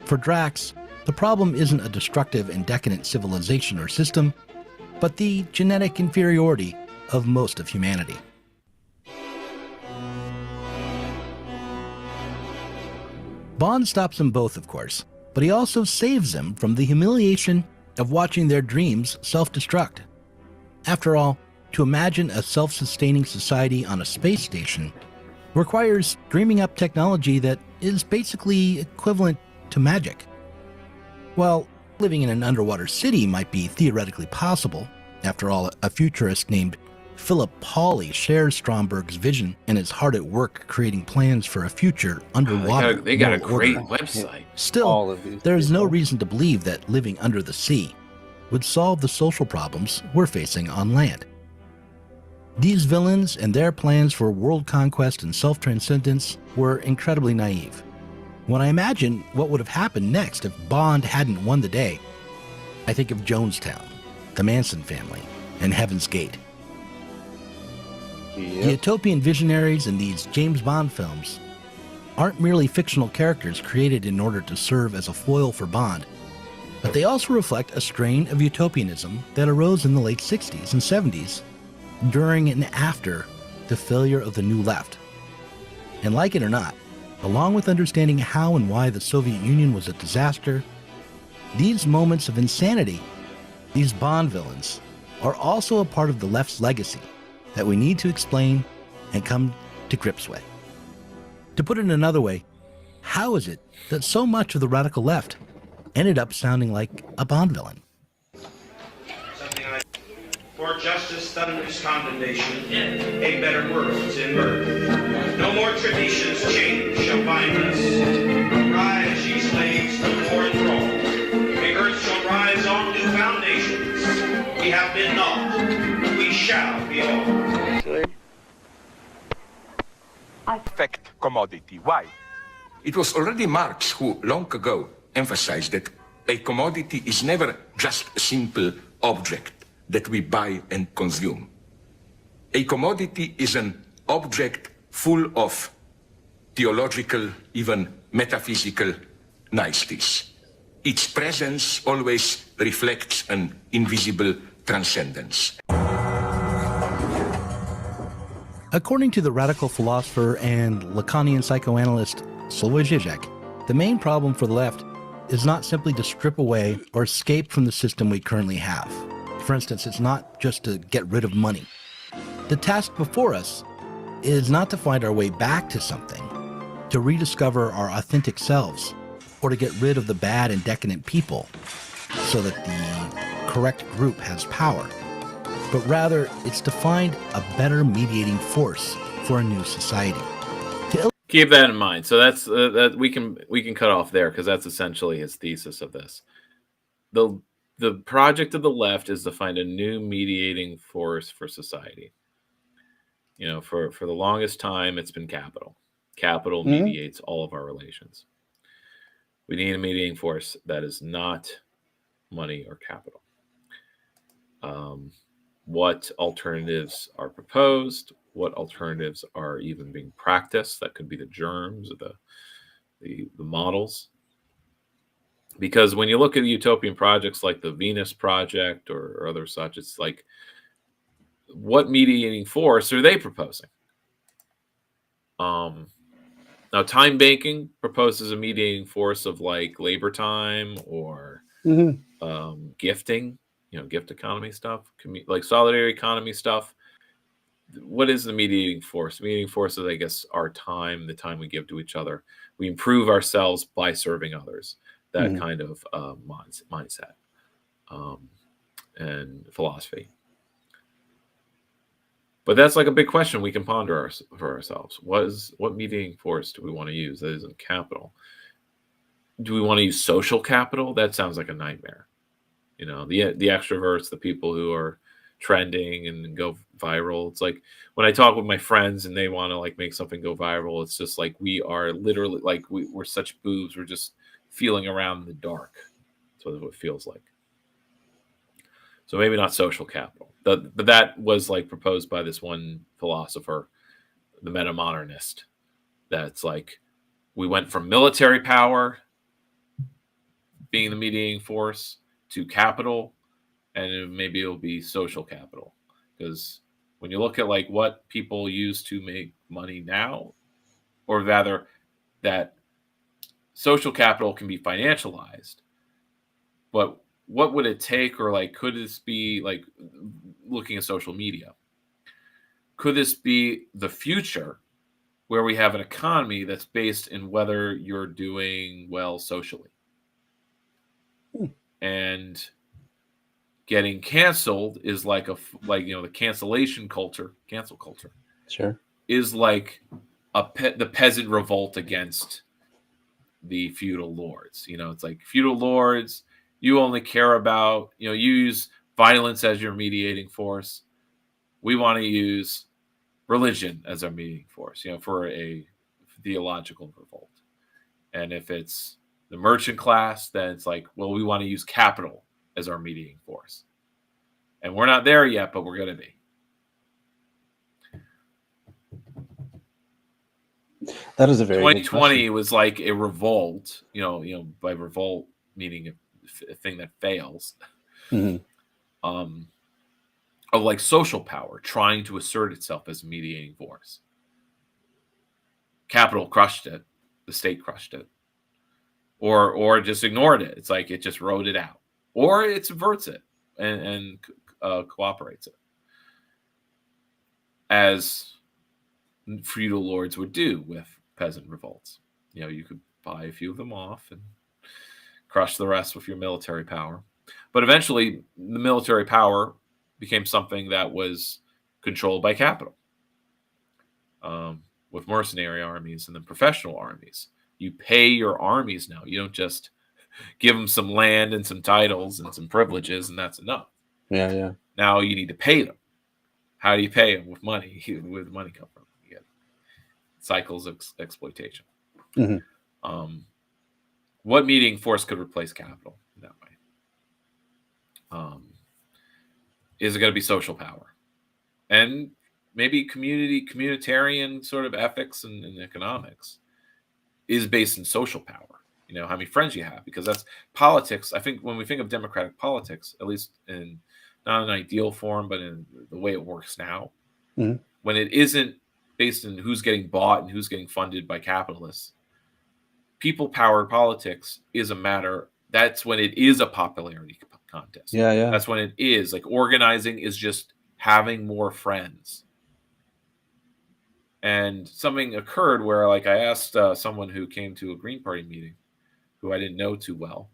For Drax, the problem isn't a destructive and decadent civilization or system, but the genetic inferiority of most of humanity. Bond stops them both, of course, but he also saves them from the humiliation of watching their dreams self-destruct. After all, to imagine a self-sustaining society on a space station requires dreaming up technology that is basically equivalent to magic. While living in an underwater city might be theoretically possible, after all, a futurist named Philip Pauly shares Stromberg's vision and is hard at work creating plans for a future underwater. They got a world great order. website. Still, All of these there is no people. reason to believe that living under the sea would solve the social problems we're facing on land. These villains and their plans for world conquest and self-transcendence were incredibly naive. When I imagine what would have happened next if Bond hadn't won the day, I think of Jonestown, the Manson family, and Heaven's Gate. The utopian visionaries in these James Bond films aren't merely fictional characters created in order to serve as a foil for Bond, but they also reflect a strain of utopianism that arose in the late 60s and 70s during and after the failure of the New Left. And like it or not, along with understanding how and why the Soviet Union was a disaster, these moments of insanity, these Bond villains, are also a part of the left's legacy that we need to explain and come to grips with. To put it another way, how is it that so much of the radical left ended up sounding like a Bond villain? For justice thunders condemnation, a better world is in birth. No more traditions chained shall bind us. Rise, ye slaves, to war and thrall. The earth shall rise on new foundations. We have been naught, we shall be all. Perfect commodity. Why? It was already Marx who long ago emphasized that a commodity is never just a simple object that we buy and consume. A commodity is an object full of theological, even metaphysical niceties. Its presence always reflects an invisible transcendence. According to the radical philosopher and Lacanian psychoanalyst Slavoj Žižek, the main problem for the left is not simply to strip away or escape from the system we currently have. For instance, it's not just to get rid of money. The task before us is not to find our way back to something, to rediscover our authentic selves, or to get rid of the bad and decadent people so that the correct group has power. But rather, it's to find a better mediating force for a new society. Keep that in mind. So that's that we can cut off there because that's essentially his thesis of this. The project of the left is to find a new mediating force for society. You know, for the longest time, it's been capital. Capital mediates all of our relations. We need a mediating force that is not money or capital. What alternatives are proposed? What alternatives are even being practiced? That could be the germs or the models. Because when you look at utopian projects like the Venus Project or other such, it's like, what mediating force are they proposing? Now, time banking proposes a mediating force of like labor time or gifting, gift economy stuff, like solidarity economy stuff. What is the mediating force? Mediating force is, I guess, our time, the time we give to each other. We improve ourselves by serving others. That kind of mindset and philosophy. But that's like a big question we can ponder for ourselves. What mediating force do we want to use that isn't capital? Do we want to use social capital? That sounds like a nightmare. The extroverts, the people who are trending and go viral. It's like when I talk with my friends and they want to like make something go viral, it's just like we are literally like we're such boobs. We're just feeling around in the dark. That's what it feels like. So maybe not social capital. But that was like proposed by this one philosopher, the meta-modernist. That's like we went from military power being the mediating force to capital, and maybe it'll be social capital. Because when you look at like what people use to make money now, or rather that social capital can be financialized, but what would it take, or like, could this be like looking at social media? Could this be the future where we have an economy that's based in whether you're doing well socially? And getting canceled is like the cancel culture Sure. is like the peasant revolt against the feudal lords. It's like feudal lords, you only care about, you use violence as your mediating force. We want to use religion as our mediating force, for a theological revolt. And if it's the merchant class, then it's like, well, we want to use capital as our mediating force. And we're not there yet, but we're going to be. That is a very 2020 was like a revolt, by revolt meaning a thing that fails, of like social power trying to assert itself as a mediating force. Capital crushed it, the state crushed it, or just ignored it. It's like it just wrote it out, or it subverts it and cooperates it, as feudal lords would do with peasant revolts. You could buy a few of them off and crush the rest with your military power. But eventually, the military power became something that was controlled by capital, with mercenary armies and then professional armies. You pay your armies now. You don't just give them some land and some titles and some privileges, and that's enough. Yeah. Now you need to pay them. How do you pay them? With money. Where the money come from? You get cycles of exploitation. What mediating force could replace capital in that way? Is it going to be social power? And maybe communitarian sort of ethics and economics is based in social power. How many friends you have, because that's politics. I think when we think of democratic politics, at least in not an ideal form, but in the way it works now, when it isn't based in who's getting bought and who's getting funded by capitalists, people power politics is a matter. That's when it is a popularity contest. Yeah. That's when it is like organizing is just having more friends. And something occurred where, like, I asked someone who came to a Green Party meeting, who I didn't know too well,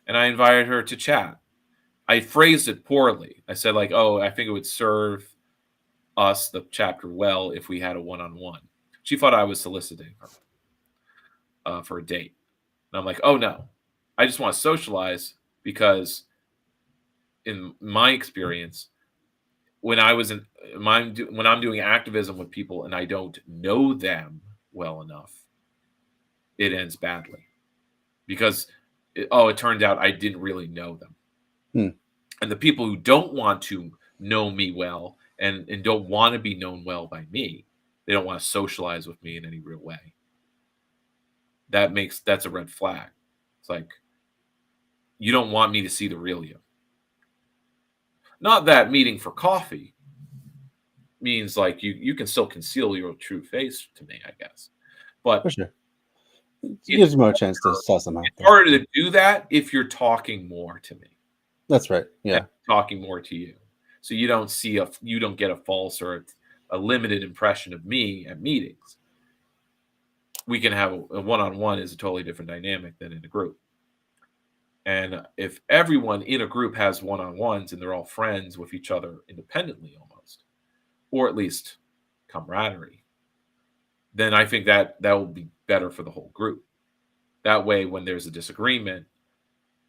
and I invited her to chat. I phrased it poorly. I said, like, oh, I think it would serve us, the chapter, well if we had a one-on-one. She thought I was soliciting her for a date. And I'm like, oh, no. I just want to socialize, because in my experience, when I'm doing activism with people and I don't know them well enough, it ends badly, because it turned out I didn't really know them. And the people who don't want to know me well and don't want to be known well by me, they don't want to socialize with me in any real way. That's a red flag. It's like, you don't want me to see the real you. Not that meeting for coffee means like you can still conceal your true face to me, I guess. But for sure, it gives you more chance to suss them out. It's harder to do that if you're talking more to me. That's right. Yeah, talking more to you, so you don't get a false or a limited impression of me at meetings. We can have a one-on-one is a totally different dynamic than in a group. And if everyone in a group has one-on-ones and they're all friends with each other independently almost, or at least camaraderie, then I think that will be better for the whole group. That way, when there's a disagreement,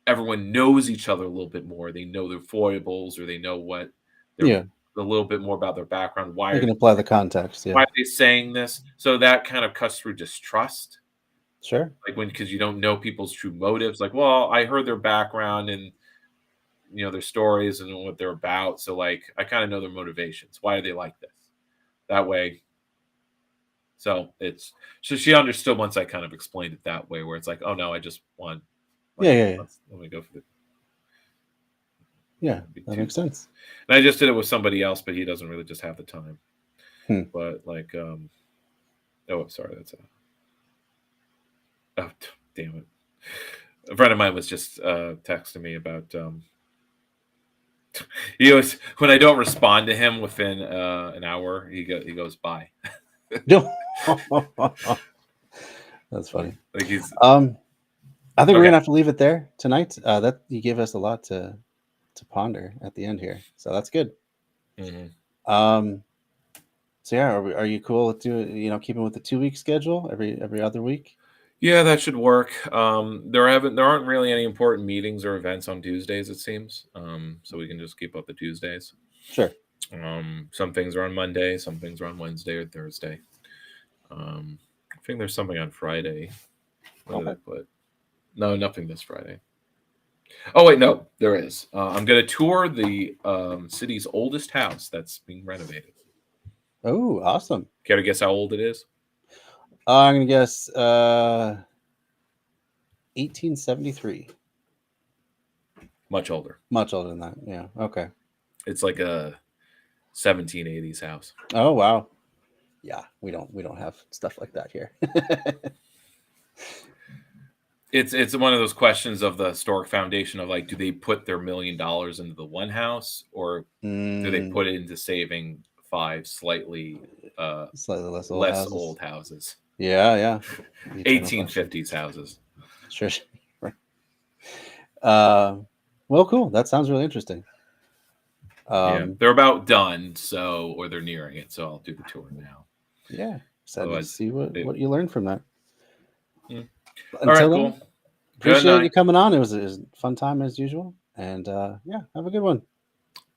everyone knows each other a little bit more. They know their foibles, or they know what a little bit more about their background. Why you can apply the context. Yeah. Why are they saying this? So that kind of cuts through distrust. Sure. Like because you don't know people's true motives. Like, well, I heard their background and their stories and what they're about. So like, I kind of know their motivations. Why are they like this? That way. So she understood once I kind of explained it that way, where it's like, oh no, I just want. Yeah. Let me go for it. Yeah, that makes sense. And I just did it with somebody else, but he doesn't really just have the time. But like, sorry, that's Damn it. A friend of mine was just texting me about he always, when I don't respond to him within an hour, he goes bye. That's funny. Like he's I think we're Okay. gonna have to leave it there tonight. That you gave us a lot to ponder at the end here, so that's good. Mhm. So yeah, are you cool with keeping with the 2-week schedule every other week? Yeah, that should work. There aren't really any important meetings or events on Tuesdays, it seems. So we can just keep up the Tuesdays. Sure. Some things are on Monday, some things are on Wednesday or Thursday. I think there's something on Friday. What did I put? No, nothing this Friday. Oh wait, no, there is. I'm going to tour the city's oldest house that's being renovated. Oh, awesome. Care to guess how old it is? I'm gonna guess 1873. Much older. Much older than that. Yeah. Okay. It's like a 1780s house. Oh wow. Yeah, we don't have stuff like that here. It's one of those questions of the historic foundation of like, do they put their $1 million into the one house, or do they put it into saving 5 slightly less old houses? Yeah. 1850s houses. Sure. Well, cool. That sounds really interesting. Yeah, they're about done, or they're nearing it, so I'll do the tour now. Yeah, excited to Otherwise, see what you learned from that. Yeah. Until All right, then, cool. appreciate you coming on. It was a fun time as usual, and yeah, have a good one.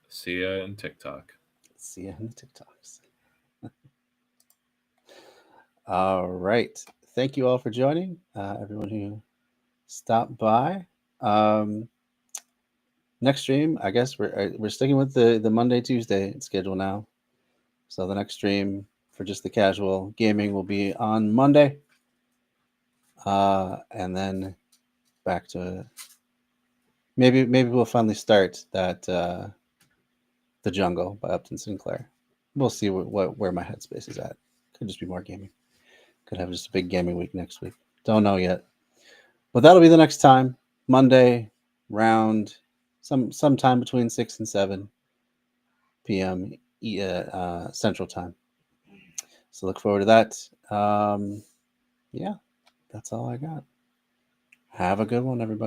See ya in TikTok. See ya in the TikToks. All right. Thank you all for joining. Everyone who stopped by. Next stream, I guess we're sticking with the Monday Tuesday schedule now. So the next stream for just the casual gaming will be on Monday, and then back to maybe we'll finally start that The Jungle by Upton Sinclair. We'll see where my headspace is at. Could just be more gaming. Could have just a big gaming week next week. Don't know yet. But that'll be the next time. Monday, round sometime between 6 and 7 p.m. Central Time. So look forward to that. Yeah, that's all I got. Have a good one, everybody.